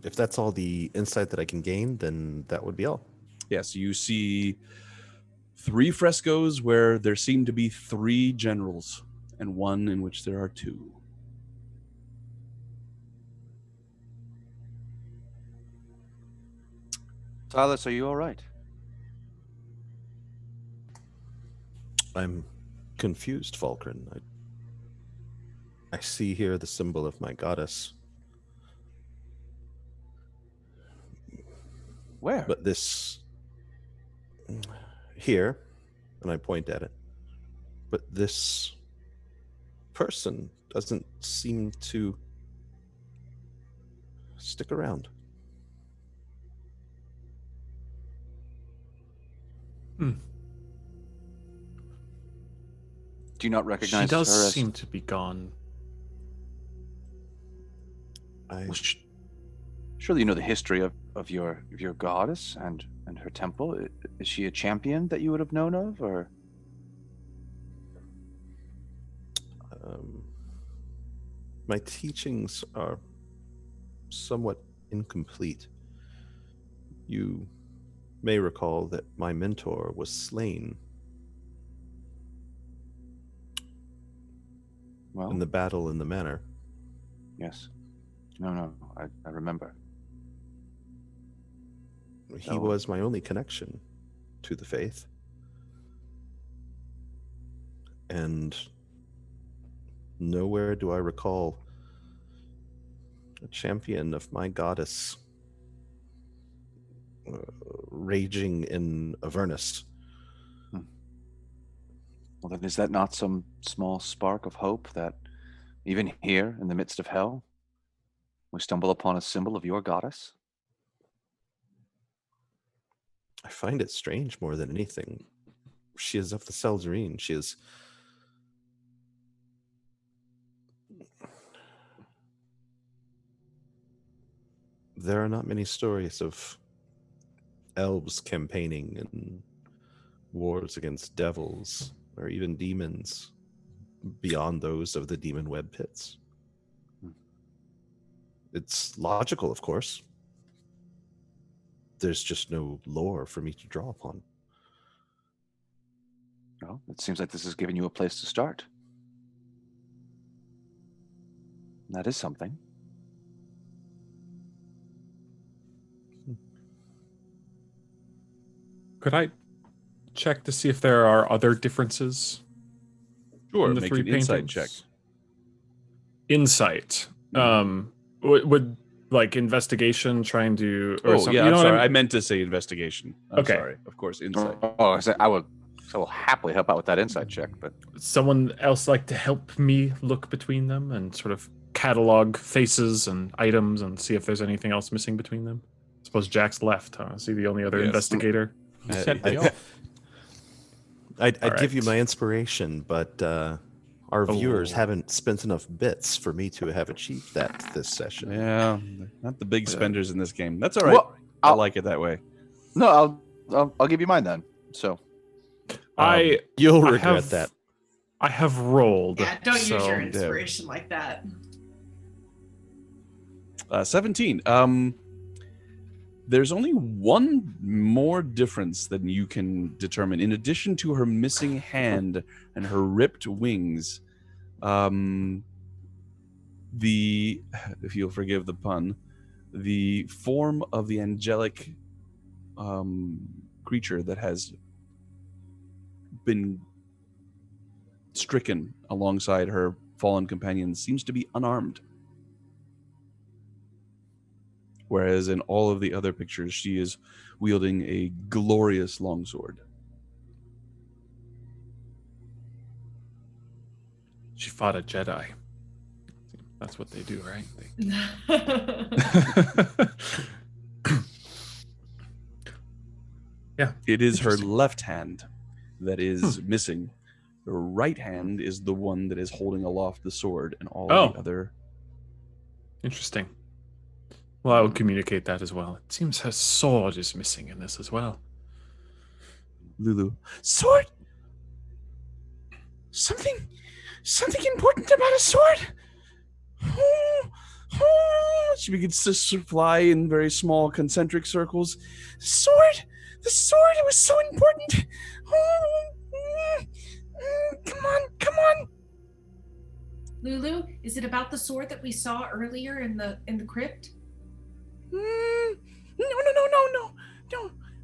If that's all the insight that I can gain, then that would be all. Yes, you see 3 frescoes where there seem to be 3 generals, and one in which there are 2. Silas, are you all right? I'm confused, Falkrunn. I see here the symbol of my goddess. Where? But this... Here, and I point at it. But this person doesn't seem to stick around. Hmm. Do you not recognize She does her as... seem to be gone. Well, surely you know the history of your goddess and her temple. Is she a champion that you would have known of, or? My teachings are somewhat incomplete. You may recall that my mentor was slain in the battle in the manor. Yes. No, I remember. He was my only connection to the faith. And nowhere do I recall a champion of my goddess raging in Avernus. Well, then is that not some small spark of hope that even here in the midst of hell, we stumble upon a symbol of your goddess? I find it strange more than anything. She is of the Seldarine. She is... There are not many stories of elves campaigning in wars against devils or even demons beyond those of the demon web pits. It's logical, of course. There's just no lore for me to draw upon. Well, it seems like this has given you a place to start. That is something. Could I check to see if there are other differences? Sure, in the make 3 an paintings? insight check. Insight. Would like investigation trying to? Or Oh, something, yeah, you know I'm what sorry. I meant to say investigation. I'm Okay. sorry. Of course, insight. Oh, I will happily help out with that insight check, but Someone else like to help me look between them and sort of catalog faces and items and see if there's anything else missing between them? I suppose Jax left, huh? Is he the only other Yes. investigator? You sent me off. I'd All give you right. my inspiration, but our viewers Oh. haven't spent enough bits for me to have achieved that this session. Yeah, not the big spenders in this game. That's all right. Well, I like it that way. no, I'll give you mine then. So You'll I regret have- that. I have rolled. Yeah, don't use your so- inspiration like that. 17. There's only one more difference than you can determine. In addition to her missing hand and her ripped wings, if you'll forgive the pun, the form of the angelic creature that has been stricken alongside her fallen companions seems to be unarmed. Whereas in all of the other pictures, she is wielding a glorious longsword. She fought a Jedi. That's what they do, right? Yeah. It is her Interesting. left hand that is missing. Her right hand is the one that is holding aloft the sword, and all of the other... Interesting. Well, I would communicate that as well. It seems her sword is missing in this as well. Lulu. Sword? Something important about a sword? She begins to fly in very small concentric circles. Sword? The sword, it was so important. Come on, come on. Lulu, is it about the sword that we saw earlier in the crypt? No.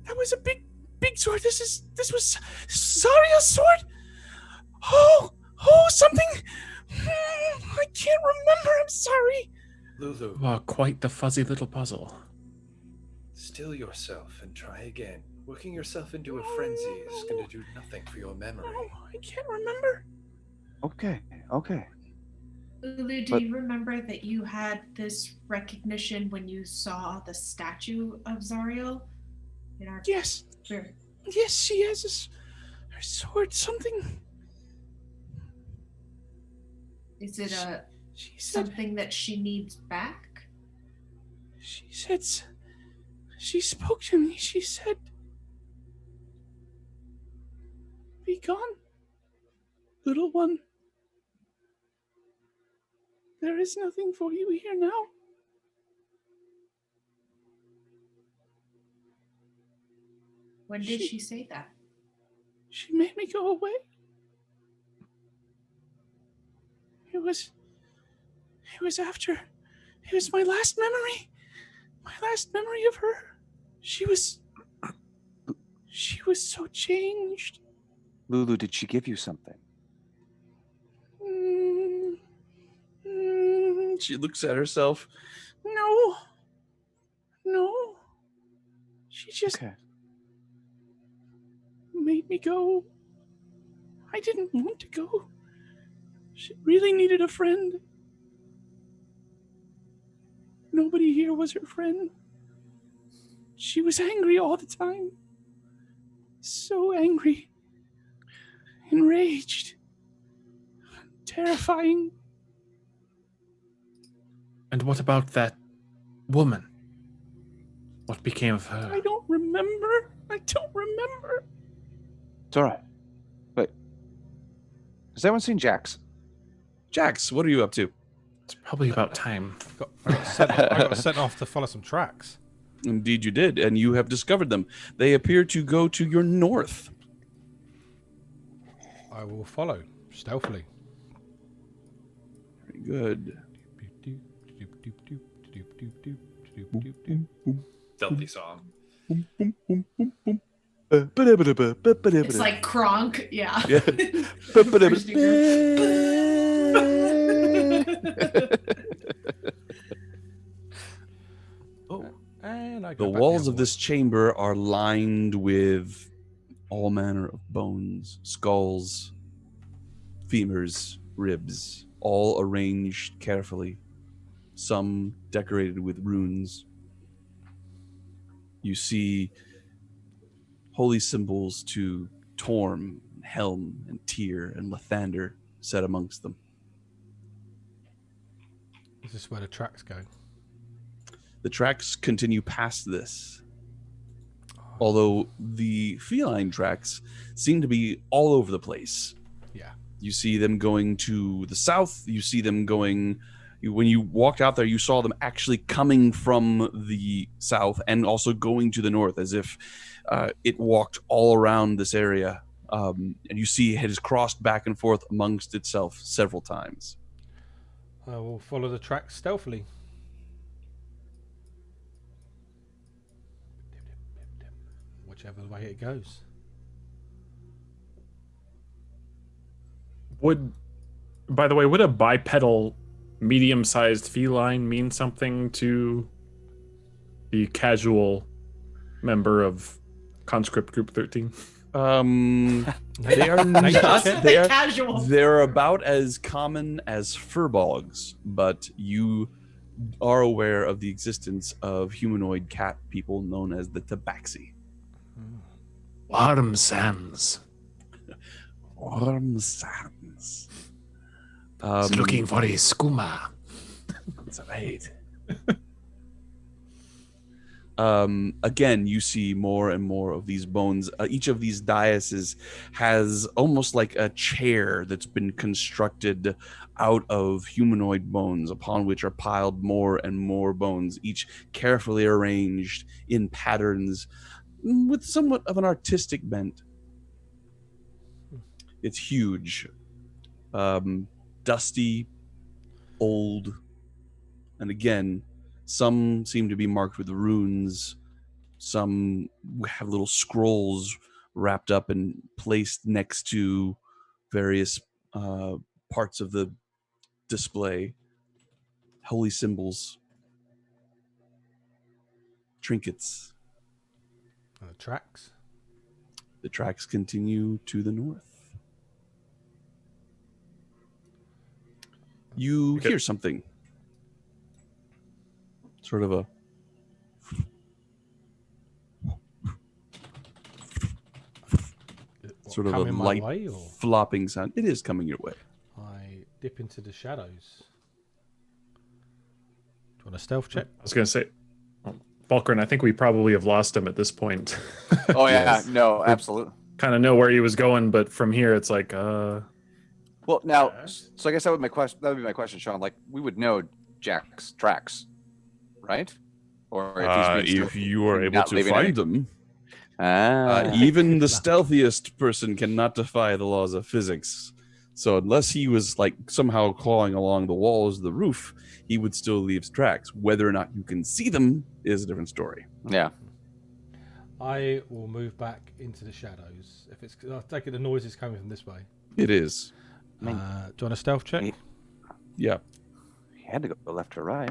That was a big sword. This was Zariel's sword. Oh, something. I can't remember. I'm sorry. Lulu, You are quite the fuzzy little puzzle. still yourself and try again. Working yourself into a frenzy is going to do nothing for your memory. No, I can't remember. Okay. Lulu, do you remember that you had this recognition when you saw the statue of Zariel? In our Yes. Yes, she has her sword. Something. Is it She said. something that she needs back? She said. She spoke to me. She said, "Be gone, little one. There is nothing for you here now." When did she say that? She made me go away. It was my last memory. My last memory of her. She was so changed. Lulu, did she give you something? She looks at herself. No. She just Okay. made me go. I didn't want to go. She really needed a friend. Nobody here was her friend. She was angry all the time. So angry. Enraged. Terrifying. And what about that woman? What became of her? I don't remember. It's all right. Wait. Has anyone seen Jax? Jax, what are you up to? It's probably about time. I got sent off to follow some tracks. Indeed you did, and you have discovered them. They appear to go to your north. I will follow stealthily. Very good. Stealthy song. It's like Kronk, yeah. And I The go back walls other of way. this chamber are lined with all manner of bones, skulls, femurs, ribs, all arranged carefully, some decorated with runes. You see holy symbols to Torm, Helm, and Tyr, and Lathander set amongst them. Is this where the tracks go? The tracks continue past this, although the feline tracks seem to be all over the place. Yeah. You see them going to the south. You see them going... When you walked out there, you saw them actually coming from the south and also going to the north, as if it walked all around this area. And you see it has crossed back and forth amongst itself several times. I will follow the tracks stealthily. Whichever way it goes. By the way, would a bipedal, medium-sized feline mean something to the casual member of Conscript Group 13? They are not. Casual. They're about as common as furbolgs, but you are aware of the existence of humanoid cat people known as the tabaxi. Warm sands. Warm sands. He's looking for a skooma. That's right. Again, you see more and more of these bones. Each of these daises has almost like a chair that's been constructed out of humanoid bones, upon which are piled more and more bones, each carefully arranged in patterns with somewhat of an artistic bent. It's huge, dusty, old, and again, some seem to be marked with runes. Some have little scrolls wrapped up and placed next to various parts of the display. Holy symbols, trinkets. And the tracks. The tracks continue to the north. You hear something. Sort of a sort of a light way, flopping sound. It is coming your way. I dip into the shadows. Do you want a stealth check? I was going to say, Falkrunn, I think we probably have lost him at this point. Oh yeah, no, absolutely. Kind of know where he was going, but from here it's like, Well, now, so I guess that would be my question, Sean. Like, we would know Jack's tracks, right? Or if you are able to find them. Ah. Even the stealthiest person cannot defy the laws of physics. So unless he was like somehow clawing along the walls of the roof, he would still leave tracks. Whether or not you can see them is a different story. Yeah. I will move back into the shadows. If it's, I take it the noise is coming from this way. It is. Do you want a stealth check? Yeah. He had to go left or right?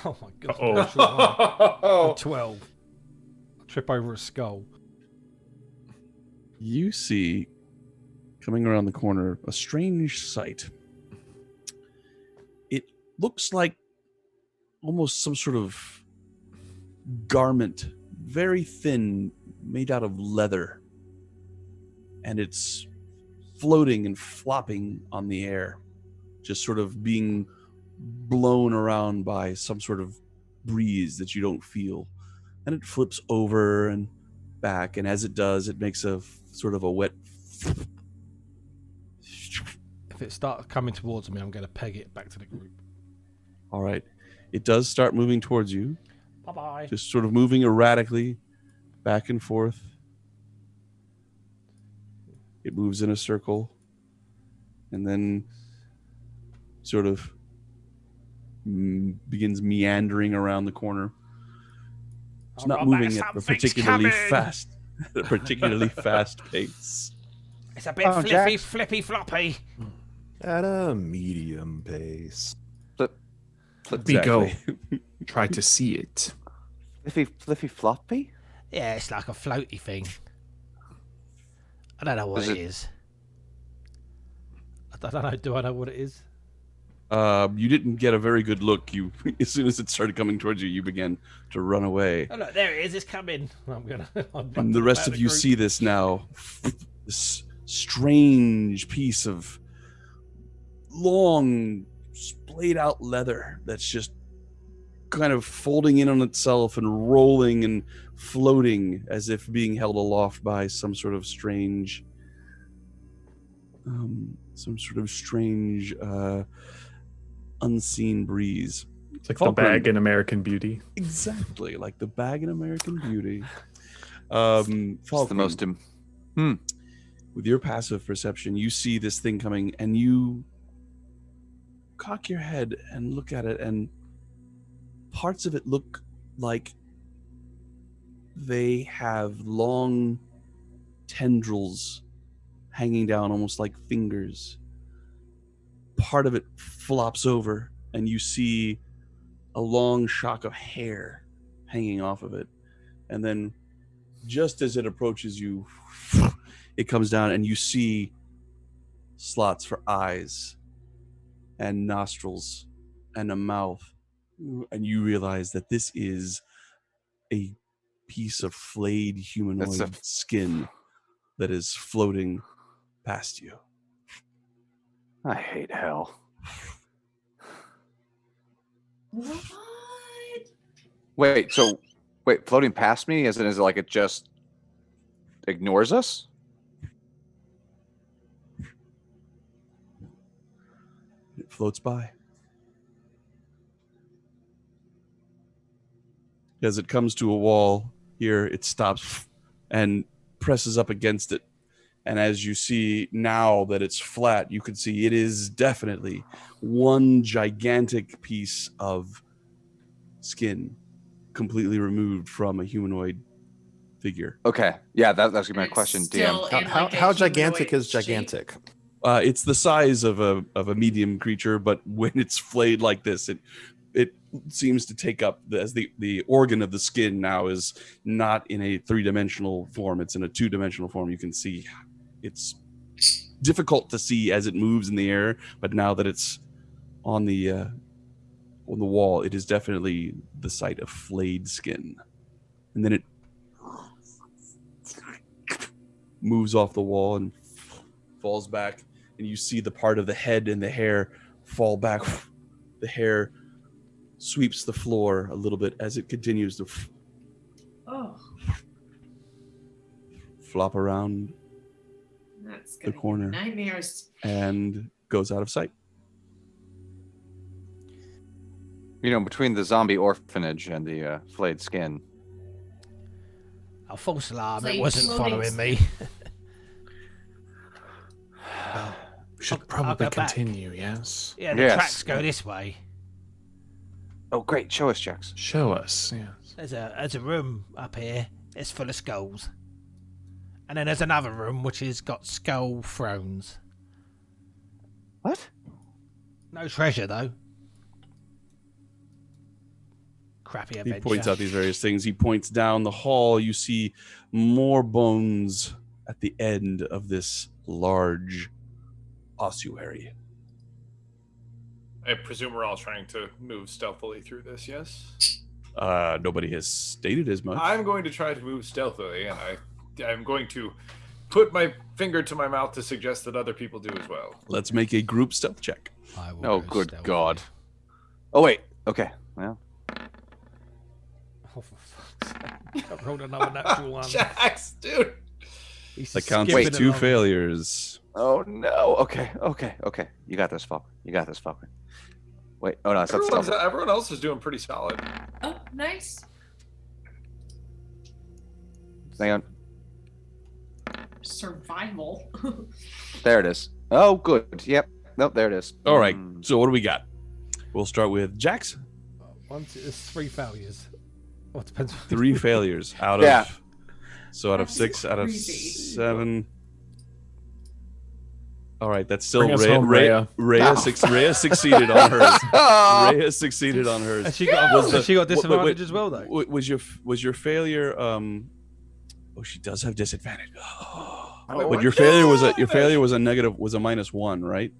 Oh my god! oh, 12. I trip over a skull. You see, coming around the corner, a strange sight. It looks like almost some sort of garment, very thin, made out of leather. And it's floating and flopping on the air, just sort of being blown around by some sort of breeze that you don't feel. And it flips over and back, and as it does, it makes a sort of a wet... If it starts coming towards me, I'm going to peg it back to the group. All right. It does start moving towards you. Bye-bye. Just sort of moving erratically, back and forth. It moves in a circle, and then sort of begins meandering around the corner. It's not moving at a particularly fast pace. It's a bit flippy floppy. At a medium pace. let me go. Try to see it. Fliffy floppy? Yeah, it's like a floaty thing. I don't know what it is. I don't know. Do I know what it is? You didn't get a very good look. You, as soon as it started coming towards you, you began to run away. Oh look, there it is. It's coming. And the rest of you see this now. This strange piece of long, splayed out leather that's just kind of folding in on itself and rolling and floating as if being held aloft by some sort of strange unseen breeze. It's like the bag in American Beauty. Exactly, like the bag in American Beauty. It's the most... With your passive perception, you see this thing coming, and you cock your head and look at it, and parts of it look like they have long tendrils hanging down almost like fingers. Part of it flops over, and you see a long shock of hair hanging off of it. And then just as it approaches you, it comes down, and you see slots for eyes and nostrils and a mouth. And you realize that this is a piece of flayed humanoid skin that is floating past you. I hate hell. What? Wait, floating past me? Is it like it just ignores us? It floats by. As it comes to a wall, here, it stops and presses up against it. And as you see now that it's flat, you can see it is definitely one gigantic piece of skin completely removed from a humanoid figure. Okay. Yeah, that's gonna be my It's question, still DM. in, How, like, a how gigantic humanoid is gigantic? It's the size of a medium creature, but when it's flayed like this, it seems to take up as the organ of the skin now is not in a 3-dimensional form; it's in a 2-dimensional form. You can see it's difficult to see as it moves in the air, but now that it's on the wall, it is definitely the sight of flayed skin. And then it moves off the wall and falls back, and you see the part of the head and the hair fall back. The hair sweeps the floor a little bit as it continues to flop around That's the gonna corner give me nightmares. and goes out of sight. You know, between the zombie orphanage and the flayed skin. Oh, false alarm! Like It wasn't floating following me. Should I'll probably go back. continue, yes? Yeah, the Yes. tracks go this way. Oh, great! Show us, Jax. Show us, yes. There's a room up here. It's full of skulls. And then there's another room which has got skull thrones. What? No treasure though. Crappy He adventure. points out these various things. He points down the hall. You see more bones at the end of this large ossuary. I presume we're all trying to move stealthily through this, yes? Nobody has stated as much. I'm going to try to move stealthily, and I'm going to put my finger to my mouth to suggest that other people do as well. Let's make a group stealth check. I will Oh, go good stealthy. God. Oh, wait. Okay. Well, Oh, for fuck's sake. I've rolled another natural one. Jax, dude! He's That counts skipping as 2 along. failures. oh no. Okay. You got this, Falkrunn. You got this, Falkrunn. Wait. Oh no, it's not stealth. Everyone else is doing pretty solid. Oh, nice. Hang on. Survival. There it is. Oh, good. Yep. Nope. There it is. All right. Mm. So what do we got? We'll start with Jax. There's 3 failures. Well, it depends. 3 failures out Yeah. of. So out of That's 6, out of crazy. 7. All right, that's still Bring us home, Rhea. Rhea succeeded on hers. Rhea succeeded on hers. Has she got, Was the- has she got wait, disadvantage as well, though? Was your failure? Oh, she does have disadvantage. But your failure was a negative, was a -1, right?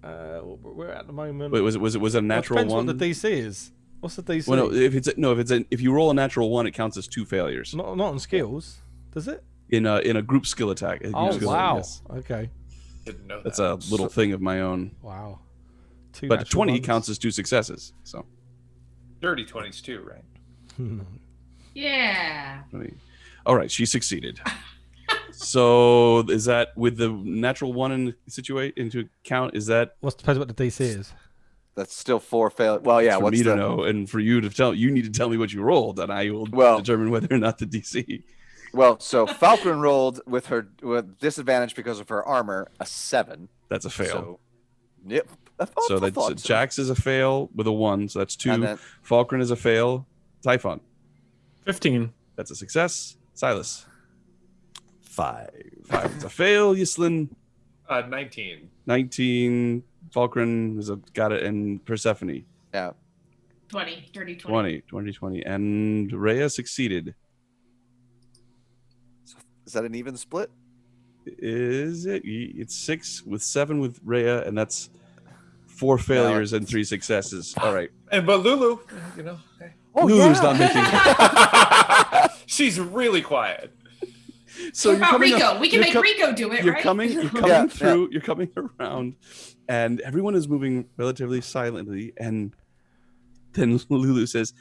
We're at the moment. Wait, was it a natural depends 1? what the DC is. What's the DC? Well, no, if you roll a natural 1, it counts as 2 failures Not on skills, does it? in a group skill attack. A group Oh skill, wow! yes. Okay. Didn't know that. That's a little thing of my own. Wow. 2 But natural 20 ones. counts as 2 successes. So Dirty 20s too, right? Yeah. 20. All right, she succeeded. So is that with the natural 1 into account? Is that Depends what the DC is. That's still 4 fail. Well, yeah. for What's me the? to know, and for you to tell? You need to tell me what you rolled, and I will Well- determine whether or not the DC. Well, so Falkrunn rolled with disadvantage because of her armor a 7. That's a fail. So, yep. So that's Jax is a fail with a 1, so that's 2. And then- Falkrunn is a fail. Typhon, 15. that's a success. Silas, 5. 5 is a fail. Yislin, 19. 19. Falkrunn got it, and Persephone, Yeah. 20. Dirty 20. 20. And Rhea succeeded. Is that an even split? Is it? It's 6 with 7 with Rhea, and that's 4 failures and 3 successes. All right. But Lulu, you know, hey. Oh, Lulu's yeah. not making. She's really quiet. So What you're about coming. Rico? We can you're make com- Rico do it, You're right? coming. You're coming Yeah, through. You're coming around, and everyone is moving relatively silently. And then Lulu says,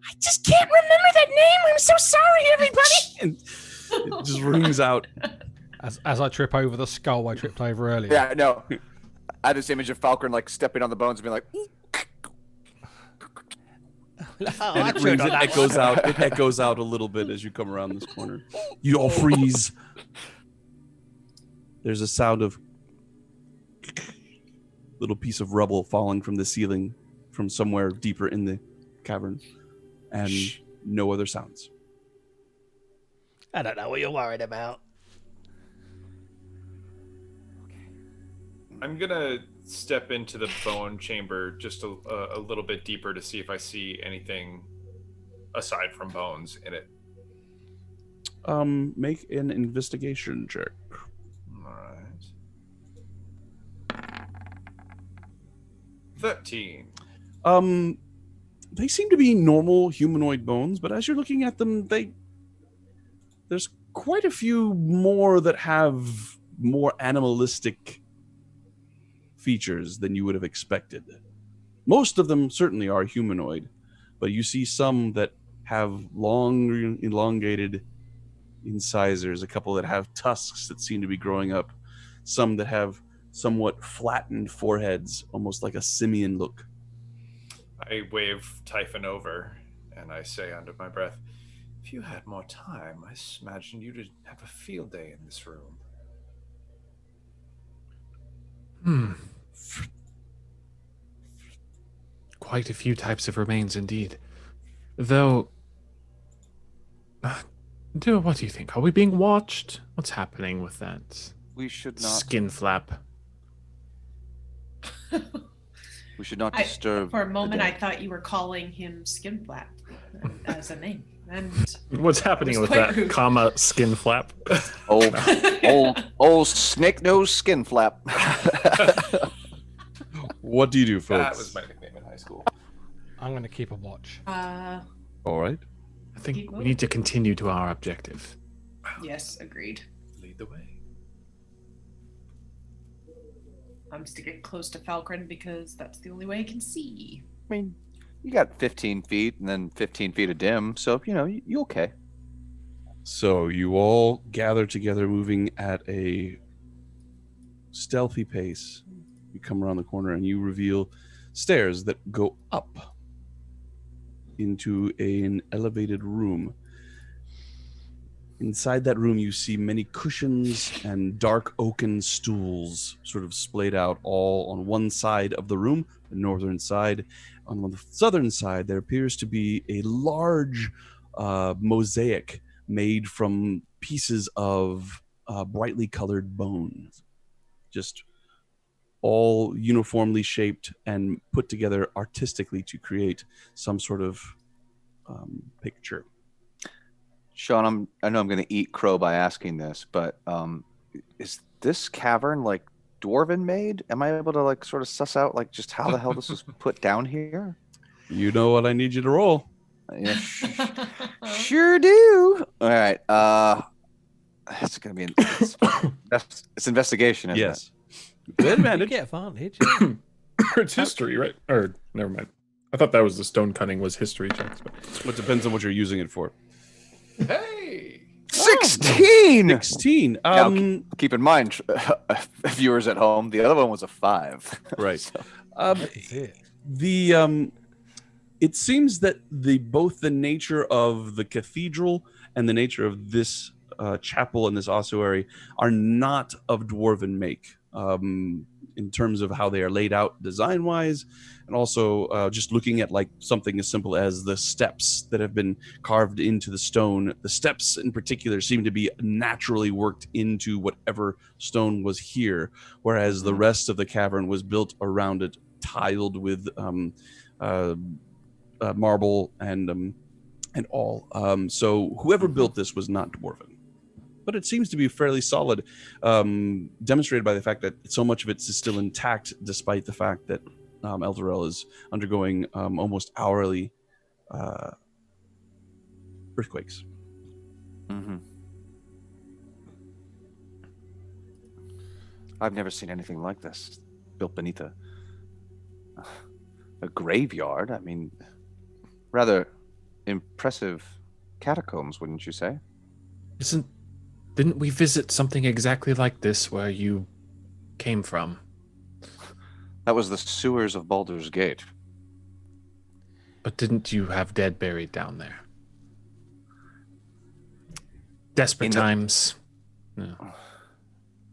I just can't remember that name. I'm so sorry, everybody. and it just rings out. As I trip over the skull I tripped over earlier. Yeah, no. I had this image of Falkrunn like stepping on the bones and being like, And it rings, it echoes out. It echoes out a little bit as you come around this corner. You all freeze. There's a sound of little piece of rubble falling from the ceiling from somewhere deeper in the cavern, and no other sounds. I don't know what you're worried about. I'm gonna step into the bone chamber just a little bit deeper to see if I see anything aside from bones in it. Make an investigation check. All right. 13. They seem to be normal humanoid bones, but as you're looking at them, there's quite a few more that have more animalistic features than you would have expected. Most of them certainly are humanoid, but you see some that have long, elongated incisors, a couple that have tusks that seem to be growing up, some that have somewhat flattened foreheads, almost like a simian look. I wave Typhon over, and I say under my breath, if you had more time, I imagine you'd have a field day in this room. Quite a few types of remains indeed. Though, what do you think? Are we being watched? What's happening with that? We should not. Skin flap. We should not disturb. For a moment, the I dead. thought you were calling him Skin Flap as a name. And What's happening with quite that? rude. Comma skin flap. old snake nose skin flap. What do you do, folks? That was my nickname in high school. I'm going to keep a watch. All right. I think we need to continue to our objective. Yes, agreed. Lead the way. I'm sticking close to Falkrunn because that's the only way I can see. I mean, you got 15 feet and then 15 feet of dim, so you okay. So you all gather together, moving at a stealthy pace. You come around the corner and you reveal stairs that go up into an elevated room. Inside that room, you see many cushions and dark oaken stools sort of splayed out all on one side of the room, the northern side. On the southern side, there appears to be a large mosaic made from pieces of brightly colored bones. Just all uniformly shaped and put together artistically to create some sort of picture. Sean, I know I'm going to eat crow by asking this, but is this cavern like Dwarven made? Am I able to like sort of suss out like just how the hell this was put down here? You know what I need you to roll. Yeah, sure do. All right. It's going to be it's investigation, isn't Yes. it? Good You advantage. get advantage. It's history, right? Or never mind. I thought that was the stone cutting was history checks. But... Well, it depends on what you're using it for. Hey! 16! 16. Now, keep in mind, viewers at home, the other one was a 5. Right. So, That's it. It seems that both the nature of the cathedral and the nature of this chapel and this ossuary are not of Dwarven make, in terms of how they are laid out design-wise, and also just looking at like something as simple as the steps that have been carved into the stone. The steps in particular seem to be naturally worked into whatever stone was here, whereas the rest of the cavern was built around it, tiled with marble and all. So whoever built this was not Dwarven. But it seems to be fairly solid, demonstrated by the fact that so much of it is still intact, despite the fact that Elturel is undergoing almost hourly earthquakes. mm-hmm. I've never seen anything like this built beneath a graveyard. I mean, rather impressive catacombs, wouldn't you say? Didn't we visit something exactly like this where you came from? That was the sewers of Baldur's Gate. But didn't you have dead buried down there? Desperate times. No.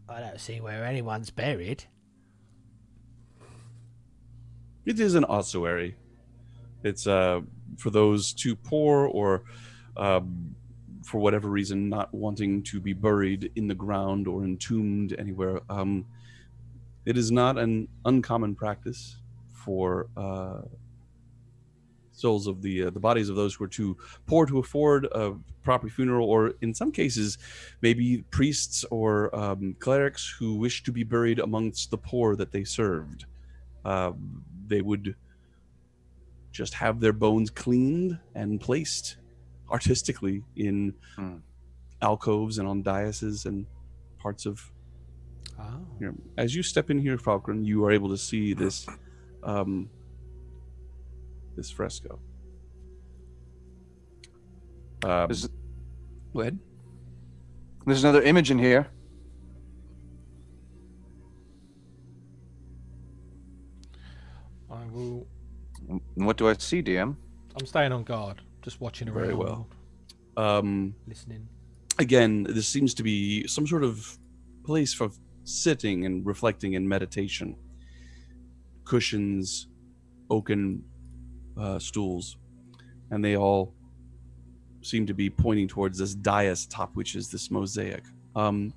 I don't see where anyone's buried. It is an ossuary. It's for those too poor or for whatever reason not wanting to be buried in the ground or entombed anywhere. It is not an uncommon practice for souls of the bodies of those who are too poor to afford a proper funeral, or in some cases, maybe priests or clerics who wish to be buried amongst the poor that they served. They would just have their bones cleaned and placed artistically in alcoves and on daises and parts of. As you step in here, Falkrunn, you are able to see this this fresco. Go ahead. There's another image in here. I will. What do I see, DM? I'm staying on guard, just watching around. Very well. Listening. Again, this seems to be some sort of place for sitting and reflecting and meditation. Cushions, oaken stools, and they all seem to be pointing towards this dais top, which is this mosaic,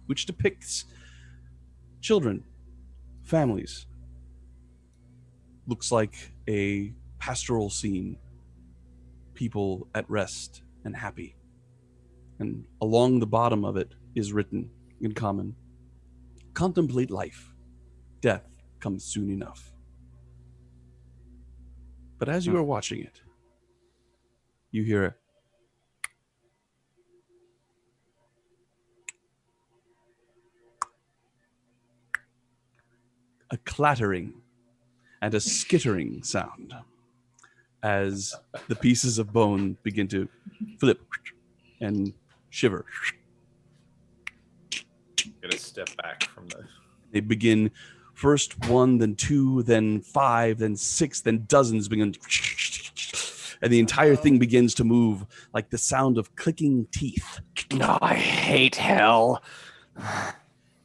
which depicts children, families. Looks like a pastoral scene, people at rest and happy. And along the bottom of it is written in common, contemplate life. Death comes soon enough. But as you are watching it, you hear a clattering and a skittering sound as the pieces of bone begin to flip and shiver. Gonna step back from the. They begin first one, then two, then five, then six, then dozens begin. And the entire thing begins to move like the sound of clicking teeth. No, I hate hell.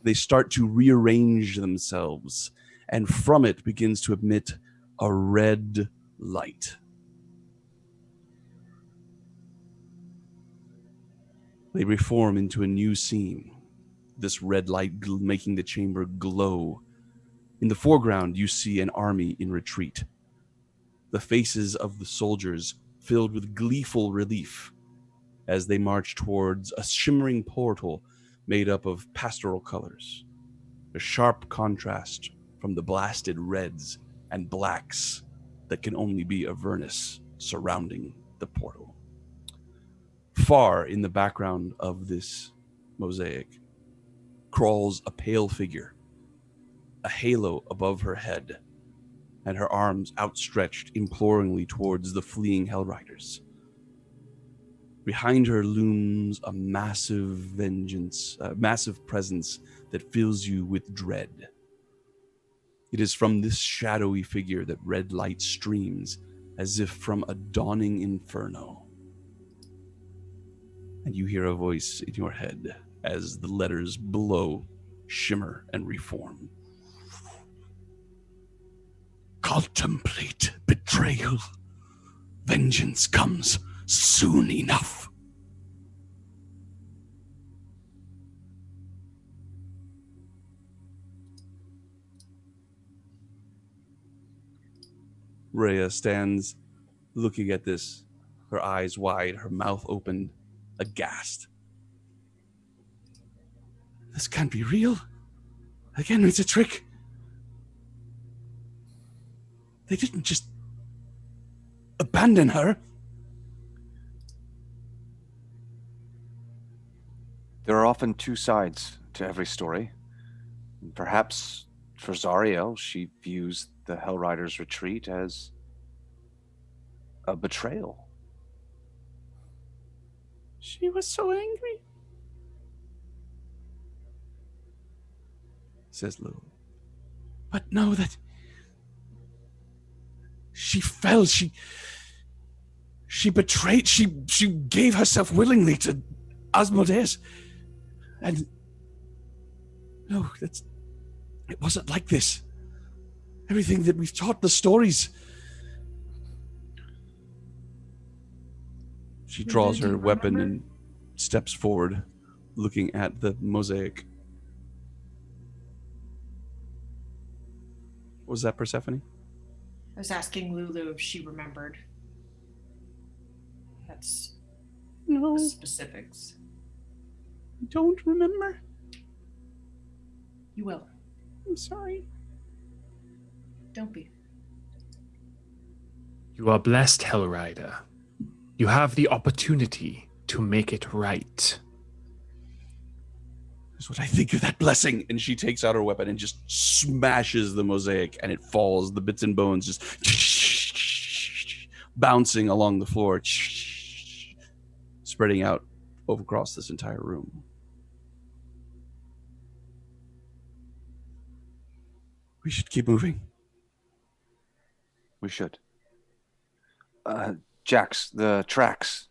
They start to rearrange themselves, and from it begins to emit a red light. They reform into a new scene, this red light making the chamber glow. In the foreground, you see an army in retreat. The faces of the soldiers filled with gleeful relief as they march towards a shimmering portal made up of pastoral colors, a sharp contrast from the blasted reds and blacks that can only be Avernus surrounding the portal. Far in the background of this mosaic crawls a pale figure, a halo above her head, and her arms outstretched imploringly towards the fleeing Hellriders. Behind her looms a massive presence that fills you with dread. It is from this shadowy figure that red light streams as if from a dawning inferno. And you hear a voice in your head as the letters below shimmer and reform. Contemplate betrayal. Vengeance comes soon enough. Rhea stands looking at this, her eyes wide, her mouth open, aghast. This can't be real. Again, it's a trick. They didn't just abandon her. There are often two sides to every story. Perhaps for Zariel, she views the Hellriders' retreat as a betrayal. She was so angry, says Lil. but know that she fell. She She betrayed. She gave herself willingly to Asmodeus, and no, it wasn't like this. Everything that we've taught, the stories. She draws her weapon and steps forward, looking at the mosaic. Was that Persephone? I was asking Lulu if she remembered. That's No, the specifics. I don't remember. You will. I'm sorry. Don't be. You are blessed, Hellrider. You have the opportunity to make it right. That's what I think of that blessing. And she takes out her weapon and just smashes the mosaic, and it falls. The bits and bones just bouncing along the floor, spreading out over across this entire room. We should keep moving. We should. Jax, the tracks.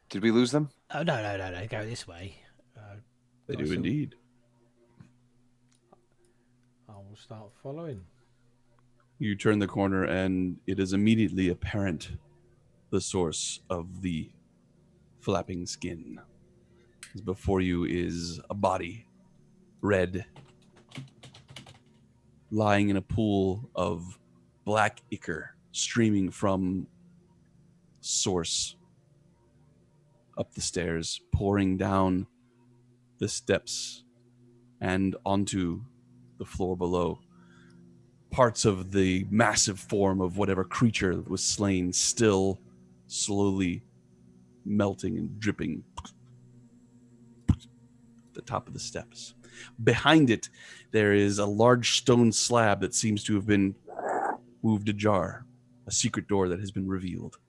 Did we lose them? Oh, no. Go this way. They do indeed. I will start following. You turn the corner, and it is immediately apparent the source of the flapping skin. Before you is a body, red, lying in a pool of black ichor streaming from source up the stairs, pouring down the steps and onto the floor below. Parts of the massive form of whatever creature that was slain still slowly melting and dripping at the top of the steps. Behind it, there is a large stone slab that seems to have been moved ajar, a secret door that has been revealed.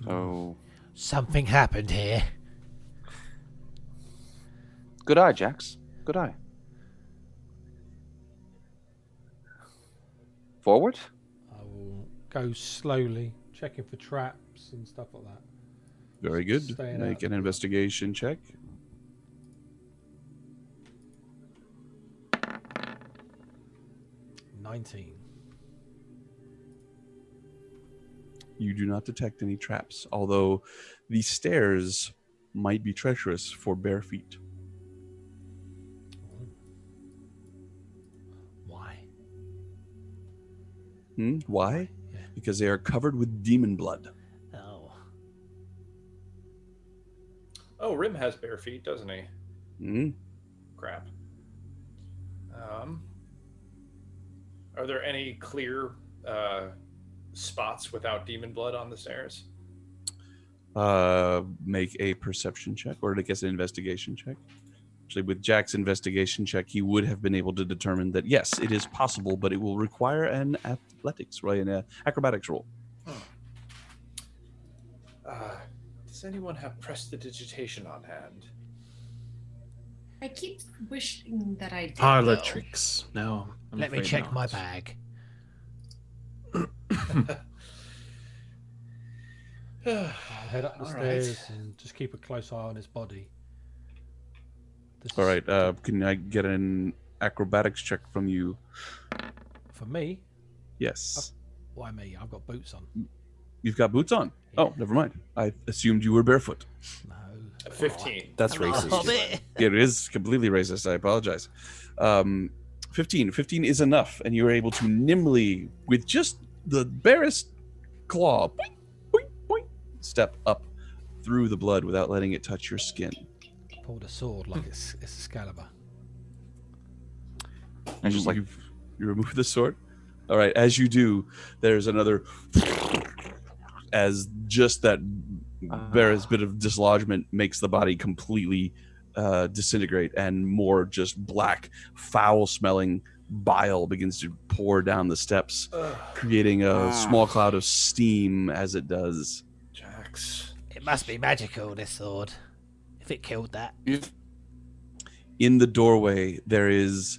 So, Something happened here. good eye, Jax. Good eye. Forward? I will go slowly, checking for traps and stuff like that. Very good. Staying Make out. an investigation check. You do not detect any traps, although the stairs might be treacherous for bare feet. Why? Why? Yeah. Because they are covered with demon blood. Oh. Oh, Rhimb has bare feet, doesn't he? Crap. Are there any clear spots without demon blood on the stairs? Make a perception check, or I guess an investigation check. Actually, with Jack's investigation check, he would have been able to determine that yes, it is possible, but it will require an athletics, right? An acrobatics roll. Does anyone have prestidigitation on hand? I keep wishing that I did. Parlor though. tricks. No. I'm Let me afraid check not. my bag. I'll head up the All stairs right. and just keep a close eye on his body. All right. Can I get an acrobatics check from you? For me? Yes. Why me? I've got boots on. You've got boots on. Oh, never mind. I assumed you were barefoot. No. 15. That's Oh, racist. bit. It is completely racist. I apologize. 15. 15 is enough, and you are able to nimbly, with just the barest claw, boing, boing, boing, step up through the blood without letting it touch your skin. Pulled a sword like it's Excalibur. And just like you remove the sword. All right. As you do, there's another, as just that barest bit of dislodgement makes the body completely disintegrate, and more just black, foul-smelling bile begins to pour down the steps, creating a small cloud of steam as it does. Jax. It must be magical, this sword. If it killed that. In the doorway, there is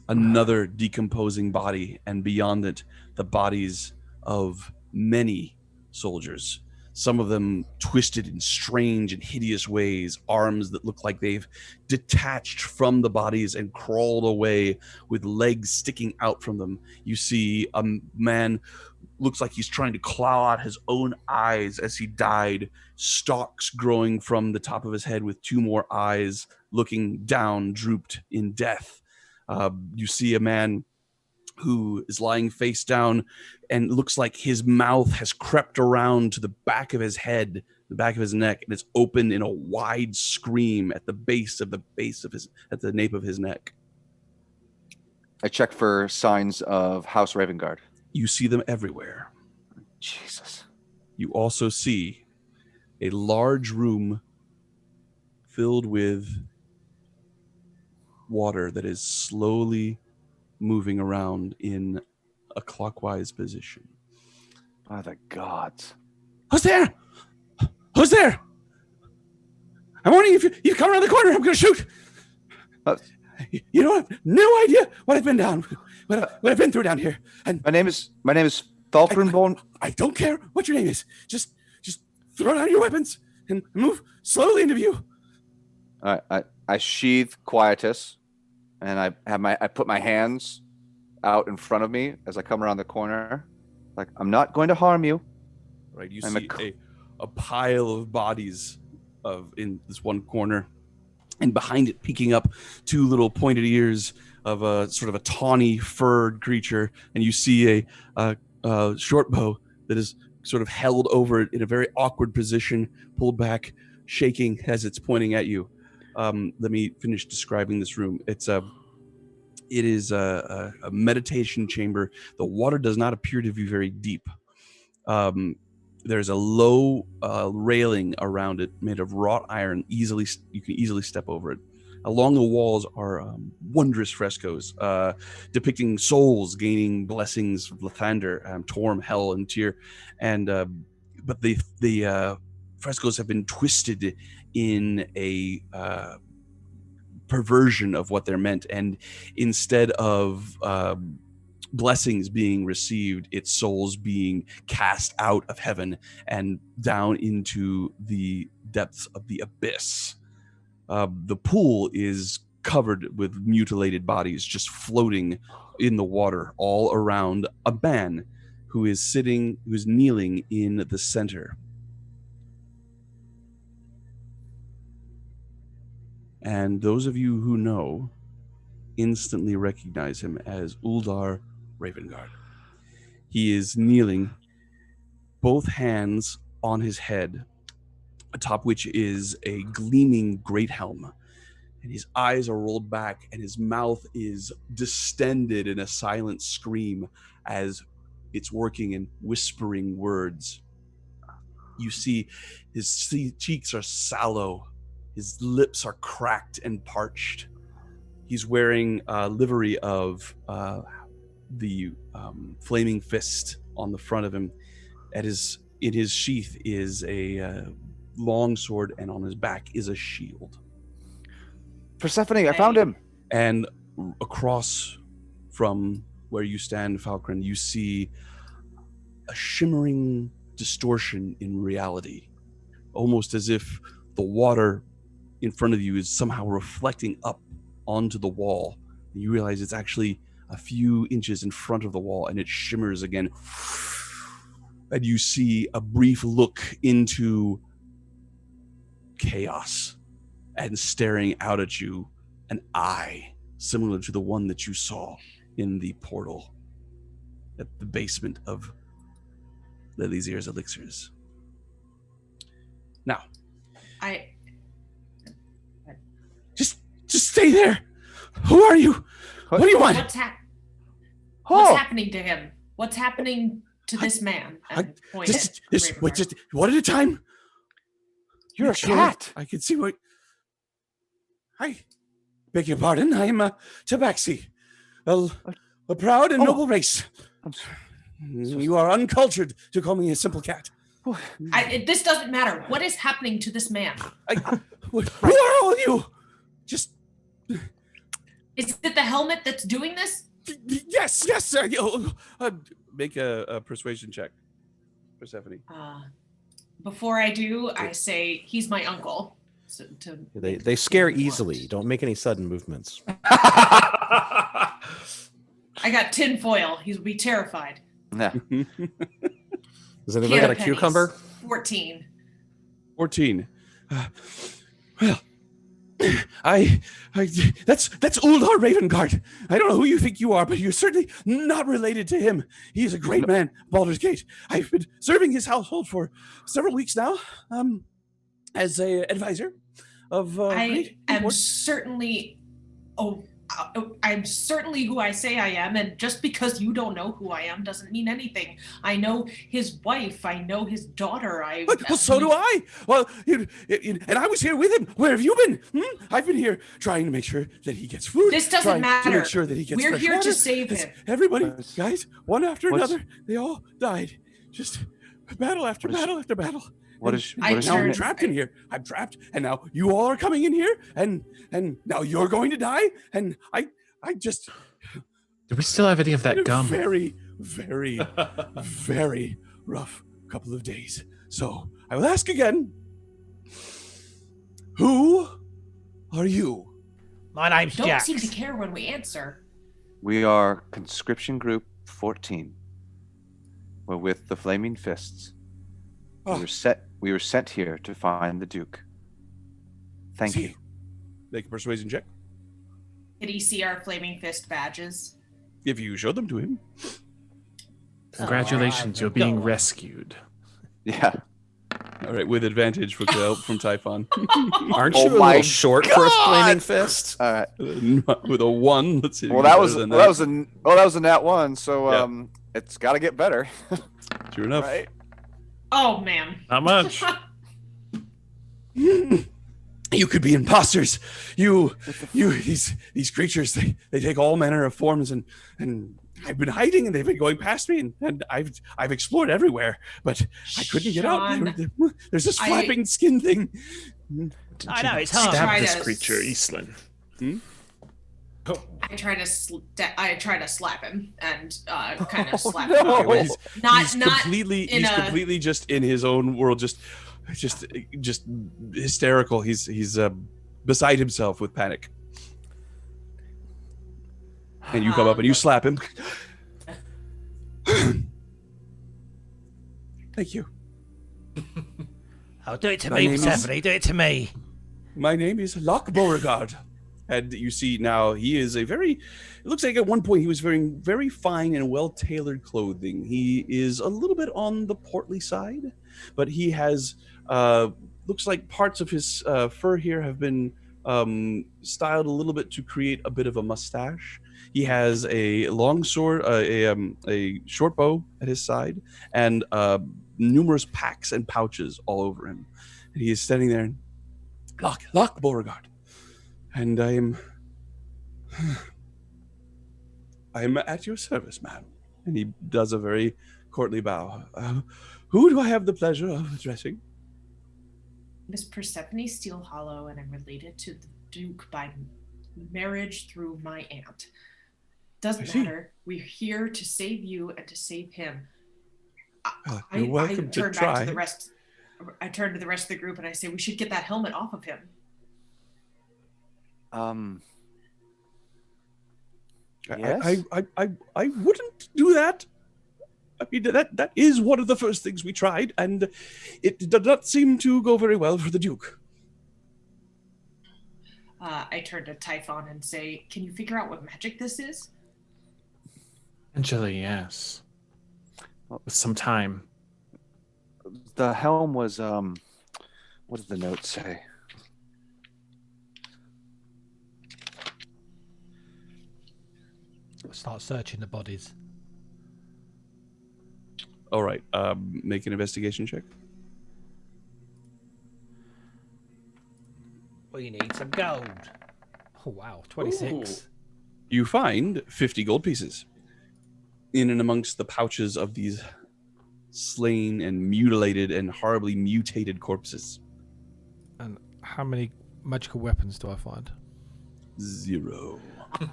another decomposing body, and beyond it, the bodies of many soldiers. Some of them twisted in strange and hideous ways, arms that look like they've detached from the bodies and crawled away with legs sticking out from them. You see a man looks like he's trying to claw out his own eyes as he died, stalks growing from the top of his head with 2 more eyes looking down, drooped in death. You see a man who is lying face down and looks like his mouth has crept around to the back of his head, the back of his neck, and it's open in a wide scream at the at the nape of his neck. I check for signs of House Ravengard. You see them everywhere. Jesus. You also see a large room filled with water that is slowly moving around in a clockwise position. By the gods. Who's there? Who's there? I'm warning you, if you come around the corner, I'm going to shoot. You don't have no idea what I've been down, what I've been through down here. And My name is Falkrunn Boneforge. I don't care what your name is. Just throw down your weapons and move slowly into view. All right, I sheath Quietus, and I put my hands out in front of me as I come around the corner. Like, I'm not going to harm you. Right, you see a pile of bodies in this one corner, and behind it, peeking up, 2 little pointed ears of a sort of a tawny furred creature, and you see a short bow that is sort of held over it in a very awkward position, pulled back, shaking as it's pointing at you. Let me finish describing this room. It is a meditation chamber. The water does not appear to be very deep. There's a low railing around it made of wrought iron. You can easily step over it. Along the walls are wondrous frescoes depicting souls gaining blessings of Lathander, Torm, Hell, and Tyr. And but the frescoes have been twisted in a perversion of what they're meant, and instead of blessings being received, it's souls being cast out of heaven and down into the depths of the abyss. The pool is covered with mutilated bodies just floating in the water all around a man who is kneeling in the center. And those of you who know instantly recognize him as Uldar Ravengard. He is kneeling, both hands on his head, atop which is a gleaming great helm. And his eyes are rolled back, and his mouth is distended in a silent scream as it's working in whispering words. You see his cheeks are sallow. His lips are cracked and parched. He's wearing a livery of the flaming fist on the front of him. In his sheath is a long sword, and on his back is a shield. Persephone, I found him. And across from where you stand, Falkrunn, you see a shimmering distortion in reality, almost as if the water in front of you is somehow reflecting up onto the wall. And you realize it's actually a few inches in front of the wall, and it shimmers again. And you see a brief look into chaos, and staring out at you, an eye similar to the one that you saw in the portal at the basement of Lilysir's Elixirs. Now, Just stay there. Who are you? What do you want? What's Oh. happening to him? What's happening to this man? And point at Wait, Ravengard. just one at a time. You're a cat. I can see what. I beg your pardon. I am Tabaxi, a proud and noble race. You are uncultured to call me a simple cat. This doesn't matter. What is happening to this man? Who are all of you? Just Is it the helmet that's doing this? Yes. Make a persuasion check, Persephone. Before I do, I say he's my uncle. So They scare easily. Don't make any sudden movements. I got tinfoil. He'll be terrified. Nah. Does anybody got a cucumber? 14. 14. Well, that's Uldar Ravengard. I don't know who you think you are, but you're certainly not related to him. He is a great man, Baldur's Gate. I've been serving his household for several weeks now, as a advisor of. I am certainly. I'm certainly who I say I am, and just because you don't know who I am doesn't mean anything. I know his wife. I know his daughter. Well, so do I. Well, and I was here with him. Where have you been? I've been here trying to make sure that he gets food. This doesn't matter. To make sure that he gets We're here water. to save him. Everybody, guys, one after another, they all died. Just battle after battle after battle. I'm trapped in here. I'm trapped, and now you all are coming in here, and now you're going to die, and I just. Do we still have any of that gum? Very, very, very rough couple of days. So I will ask again. Who are you? My name's Don't Jax. seem to care when we answer. We are conscription group 14. We're with the Flaming Fists. Oh. We were sent here to find the Duke. Thank you. Make a persuasion check. Did he see our flaming fist badges? If you show them to him. Congratulations, you're being rescued. Yeah. All right, with advantage for help from Typhon. Aren't you a little short for a flaming fist? All right. With a 1, let's see. Well, that was a nat 1. So it's got to get better. True enough. Right? Oh man. Not much. You could be imposters. These creatures, they take all manner of forms, and I've been hiding, and they've been going past me, and I've explored everywhere, but I couldn't get out. There's this flapping skin thing. I know, it's hard. Stab this creature, Eastland. I try to slap him and kind of slap no. him. Okay, well, he's He's completely just in his own world, just hysterical. He's beside himself with panic. And you come up and you slap him. Thank you. Oh, do it to me, Persephone. Do it to me. My name is Locke Beauregard. And you see now he is it looks like at one point he was wearing very fine and well-tailored clothing. He is a little bit on the portly side, but he has, looks like parts of his fur here have been styled a little bit to create a bit of a mustache. He has a long sword, a short bow at his side, and numerous packs and pouches all over him. And he is standing there, Locke Beauregard. And I am at your service, ma'am. And he does a very courtly bow. Who do I have the pleasure of addressing? Miss Persephone Steelhollow, and I'm related to the Duke by marriage through my aunt. Doesn't matter. We're here to save you and to save him. You're welcome to try. I turn to the rest of the group and I say, we should get that helmet off of him. Yes? I wouldn't do that. I mean, that is one of the first things we tried, and it did not seem to go very well for the Duke. I turn to Typhon and say, can you figure out what magic this is? Potentially, yes. With some time. The helm was, what did the note say? Start searching the bodies. All right, make an investigation check. Well, you need some gold. Oh, wow. 26. Ooh. You find 50 gold pieces in and amongst the pouches of these slain and mutilated and horribly mutated corpses. And how many magical weapons do I find? 0.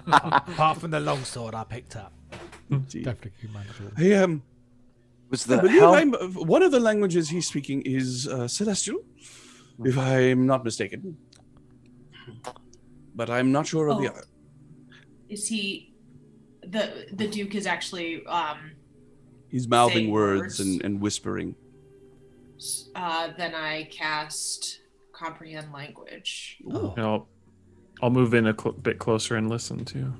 Apart from the longsword I picked up. Definitely manageable. I Was I the believe helm? one of the languages he's speaking is Celestial, if I'm not mistaken. But I'm not sure of the Oh. other. Is he the Duke is actually He's mouthing saying words words. and whispering. Then I cast comprehend language. Oh. I'll move in a bit closer and listen too.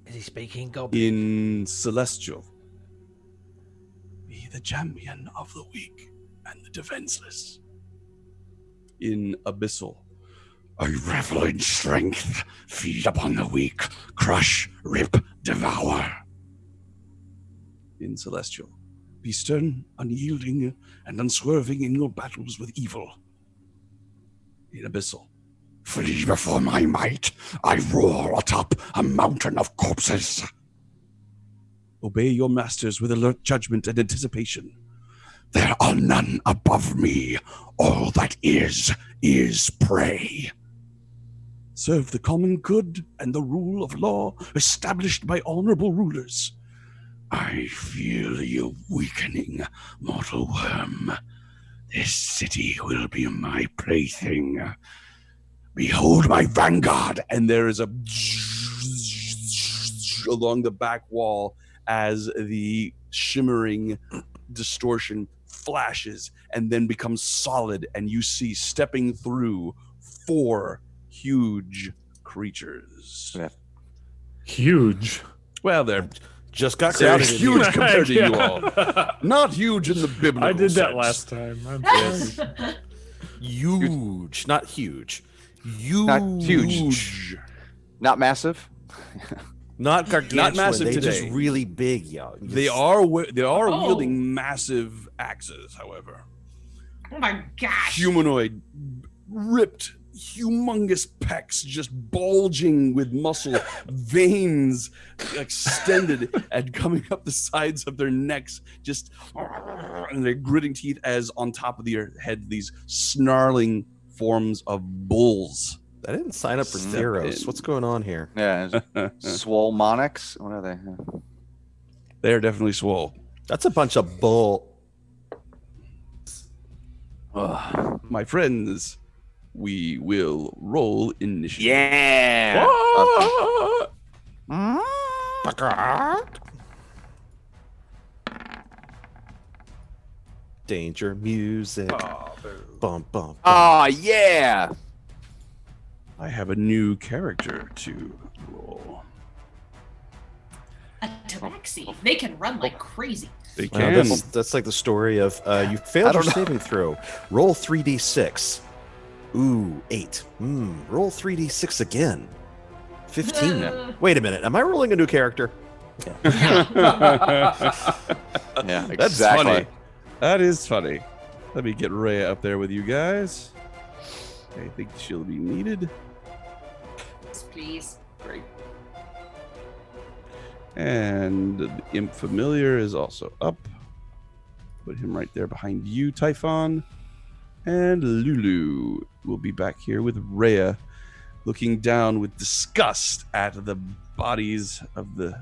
Is he speaking goblin? In Celestial, be the champion of the weak and the defenseless. In Abyssal, I revel in strength, feed upon the weak, crush, rip, devour. In Celestial, be stern, unyielding, and unswerving in your battles with evil. In Abyssal, flee before my might, I roar atop a mountain of corpses. Obey your masters with alert judgment and anticipation. There are none above me. All that is prey. Serve the common good and the rule of law established by honorable rulers. I feel you weakening, mortal worm. This city will be my plaything. Behold my vanguard! And there is a along the back wall as the shimmering distortion flashes and then becomes solid, and you see stepping through 4 huge creatures. Yeah. Huge. Well, they're Just got they're crowded in huge here. compared to you Yeah. all. Not huge in the biblical I did that sense. last time. I'm sorry. Huge, not huge. Huge. Not huge. Not massive. Not gargantuan. massive they today. just really big, yo. They are Oh. wielding massive axes, however. Oh my gosh. Humanoid, ripped, humongous pecs, just bulging with muscle, veins extended and coming up the sides of their necks, just and their gritting teeth as on top of their head, these snarling forms of bulls. I didn't sign up for Step Theros. in. What's going on here? Yeah. Swolmonics. What are they? They are definitely swole. That's a bunch of bull. My friends, we will roll initiative. Yeah. Danger music. Bum, bum. Oh yeah. I have a new character to roll. A tabaxi. They can run like crazy. They Wow, can. that's like the story of you failed your saving throw. Roll 3d6. Ooh, 8. Roll 3d6 again. 15. Wait a minute. Am I rolling a new character? Yeah. That's Exactly. funny. That is funny. Let me get Rhea up there with you guys. I think she'll be needed. Yes, please. Great. And the Imp Familiar is also up. Put him right there behind you, Typhon. And Lulu will be back here with Rhea, looking down with disgust at the bodies of the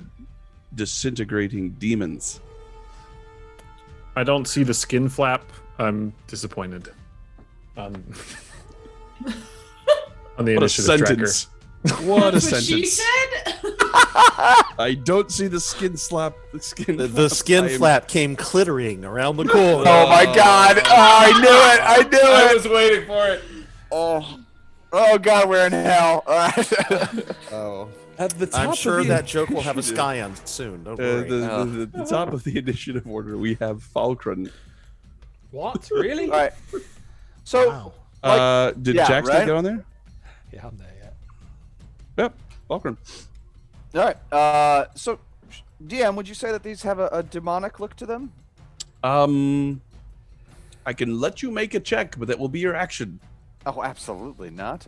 disintegrating demons. I don't see the skin flap. I'm disappointed. On the What a initiative tracker. sentence. What a That's what she sentence. said? I don't see the skin slap. The skin, The skin I am- flap came clittering around the corner. Oh my God! Oh, I knew it! I knew I it! was waiting for it. Oh God, we're in hell! All right. Oh. At the top I'm of sure the that joke will have a initiative, scion soon. Don't worry. the top of the initiative order, we have Falkrunn. What? Really? All right. So, Wow. Did yeah, Jax right? get on there? Yeah, I'm there yet. Yep, Falkrunn. all right. So, DM, would you say that these have a demonic look to them? I can let you make a check, but that will be your action. Oh, absolutely not.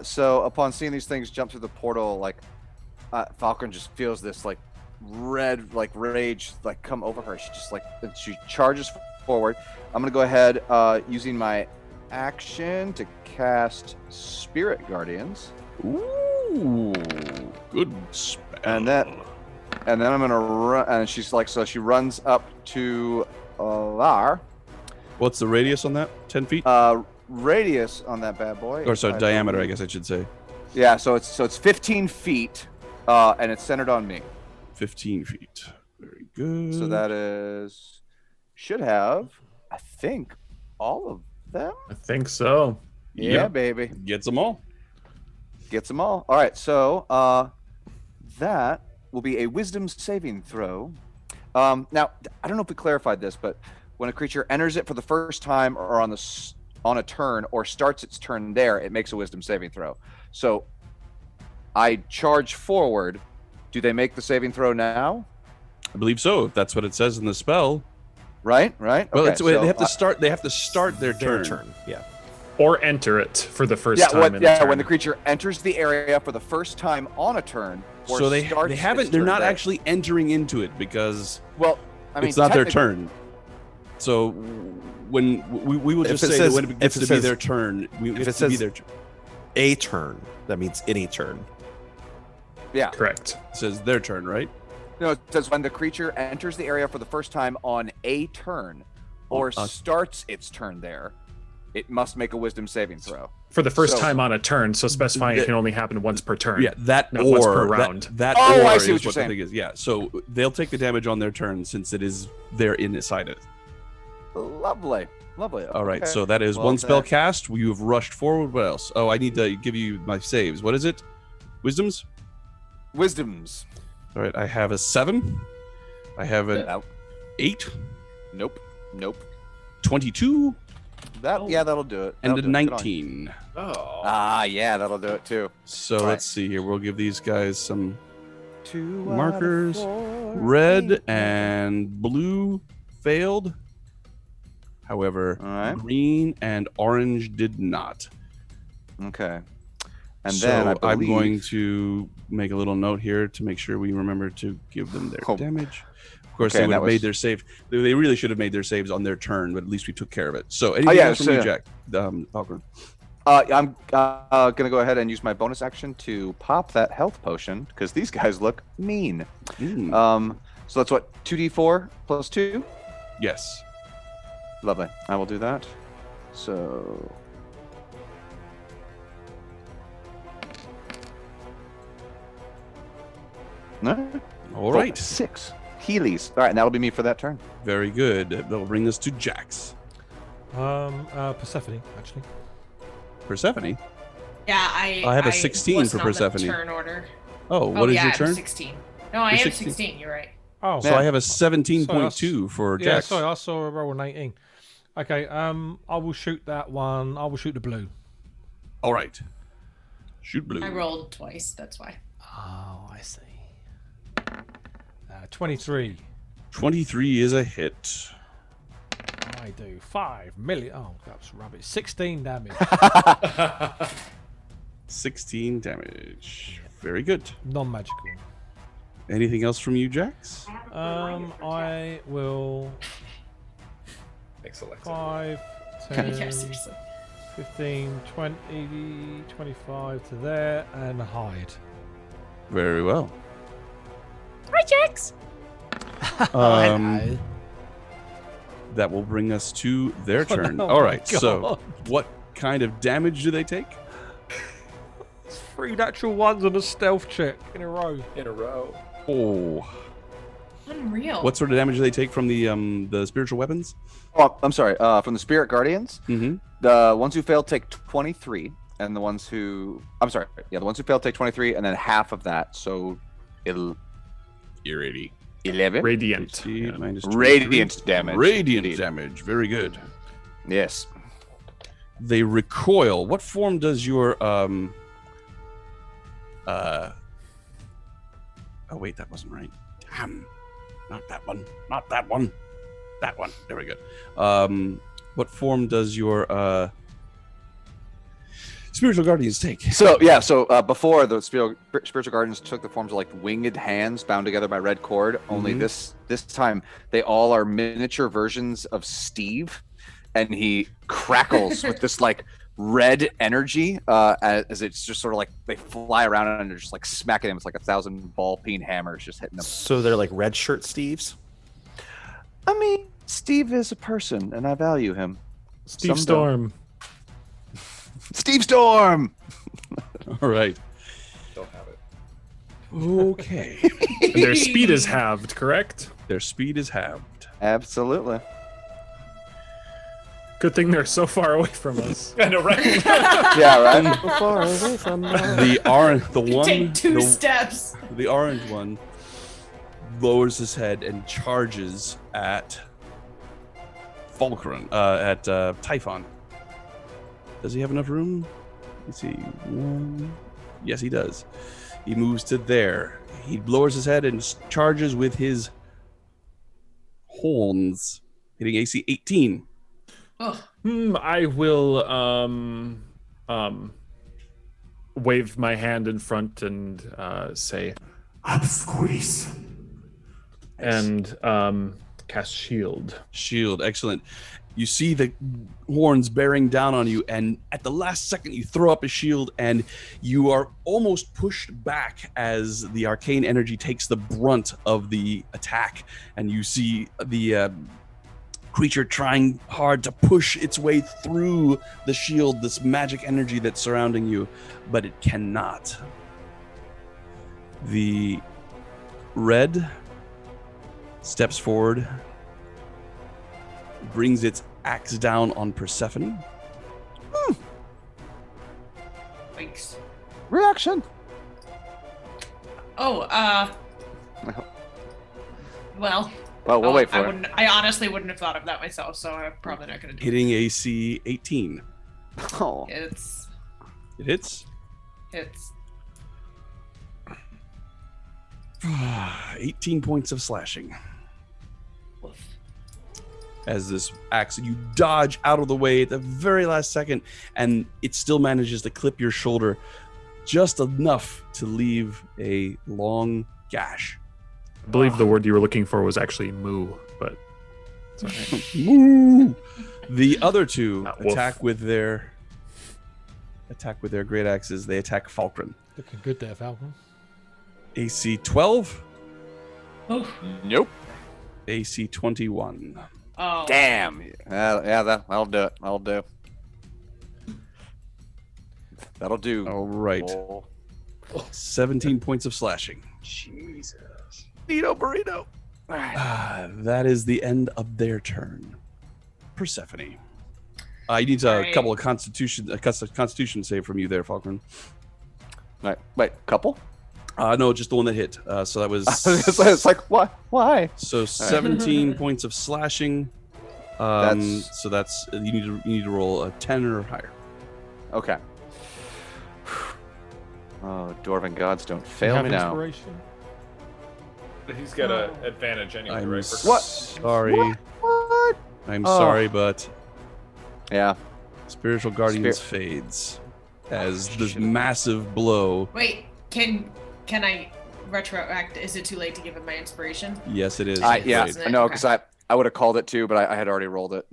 So upon seeing these things jump through the portal, like Falkrunn just feels this like red, like rage, like come over her. She just like she charges forward. I'm gonna go ahead using my action to cast Spirit Guardians. Ooh, good spell. And then I'm gonna run. And she's like, so she runs up to Lar. What's the radius on that? 10 feet? Radius on that bad boy. Or sorry, diameter, I guess I should say. Yeah, so it's 15 feet, and it's centered on me. 15 feet. Very good. So that should have, I think, all of them. I think so. Yeah, Yep. baby. Gets them all. Gets them all. All right, so that will be a wisdom saving throw. Now, I don't know if we clarified this, but when a creature enters it for the first time or on a turn or starts its turn there, it makes a wisdom saving throw. So I charge forward. Do they make the saving throw now? I believe so. If that's what it says in the spell. Right. Well, Okay, it's, they have to start. They have to start their turn. Yeah. Or enter it for the first time in a turn. when the creature enters the area for the first time on a turn, or So they starts haven't. its They're turn not there. actually entering into it because Well, I mean, it's not their technically- turn. So when we will If just it say says- that when it if gets it to be says- their turn, if it to be says- their turn. A turn. That means any turn. Yeah. Correct. It says their turn, right? No, it says when the creature enters the area for the first time on a turn, or starts its turn there, it must make a wisdom saving throw. For the first So- time on a turn, so specifying it can only happen once per turn. Yeah, that Not once per or round. that Oh, or I see is what you're the saying. thing is. Yeah, so they'll take the damage on their turn since it is they're inside it. Lovely. All right, Okay. so that is Well, one spell that- cast. You've rushed forward. What else? Oh, I need to give you my saves. What is it? Wisdoms. Wisdoms. All right, I have a 7. I have an Out. 8, Nope. 22, That'll do it. and That'll a do it. Good on. 19. Oh. Ah, yeah, that'll do it too. So All right. let's see here. We'll give these guys some 2 markers. out of 4. red and blue failed. However, All right. green and orange did not. Okay. And so then I'm going to make a little note here to make sure we remember to give them their Oh. damage. Of course, Okay, they and would that have made was- their save. They really should have made their saves on their turn, but at least we took care of it. So anything yeah, else from so- you, Jack? Falkrunn? I'm gonna go ahead and use my bonus action to pop that health potion because these guys look mean. So that's what 2d4 plus 2. Yes. Lovely. I will do that. So. No. All right. 6 Heelys. All right, and that'll be me for that turn. Very good. That'll bring us to Jax. Persephone, actually. Persephone. Yeah, I have a 16 wasn't for on the Persephone. turn order. Oh, what is yeah, your I have turn? 16. No, I You're have 16. 16. You're right. Oh, So I have a 17.2 for yeah, Jax. sorry, I saw a roll an 18. Okay, I will shoot that one. I will shoot the blue. All right. Shoot blue. I rolled twice. That's why. Oh, I see. 23. 23 is a hit. I do 5 million. Oh, that's rubbish. 16 damage. 16 damage. Very good. Non-magical. Anything else from you, Jax? I will Thanks, Alexa. 5, Yeah, 10, seriously. 15, 20, 25 to there and hide. Very well. Hi, Jax. Hello. That will bring us to their turn. Oh All my right. So, God. what kind of damage do they take? 3 natural ones and a stealth check in a row. In a row. Oh. Unreal. What sort of damage do they take from the spiritual weapons? Oh, I'm sorry. From the Spirit Guardians, Mm-hmm. the ones who fail take 23, and the ones who the ones who fail take 23, and then half of that, so it'll Irradiate. 11 Radiant. Yeah. Minus radiant damage. Radiant Indeed. damage. Very good. Yes. They recoil. What form does your Oh wait, that wasn't right. Damn. Not that one. Not that one. That one. There we go. What form does your spiritual guardians take? So before the spiritual guardians took the forms of like winged hands bound together by red cord. Only Mhm. this time they all are miniature versions of Steve, and he crackles with this like red energy as it's just sort of like they fly around and they're just like smacking him. It's like 1,000 ball-peen hammers just hitting him. So they're like red shirt Steves? I mean, Steve is a person, and I value him. Steve Some Storm. Steve Storm! All right. Don't have it. Okay. And their speed is halved, correct? Their speed is halved. Absolutely. Good thing they're so far away from us. I know, right? Yeah, right? So far away from The orange, the one, Take two the, steps. the orange one lowers his head and charges at Falkrunn, at Typhon. Does he have enough room? Let's see. One. Yes, he does. He moves to there. He lowers his head and charges with his horns, hitting AC 18. Ugh. I will wave my hand in front and say, "Absqueeze," and cast shield. Shield, excellent. You see the horns bearing down on you, and at the last second you throw up a shield and you are almost pushed back as the arcane energy takes the brunt of the attack, and you see the creature trying hard to push its way through the shield, this magic energy that's surrounding you, but it cannot. The red steps forward, brings its axe down on Persephone. Thanks. Reaction! Oh, well. Well, we'll wait for it. I honestly wouldn't have thought of that myself, so I'm probably not going to do Hitting AC 18. Oh. it. It hits. It's 18 points of slashing. woof. As this axe, you dodge out of the way at the very last second, and it still manages to clip your shoulder just enough to leave a long gash. I believe the word you were looking for was actually moo, but it's all right. Woo! The other two Not woof. attack with their great axes. They attack Falkrunn. Looking good there, Falcon. AC 12, Oh. Nope. AC 21. Oh. Damn. Yeah, that'll do it. That'll do. That'll do. All right. Oh. 17 points of slashing. Jesus. Burrito, burrito. That is the end of their turn. Persephone. You need a Alright. couple of constitution save from you there, Falkrunn. Right. Wait, couple? No, just the one that hit. So that was It's like, what? Why? so 17 points of slashing. So that's you need to roll a 10 or higher. Okay. Oh, Dwarven gods, don't You fail have me now. inspiration? He's got an advantage anyway, I'm right? sorry. What? I'm Oh. sorry, but Yeah. Spiritual Guardians fades as this massive blow. Wait, can I retroact? Is it too late to give him my inspiration? Yes, it is. Yeah. Isn't it? I know, Okay. because I would have called it too, but I had already rolled it.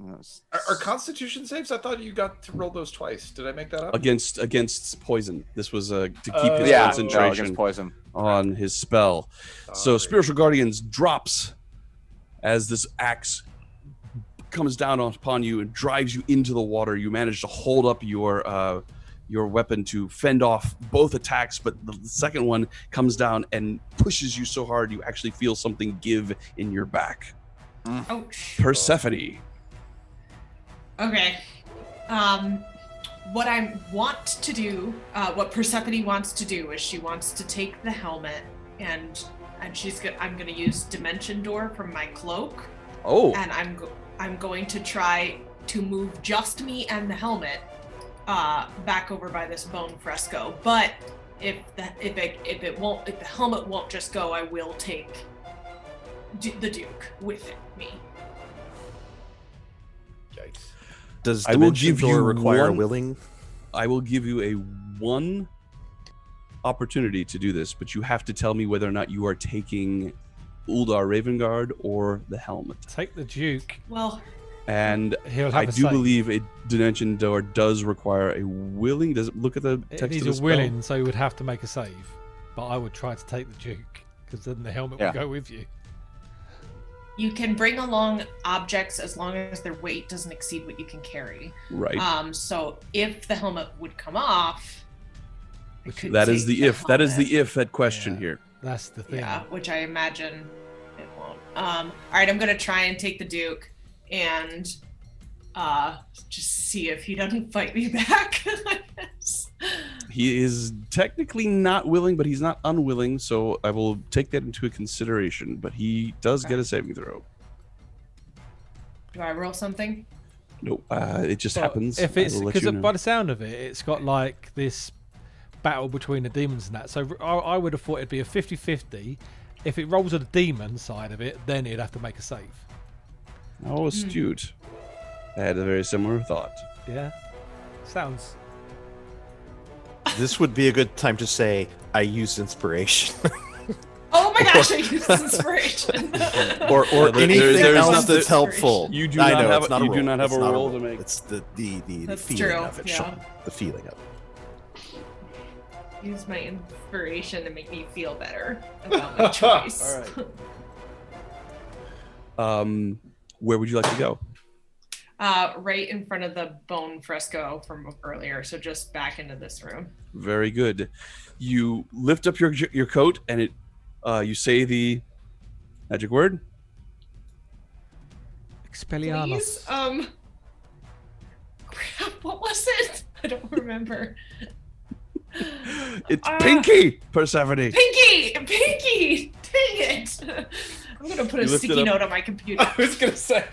Are Constitution saves? I thought you got to roll those twice. Did I make that up? Against poison. This was to keep his Yeah, no, concentration against poison. on his spell. So Spiritual Guardians drops as this axe comes down upon you and drives you into the water. You manage to hold up your weapon to fend off both attacks, but the second one comes down and pushes you so hard you actually feel something give in your back. Ouch. Persephone. Okay. What I want to do, what Persephone wants to do, is she wants to take the helmet and I'm gonna use Dimension Door from my cloak, Oh, and I'm going to try to move just me and the helmet back over by this bone fresco. But if the helmet won't just go, I will take the Duke with me. Yikes. Does I will Dimension give Door you require one- willing? I will give you a one opportunity to do this, but you have to tell me whether or not you are taking Uldar Ravengard or the helmet. Take the Duke. Well, And He'll I have a do save. believe a dimension door does require a willing. Does it look at the It text needs of the a spell? willing, so he would have to make a save. But I would try to take the Duke, because then the helmet Yeah. will go with you. You can bring along objects as long as their weight doesn't exceed what you can carry. Right. So if the helmet would come off, I could That is take the if. That is helmet. the if at question Yeah. here. That's the thing. Yeah, which I imagine it won't. All right, I'm gonna try and take the Duke and just see if he doesn't fight me back. I guess. He is technically not willing, but he's not unwilling, so I will take that into consideration. But he does get a saving throw. Do I roll something? No, it just But happens. If I it's will let because you know. by the sound of it, it's got like this battle between the demons and that. So I would have thought it'd be a 50-50. If it rolls on the demon side of it, then it'd have to make a save. How astute. I had a very similar thought. Yeah, sounds. This would be a good time to say, I used inspiration. Oh my gosh, I used inspiration. or there- anything there's else not- that's helpful. You do I not know, have it's a- not a you do roll. not have It's a not roll to make. It's the That's feeling true, of it, yeah. Sean. The feeling of it. Use my inspiration to make me feel better about my choice. All right. Where would you like to go? Right in front of the bone fresco from earlier, so just back into this room. Very good. You lift up your coat and it. You say the magic word. Expelliarmus. Please, crap, what was it? I don't remember. It's Pinky, Persephone. Pinky! Dang it! I'm gonna put a You lift it sticky up. note on my computer. I was gonna say,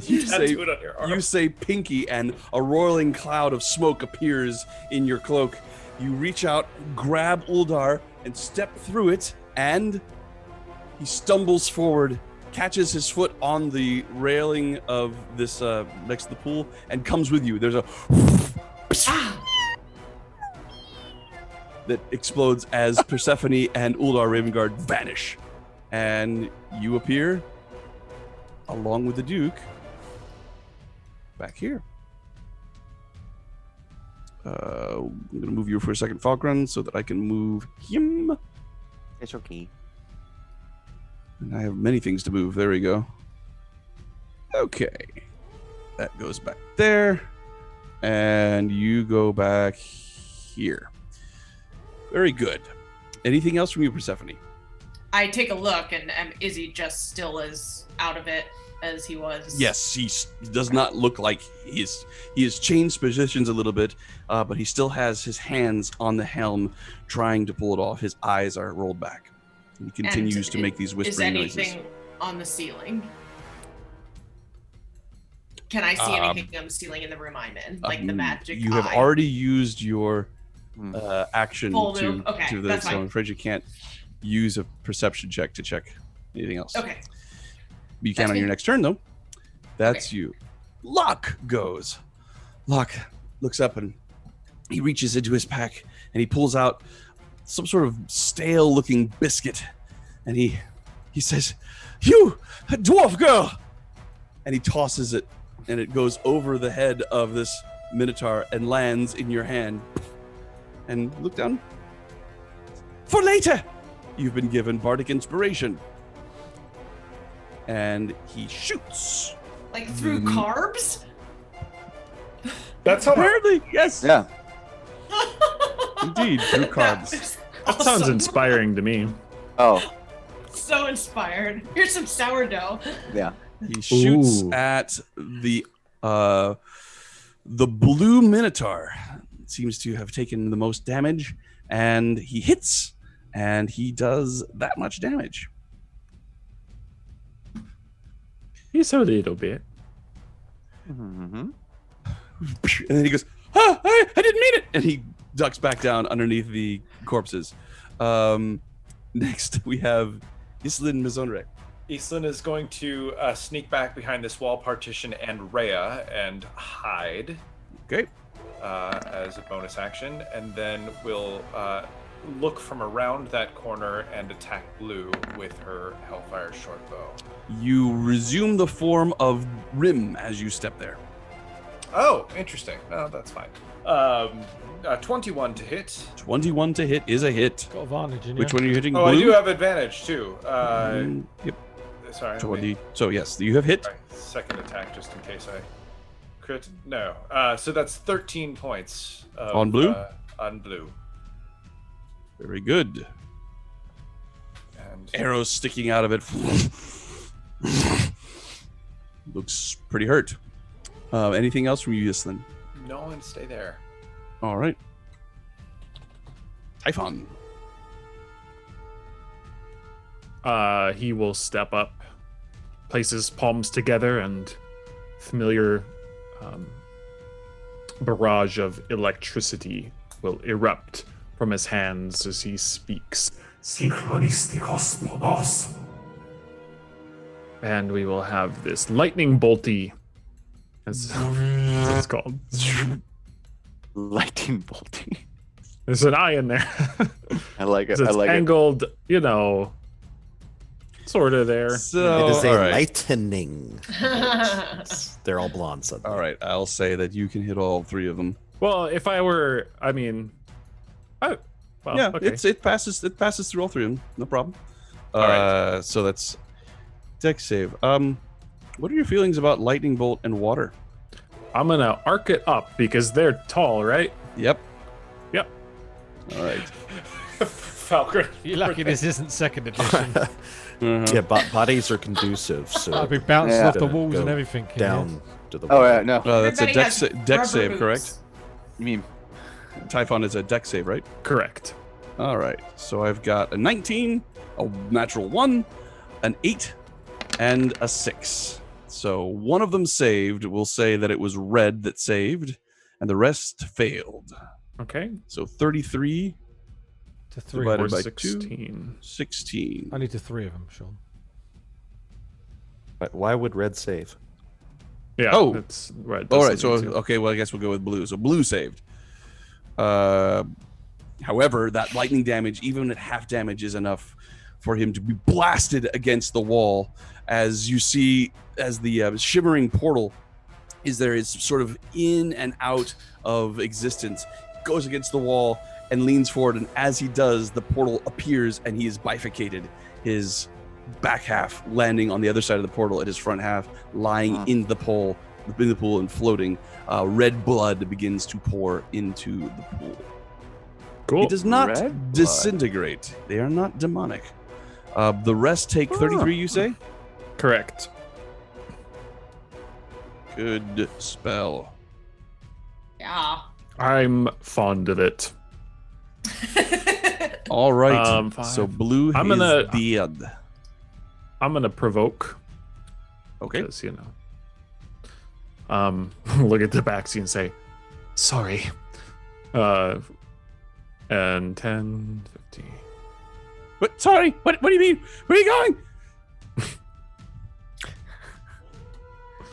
You say, tattoo it on your arm. you say Pinky, and a roiling cloud of smoke appears in your cloak. You reach out, grab Uldar, and step through it, and he stumbles forward, catches his foot on the railing of this next to the pool, and comes with you. There's a that explodes as Persephone and Uldar Ravengard vanish, and you appear along with the Duke back here. I'm gonna move you for a second, Falkrunn, so that I can move him. It's okay. And I have many things to move. There we go. Okay, that goes back there, and you go back here. Very good. Anything else from you, Persephone? I take a look, and is he just still as out of it as he was? Yes, he does not look like he has changed positions a little bit, but he still has his hands on the helm, trying to pull it off. His eyes are rolled back. He continues to make these whispering Is anything noises. on the ceiling? Can I see anything on the ceiling in the room I'm in, like the magic You have eye? already used your action Full to move? Okay, to the. that's So I'm fine. afraid you can't use a perception check to check anything else. Okay. You can That's on me. your next turn, though. That's you. Locke goes. Locke looks up and he reaches into his pack and he pulls out some sort of stale-looking biscuit, and he says, "You, dwarf girl!" And he tosses it, and it goes over the head of this minotaur and lands in your hand. And look down. For later, you've been given bardic inspiration. And he shoots. Like through carbs? That's how Apparently, yes. Yeah. Indeed, through carbs. That sounds inspiring to me. Oh, So inspired. Here's some sourdough. yeah. He shoots Ooh. at the blue minotaur. Seems to have taken the most damage, and he hits, and he does that much damage. He's a little bit. Mm-hmm. And then he goes, "Ah, I didn't mean it!" And he ducks back down underneath the corpses. Next, we have Islin Mizonre. Islin is going to sneak back behind this wall partition and Rhea and hide Okay. as a bonus action, and then we'll look from around that corner and attack Blue with her Hellfire short bow. You resume the form of Rhimb as you step there. Oh, interesting. No, that's fine. 21 to hit. 21 to hit is a hit. Got advantage in Which you. one are you hitting? Oh, Blue? I do have advantage too. Yep. Sorry. 20. So yes, you have hit. Sorry, second attack, just in case I crit. No. So that's 13 points. On Blue? On Blue. Very good. And Arrows sticking out of it. Looks pretty hurt. Anything else from you, Yislin? no, and stay there. All right. Typhon. He will step up, place his palms together, and familiar barrage of electricity will erupt from his hands as he speaks. And we will have this lightning bolty, as it's called. Lightning bolty. There's an eye in there. I like it. It's I like it. angled, sort of there. So, it is a all right. lightning. They're all blonde suddenly. All right, I'll say that you can hit all three of them. Well, if I were, okay. It passes through all three of them. No problem. right. So that's dex save. What are your feelings about lightning bolt and water? I'm gonna arc it up because they're tall, right? Yep. Yep. All right. Falkrunn. You're lucky this isn't second edition. Yeah, bodies are conducive, so I'll be bouncing Yeah. off the Gonna walls go and everything. down to the Oh wall. yeah, no. That's a Everybody dex has rubber save, correct? boots. You mean Typhon is a dex save, right? Correct. All right. So I've got a 19, a natural 1, an 8, and a 6. So one of them saved. We'll say that it was red that saved, and the rest failed. Okay. So 33 To three. divided Or by 16. 16. I need to three of them, Sean. But why would red save? Yeah. Oh. That's right. All that's right. So, something too. okay, well, I guess we'll go with blue. So blue saved. However, that lightning damage, even at half damage, is enough for him to be blasted against the wall. As you see, as the shimmering portal is sort of in and out of existence, goes against the wall and leans forward. And as he does, the portal appears and he is bifurcated. His back half landing on the other side of the portal, and his front half lying in the pool and floating. Red blood begins to pour into the pool. Cool. It does not Red blood. disintegrate. They are not demonic. The rest take 33, you say? Correct. Good spell. Yeah. I'm fond of it. All right. 5. So blue I'm is gonna- dead. I'm gonna provoke. Okay. Because, look at the backseat and say, sorry. And 10, 15. What? Sorry. What do you mean? Where are you going?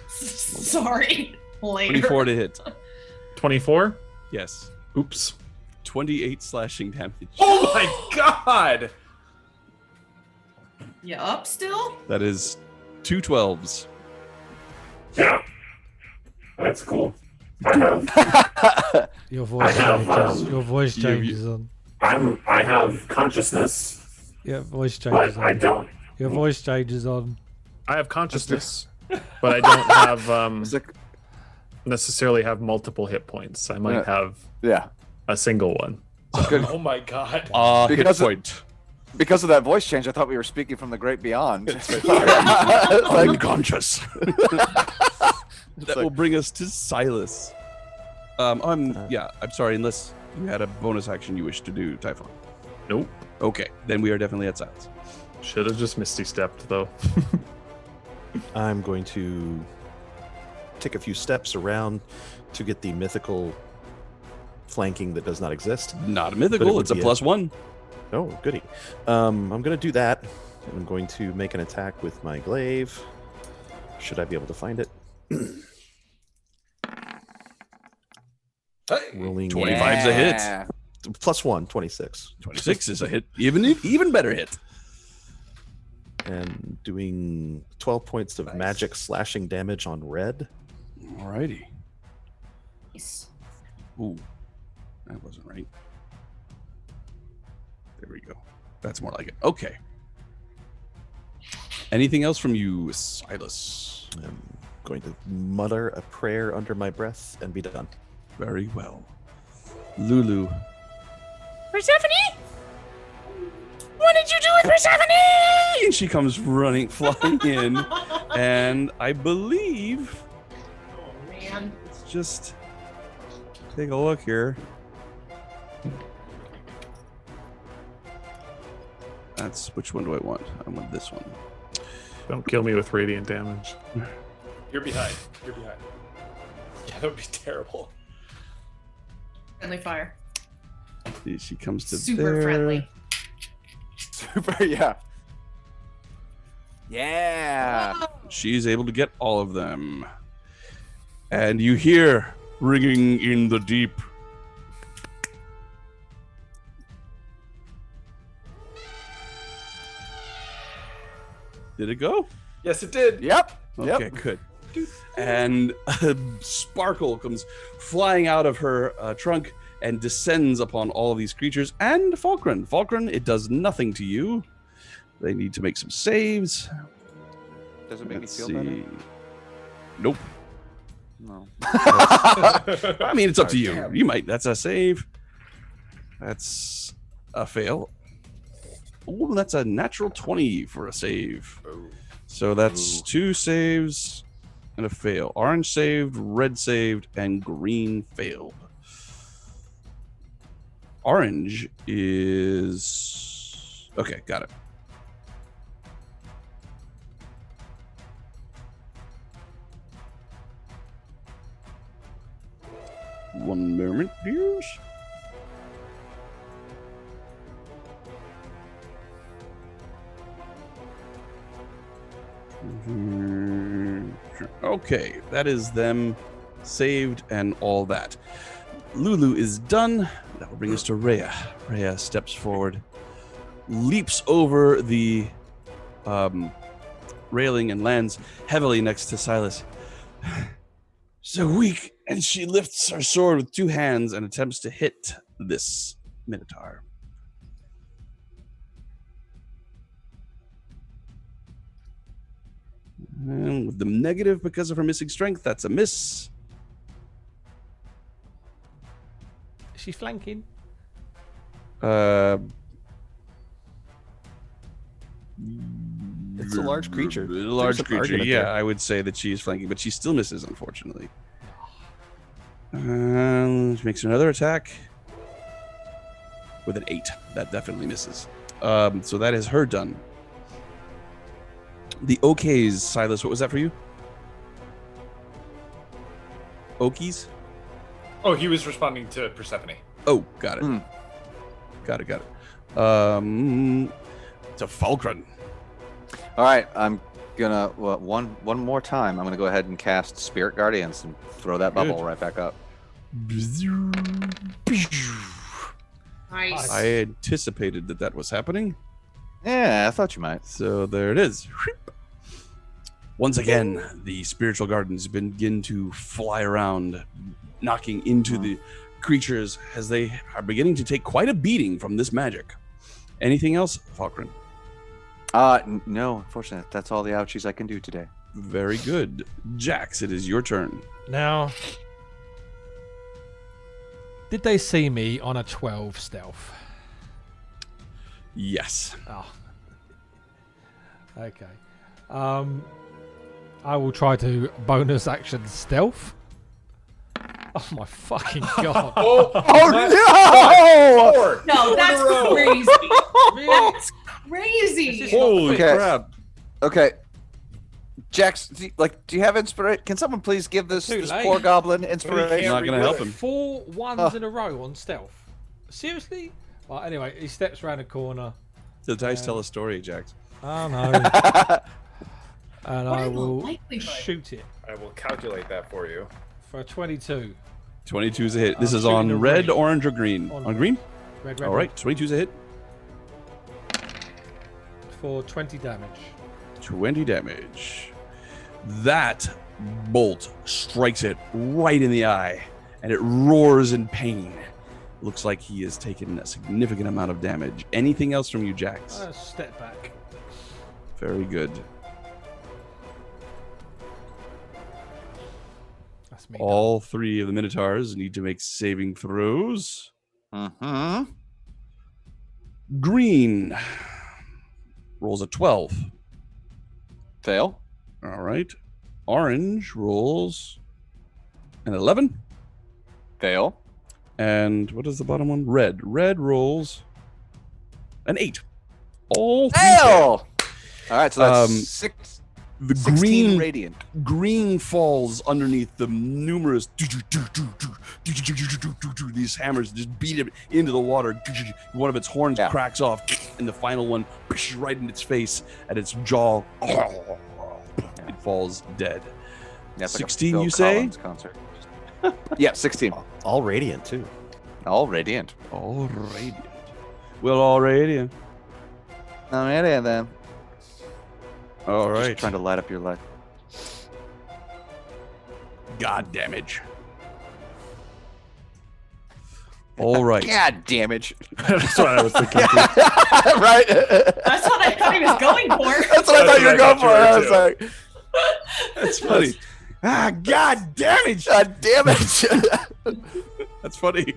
Sorry. Later. 24 to hit. 24? Yes. Oops. 28 slashing damage. Oh my god! You up still? That is 2 12s. Yeah. That's cool. Your voice changes. Your voice You- changes on. I have consciousness. Yeah, voice changes on. don't. Your voice changes on. I have consciousness, but I don't have Is it- necessarily have multiple hit points. I might have yeah. a single one. Oh my god. Hit Because of- point. Because of that voice change, I thought we were speaking from the great beyond. Unconscious. That will bring us to Silas. I'm sorry, unless you had a bonus action you wish to do, Typhon. Nope. Okay, then we are definitely at Silas. Should have just Misty stepped though. I'm going to take a few steps around to get the mythical flanking that does not exist. Not a But it mythical, would it's a be +1. Oh, goody. I'm going to do that. And I'm going to make an attack with my glaive. Should I be able to find it? Hey. Rolling 25's a hit. Yeah. +1, 26. 26 is a hit. Even better hit. And doing 12 points of magic slashing damage on red. Alrighty. Nice. Ooh, that wasn't right. There we go. That's more like it. Okay. Anything else from you, Silas? I'm going to mutter a prayer under my breath and be done. Very well. Lulu. Persephone? What did you do with Persephone? And she comes flying in. And I believe... Oh, man. Let's just take a look here. Which one do I want? I want this one. Don't kill me with radiant damage. You're behind. Yeah, that would be terrible. Friendly fire. She comes to Super there. friendly. Super, yeah. Yeah. She's able to get all of them. And you hear ringing in the deep. Did it go? Yes, it did. Yep. Okay, good. And a sparkle comes flying out of her trunk and descends upon all of these creatures and Falkrunn. Falkrunn, it does nothing to you. They need to make some saves. Does it make Let's me feel better? see. Nope. No. I mean, it's up to you. Damn. You might. That's a save. That's a fail. Oh, that's a natural 20 for a save. So that's 2 saves and a fail. Orange saved, red saved, and green failed. Orange is... Okay, got it. One moment, dears. Okay, that is them saved and all that. Lulu is done. That will bring us to Rhea. Rhea steps forward, leaps over the railing and lands heavily next to Silas. So weak, and she lifts her sword with 2 hands and attempts to hit this Minotaur. And with the negative because of her missing strength, that's a miss. Is she flanking? It's a large creature. A large There's an creature, argument yeah, there. I would say that she is flanking, but she still misses, unfortunately. She makes another attack with an 8. That definitely misses. So that is her done. The okays, Silas, what was that for you? Okies? Oh, he was responding to Persephone. Oh, got it. Got it. To Falkrunn. All right, I'm gonna one more time. I'm gonna go ahead and cast Spirit Guardians and throw that bubble right back up. Nice. I anticipated that was happening. Yeah, I thought you might. So there it is. Once again, the spiritual gardens begin to fly around, knocking into the creatures as they are beginning to take quite a beating from this magic. Anything else, Falkrunn? No, unfortunately, that's all the ouchies I can do today. Very good. Jax, it is your turn. Now, did they see me on a 12 stealth? Yes. Oh. Okay. I will try to bonus action stealth. Oh my fucking god. Oh no! No, that's crazy. That's crazy. Holy Okay. crap. Okay. Jax, do you have inspiration? Can someone please give this Too late. poor goblin inspiration? Not going to help him. 4 ones in a row on stealth. Seriously? Well, anyway, he steps around a corner. The dice tell a story, Jax. Oh no. And What I are the will likelihood? shoot it I will calculate that for you. for a 22. 22 is a hit. This I'm is shooting a on red, ring. orange, or green? On On green? Red, All right, 22 is a hit. for 20 damage. 20 damage. That bolt strikes it right in the eye, and it roars in pain. Looks like he has taken a significant amount of damage. Anything else from you, Jax? Step back. Very good. That's me. All three of the Minotaurs need to make saving throws. Mm-hmm. Green rolls a 12. Fail. All right. Orange rolls an 11. Fail. And what is the bottom one? Red. Red rolls an 8. All three Fail. fail. All right, so that's The 16 green radiant. green falls underneath the numerous these hammers just beat it into the water. One of its horns cracks off, and the final one right in its face, and its jaw it falls dead. Yeah, it's like a 16, Phil you say? Collins concert. Yeah, 16. All radiant too. All radiant. All radiant. Well, all radiant. All radiant then. All Just right. trying to light up your life. God damage. All right. God damage. That's what I was thinking. Right? That's what I thought he was going for. That's what I thought you were going for. I was like, That's funny. God damage. God damage. That's funny.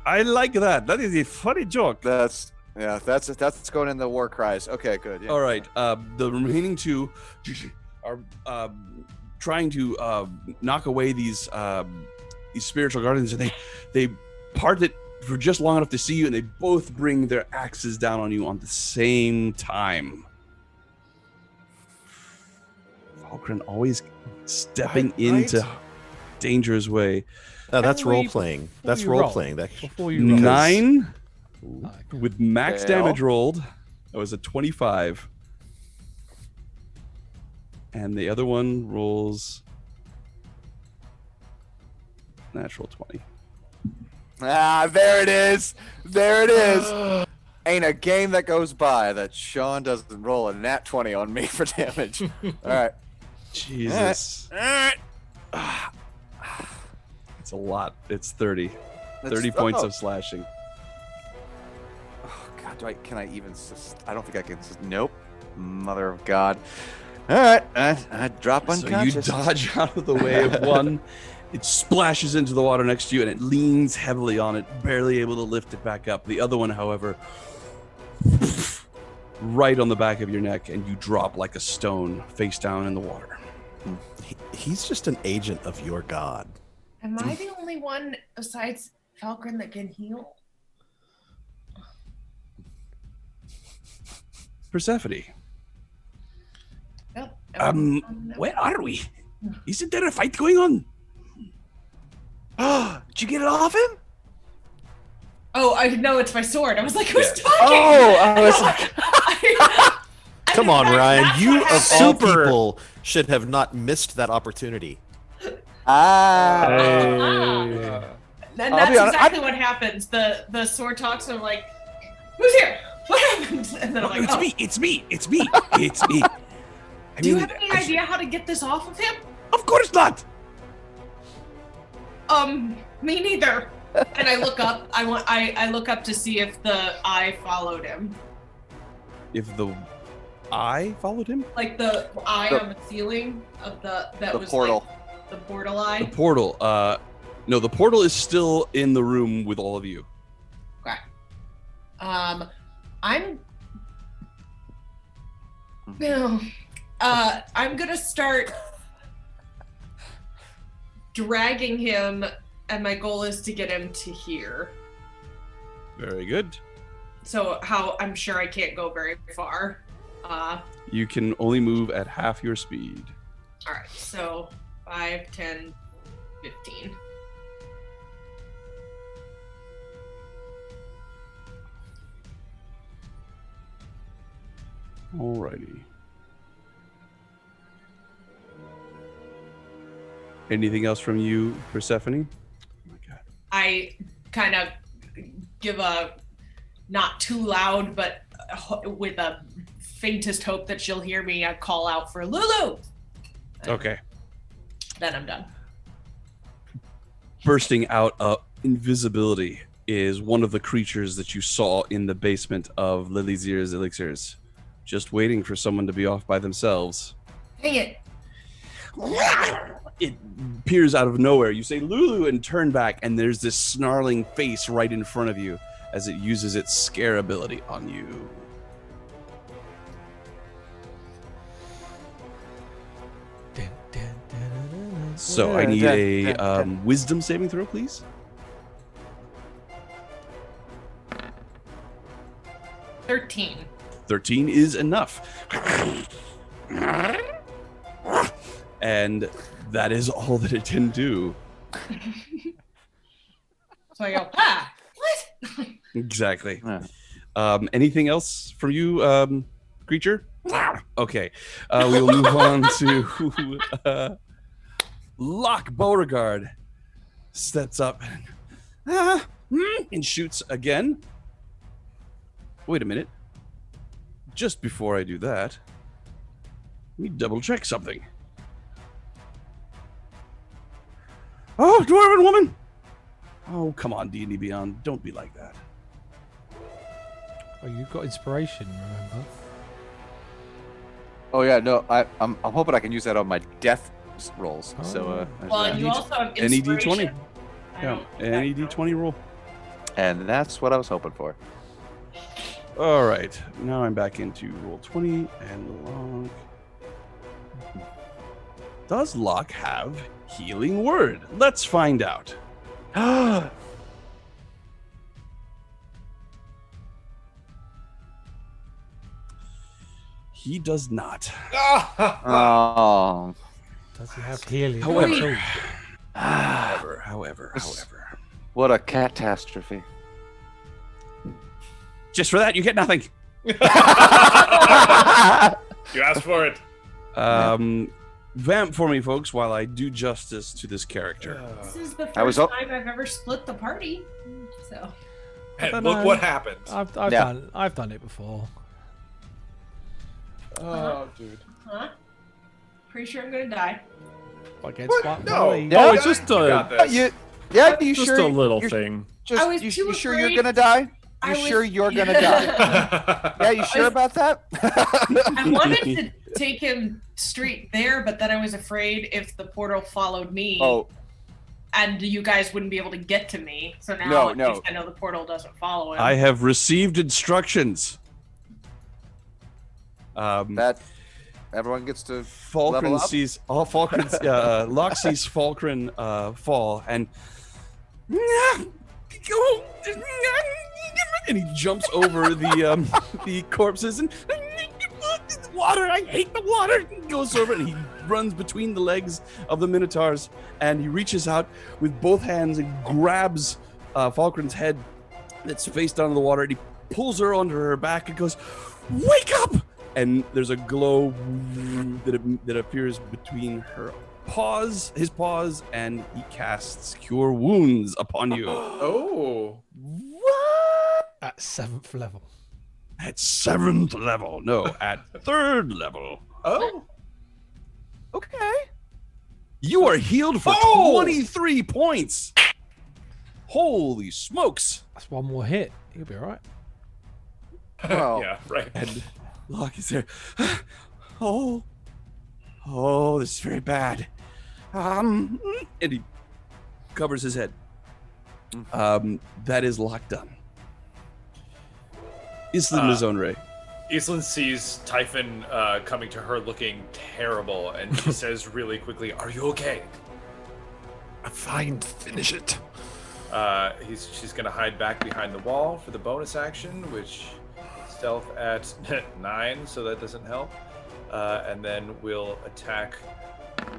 I like that. That is a funny joke. That's going in the war cries. Okay, good. Yeah. All right. The remaining two are trying to knock away these spiritual guardians, and they part it for just long enough to see you, and they both bring their axes down on you on the same time. Falkrunn always stepping into danger's way. No, that's Before you- role playing. before That's you role roll. playing. That Before you roll. 9 with max Fail. damage rolled. That was a 25. And the other one rolls natural 20. There it is. There it is. Ain't a game that goes by that Sean doesn't roll a nat 20 on me for damage. All right. Jesus. All right. It's a lot. It's 30. That's- 30 points oh. of slashing. Oh, God, can I even... I don't think I can... Nope. Mother of God. All right. I drop So you unconscious. dodge out of the way of one. It splashes into the water next to you, and it leans heavily on it, barely able to lift it back up. The other one, however, right on the back of your neck, and you drop like a stone face down in the water. He's just an agent of your god. Am I the only one besides Falkrunn that can heal? Persephone. Yep. Um, No. Where are we? Isn't there a fight going on? Did you get it off him? Oh, I know it's my sword. I was like, who's talking? Oh, I was like... Come on, That's Ryan. You what of happened. all Super. people should have not missed that opportunity. Ah. And I'll that's be honest, exactly what happens. The sword talks, and I'm like, who's here? What happened? And then I'm like, It's oh, me. It's me. It's me. It's me. I do you mean, have any idea how to get this off of him? Of course not. Me neither. And I look up. I look up to see if the eye followed him. If the eye followed him, Like the eye on the ceiling of that The was portal. like the portal the eye. portal. No, the portal is still in the room with all of you. Okay. I'm. No. I'm gonna start dragging him, and my goal is to get him to here. Very good. So how I'm sure I can't go very far. You can only move at half your speed. All right. So 5, 10, 15. Alrighty. Anything else from you, Persephone? I kind of give a not too loud, but with a faintest hope that she'll hear me, I call out for Lulu. Okay. Then I'm done. Bursting out of invisibility is one of the creatures that you saw in the basement of Lilizir's Elixirs, just waiting for someone to be off by themselves. Dang it. It appears out of nowhere. You say Lulu and turn back, and there's this snarling face right in front of you as it uses its scare ability on you. So I need a wisdom saving throw, please. 13. 13 is enough. And that is all that it can do. So I go, what? Exactly. Anything else from you, creature? Okay. We will move on to Locke Beauregard. Steps up and shoots again. Wait a minute. Just before I do that, let me double check something. Oh, Dwarven woman! Oh, come on, D&D Beyond. Don't be like that. Oh, you've got inspiration, remember? Oh yeah, no, I'm hoping I can use that on my death rolls. Oh. So Well, you also have Any D20. inspiration. Yeah, any D20 roll. and that's what I was hoping for. All right, now I'm back into roll 20 and Locke. Does Locke have healing word? Let's find out. He does not. Oh. Does he have healing? However. Oh, However. What a catastrophe. Just for that, you get nothing. You asked for it. Vamp for me, folks, while I do justice to this character. This is the I was first up- time I've ever split the party. So And look what happened. I've done it before. Oh, dude. huh? Pretty sure I'm gonna die. Against What? what? No. Molly? Oh, You it's just got a, this. You just sure? a little you're, thing. I was You too sure afraid- you're gonna die? I You was- sure you're gonna die? Yeah, you sure about that? I wanted to take him straight there, but then I was afraid if the portal followed me, Oh, and you guys wouldn't be able to get to me. So now No, at no. least I know the portal doesn't follow him. I have received instructions. that everyone gets to level Falkrunn up? sees Locke sees Falkrunn fall, and he jumps over the corpses and water. I hate the water. He goes over and he runs between the legs of the minotaurs, and he reaches out with both hands and grabs Falkrunn's head that's face down in the water, and he pulls her onto her back and goes, "Wake up!" And there's a glow that appears between his paws, and he casts Cure Wounds upon you. Oh. At 7th level. At 7th level. No, at 3rd level. Oh. Okay. You are healed for Oh! 23 points. Holy smokes. That's one more hit. You'll be alright. Well, Yeah, right. And Locke is there. Oh, this is very bad. And he covers his head. That is Locke done. Isla Mizonre. Iselin sees Typhon coming to her looking terrible, and she says really quickly, "Are you okay?" Fine, finish it. She's gonna hide back behind the wall for the bonus action, which stealth at 9, so that doesn't help. And then we'll attack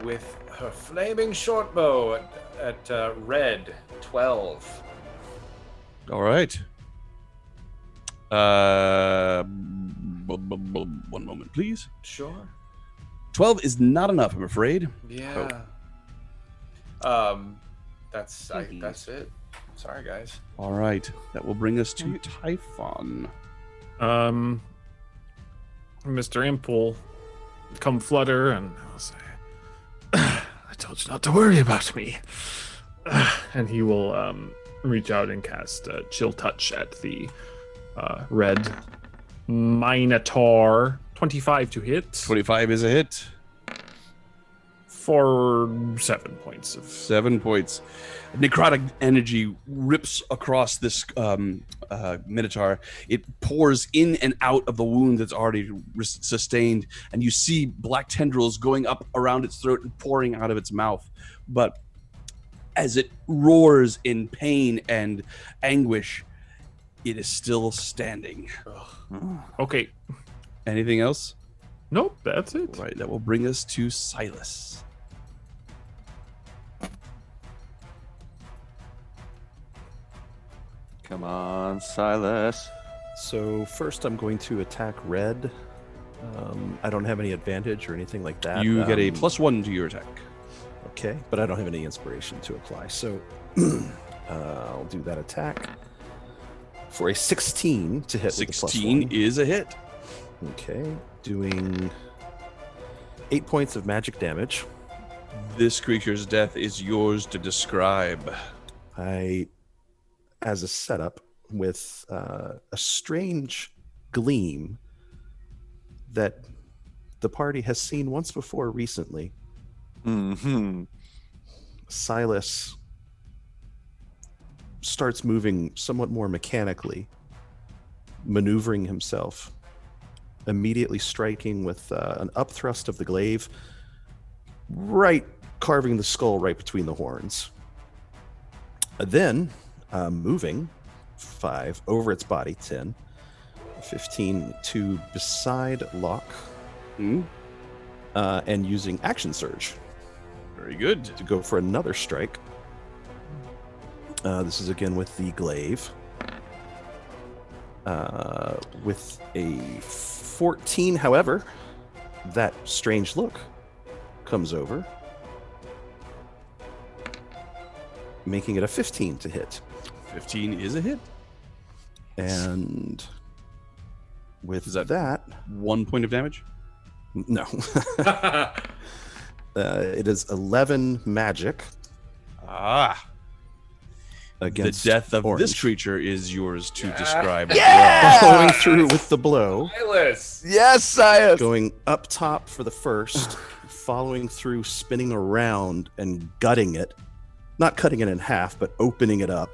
with her flaming short bow at red 12. All right. One moment, please. Sure. 12 is not enough, I'm afraid. Yeah. That's it. Sorry, guys. All right, that will bring us to Typhon. Mr. Imp will come flutter and I'll say, I told you not to worry about me. And he will reach out and cast Chill Touch at the red Minotaur. 25 to hit. 25 is a hit. For 7 points of 7 points. Necrotic energy rips across this Minotaur. It pours in and out of the wound that's already sustained, and you see black tendrils going up around its throat and pouring out of its mouth. But as it roars in pain and anguish, it is still standing. Okay. Anything else? Nope, that's it. All right, that will bring us to Silas. Come on, Silas. So first I'm going to attack red. I don't have any advantage or anything like that. You get a +1 to your attack. Okay, but I don't have any inspiration to apply. So I'll do that attack for a 16 to hit 16 with a +1. is a hit. Okay, doing 8 points of magic damage. This creature's death is yours to describe. As a setup, with a strange gleam that the party has seen once before recently. Mm-hmm. Silas starts moving somewhat more mechanically, maneuvering himself, immediately striking with an upthrust of the glaive, right carving the skull right between the horns. Then, moving 5 over its body, 10, 15 to beside Locke, and using action surge. Very good. To go for another strike. This is again with the glaive. With a 14, however, that strange look comes over, making it a 15 to hit. 15 is a hit. And with Is that that 1 point of damage? no. It is 11 magic Ah. against The death of orange. this creature is yours to describe. Following through with the blow, Silas! Yes, Silas. going up top for the first, following through, spinning around and gutting it, not cutting it in half, but opening it up,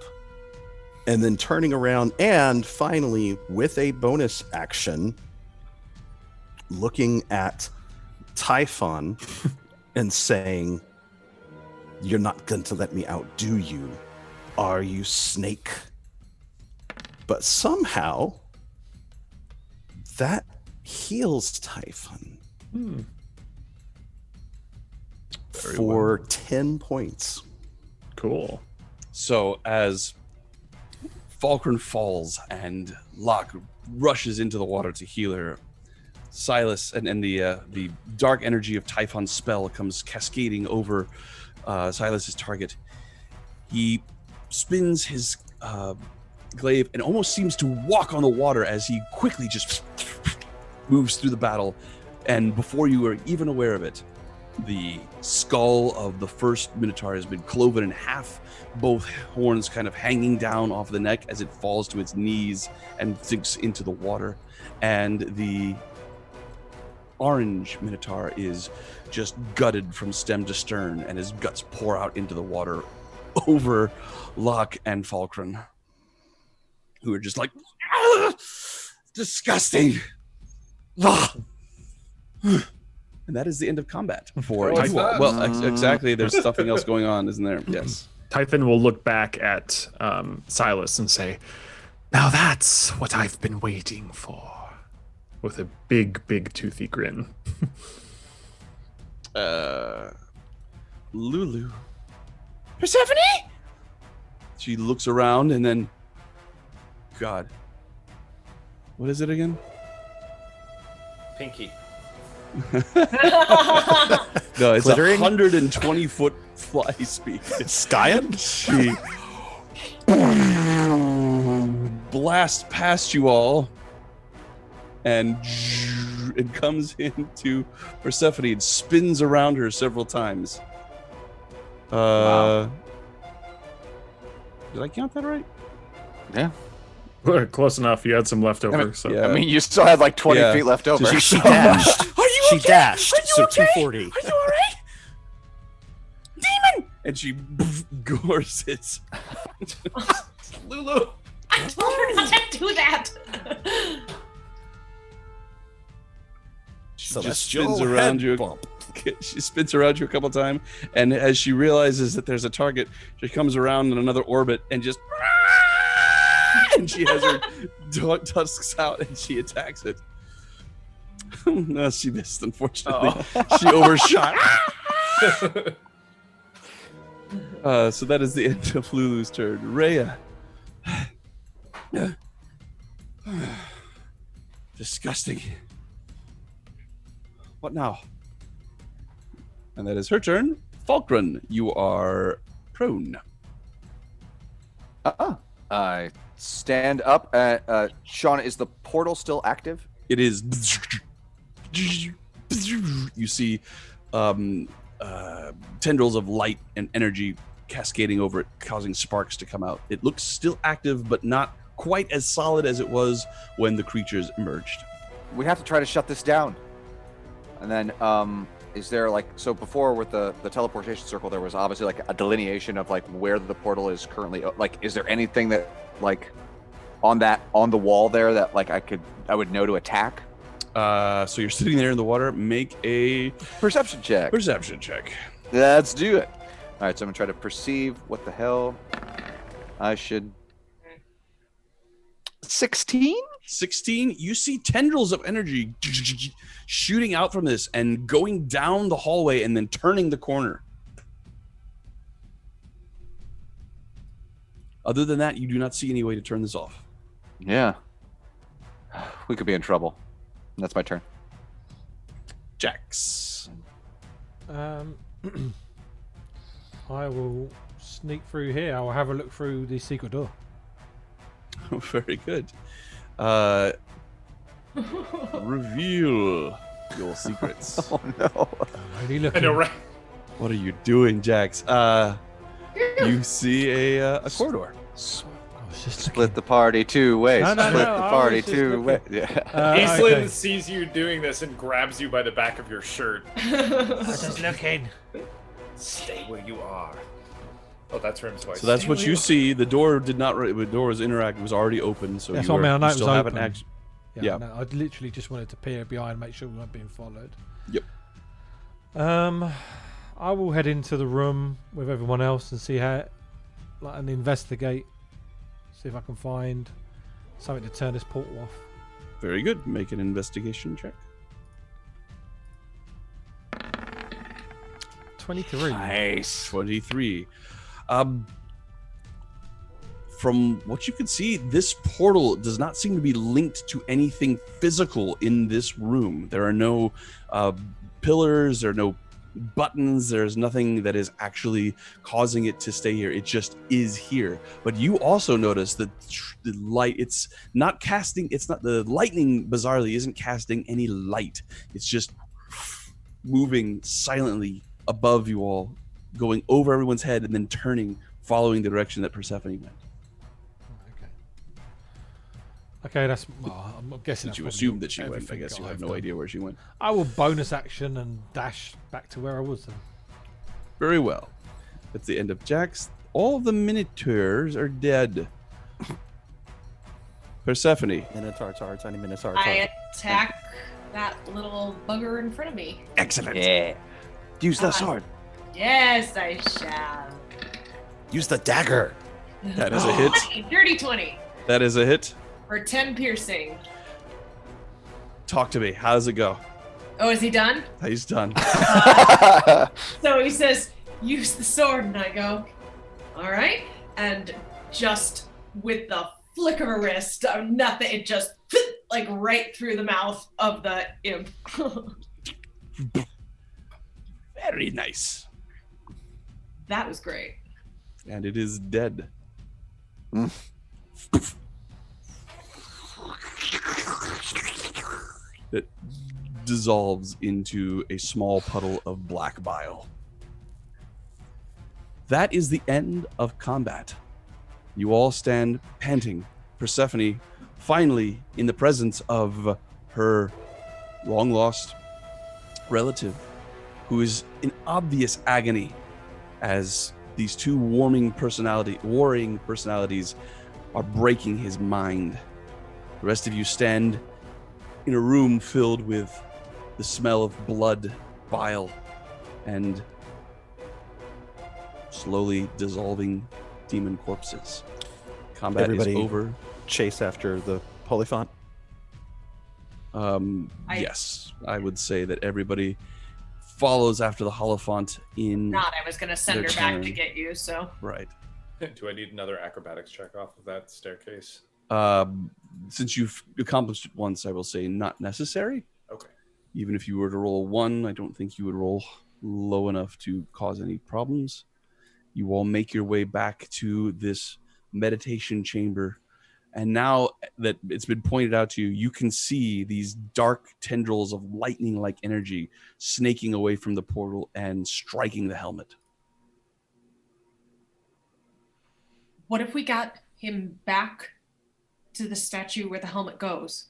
and then turning around and finally, with a bonus action, looking at Typhon and saying, "You're not going to let me outdo you, are you, snake?" But somehow, that heals Typhon Very for 10 points. Cool. So as Falkrunn falls and Locke rushes into the water to heal her, Silas and the dark energy of Typhon's spell comes cascading over Silas's target. He spins his glaive and almost seems to walk on the water as he quickly just moves through the battle. And before you are even aware of it, the skull of the first Minotaur has been cloven in half, both horns kind of hanging down off the neck as it falls to its knees and sinks into the water. And the orange Minotaur is just gutted from stem to stern, and his guts pour out into the water over Locke and Falkrunn, who are just like, "Ah, disgusting." Ah. And that is the end of combat for Oh, you all. it's Well, exactly. There's something else going on, isn't there? Yes. Typhon will look back at Silas and say, "Now that's what I've been waiting for," with a big, big toothy grin. Lulu. Persephone? She looks around and then, God, what is it again? Pinky. No, it's Glittering? 120-foot fly speed. Skyan? She blasts past you all and it comes into Persephone and spins around her several times. Wow. Did I count that right? Yeah. Close enough. You had some leftover. I mean, so yeah. I mean, you still had like 20 feet left over. She so- dashed. Are you She okay? dashed. Are you So okay? 240. Are you all right? Demon! And she gores it. Lulu. I told her not to do that. She just spins around you. She spins around you a couple times, and as she realizes that there's a target, she comes around in another orbit and just and she has her tusks out and she attacks it. No, she missed, unfortunately. She overshot. So that is the end of Lulu's turn. Rhea. Disgusting. What now? And that is her turn. Falkrunn, you are prone. I stand up. Sean, is the portal still active? It is. You see tendrils of light and energy cascading over it, causing sparks to come out. It looks still active, but not quite as solid as it was when the creatures emerged. We have to try to shut this down. And then, is there like, so before with the teleportation circle, there was obviously like a delineation of like where the portal is currently. Like, is there anything that like on the wall there that like I would know to attack? So you're sitting there in the water. Make a Perception check. perception check. Let's do it. All right, so I'm gonna try to perceive what the hell I should. 16? 16, you see tendrils of energy shooting out from this and going down the hallway and then turning the corner. Other than that, you do not see any way to turn this off. Yeah. We could be in trouble. That's my turn. Jax. I will sneak through here. I'll have a look through the secret door. Very good. Reveal your secrets. Oh no. I'm only looking. I know, right? What are you doing, Jax? You see a corridor. I was just Split the party two ways. No, no, Split no, the I party was just two looking. ways. Yeah. Aislinn okay. sees you doing this and grabs you by the back of your shirt. I was just looking. Stay where you are. Oh, that's Rhimb's voice. So that's Stay what where you see. The door did not. The door was interactive. Was already open. So That's you, what I mean, I know you it still was haven't open. actually. Yeah. Yeah. No, I literally just wanted to peer behind and make sure we weren't being followed. Yep. I will head into the room with everyone else and see how, and investigate, see if I can find something to turn this portal off. Very good. Make an investigation check. 23. Nice. 23. From what you can see, this portal does not seem to be linked to anything physical in this room. There are no pillars, there are no buttons, there's nothing that is actually causing it to stay here. It just is here. But you also notice that the light, it's not casting, it's not, the lightning bizarrely isn't casting any light. It's just moving silently above you all, going over everyone's head and then turning, following the direction that Persephone went. Okay, that's. Well, I'm guessing. Did that's you probably assume that she went? I everything guess you I've have no done. idea where she went. I will bonus action and dash back to where I was then. Very well. That's the end of Jax. All the Minotaurs are dead. Persephone. Minotaur, tiny Minotaur. I attack that little bugger in front of me. Excellent. Yeah. Use the sword. Yes, I shall. Use the dagger. That is a hit. 20, dirty 20 That is a hit. for 10 piercing. Talk to me. How does it go? Oh, is he done? He's done. So he says, use the sword, and I go, all right. And just with the flick of a wrist, nothing, it just like right through the mouth of the imp. Very nice. That was great. And it is dead. That dissolves into a small puddle of black bile. That is the end of combat. You all stand panting. Persephone, finally in the presence of her long-lost relative, who is in obvious agony as these two warring personalities are breaking his mind. The rest of you stand in a room filled with the smell of blood, bile, and slowly dissolving demon corpses. Combat Everybody is over. Chase after the polyphont. Yes, I would say that everybody follows after the Holophant in. Not, I was gonna send her their back turn. to get you. So Right. Do I need another acrobatics check off of that staircase? Since you've accomplished it once, I will say not necessary. Okay. Even if you were to roll a 1, I don't think you would roll low enough to cause any problems. You all make your way back to this meditation chamber. And now that it's been pointed out to you, you can see these dark tendrils of lightning-like energy snaking away from the portal and striking the helmet. what if we got him back to the statue where the helmet goes?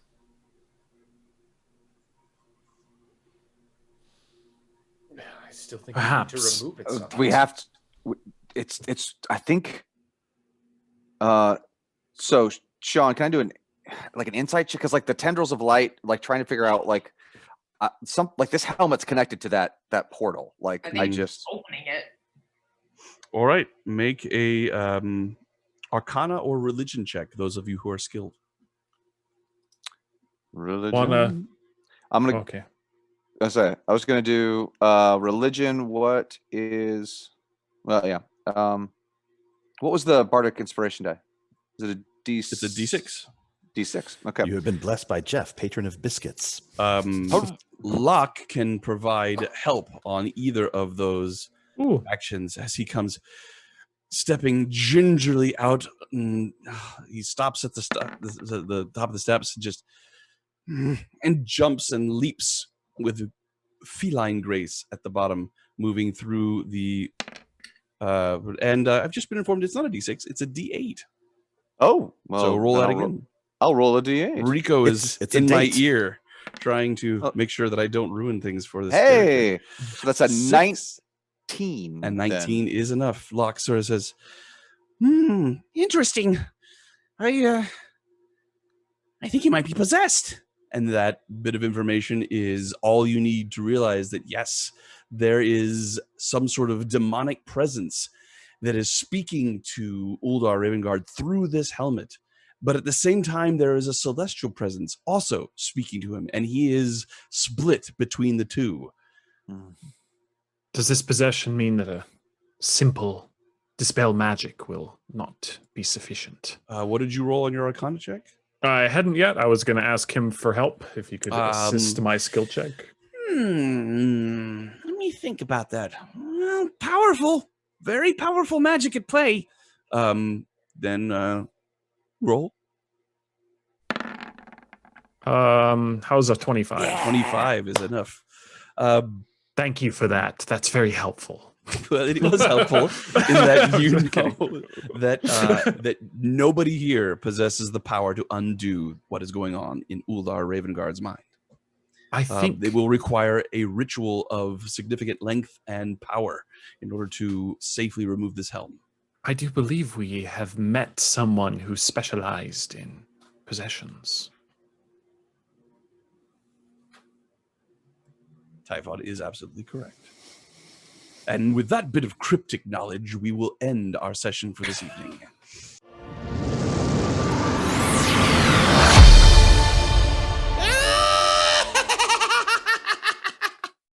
I still think Perhaps. we need to remove it somehow. We have to. It's. I think. So Sean, can I do an insight check? Because like the tendrils of light, like trying to figure out some this helmet's connected to that portal. Like I I think just. opening it. All right, make a Arcana or Religion check. Those of you who are skilled. Religion. I'm gonna. Okay. I was gonna do religion. What is? Well, yeah. What was the bardic inspiration die? Is it a D? It's a D6. D6. Okay. You have been blessed by Jeff, patron of biscuits. Locke can provide help on either of those Ooh. actions as he comes stepping gingerly out. And he stops at the top of the steps and jumps and leaps with feline grace at the bottom, moving through the. I've just been informed it's not a D6; it's a D8. Oh, well. So roll then that again. I'll roll a D8. Rico is It's a in my date. ear, trying to make sure that I don't ruin things for this. Hey, so that's a 6. 19. And then. 19 is enough. Locke sort of says, interesting. I think he might be possessed. And that bit of information is all you need to realize that, yes, there is some sort of demonic presence that is speaking to Uldar Ravengard through this helmet. But at the same time, there is a celestial presence also speaking to him, and he is split between the two. Does this possession mean that a simple dispel magic will not be sufficient? What did you roll on your Arcana check? I hadn't yet. I was going to ask him for help if he could assist my skill check. Let me think about that. Well, powerful, very powerful magic at play. Then roll. How's a 25? Yeah. 25 is enough. Thank you for that. That's very helpful. Well, it was helpful in that you know that nobody here possesses the power to undo what is going on in Uldar Ravengard's mind. I think they will require a ritual of significant length and power in order to safely remove this helm. I do believe we have met someone who specialized in possessions. Typhon is absolutely correct. And with that bit of cryptic knowledge, we will end our session for this evening.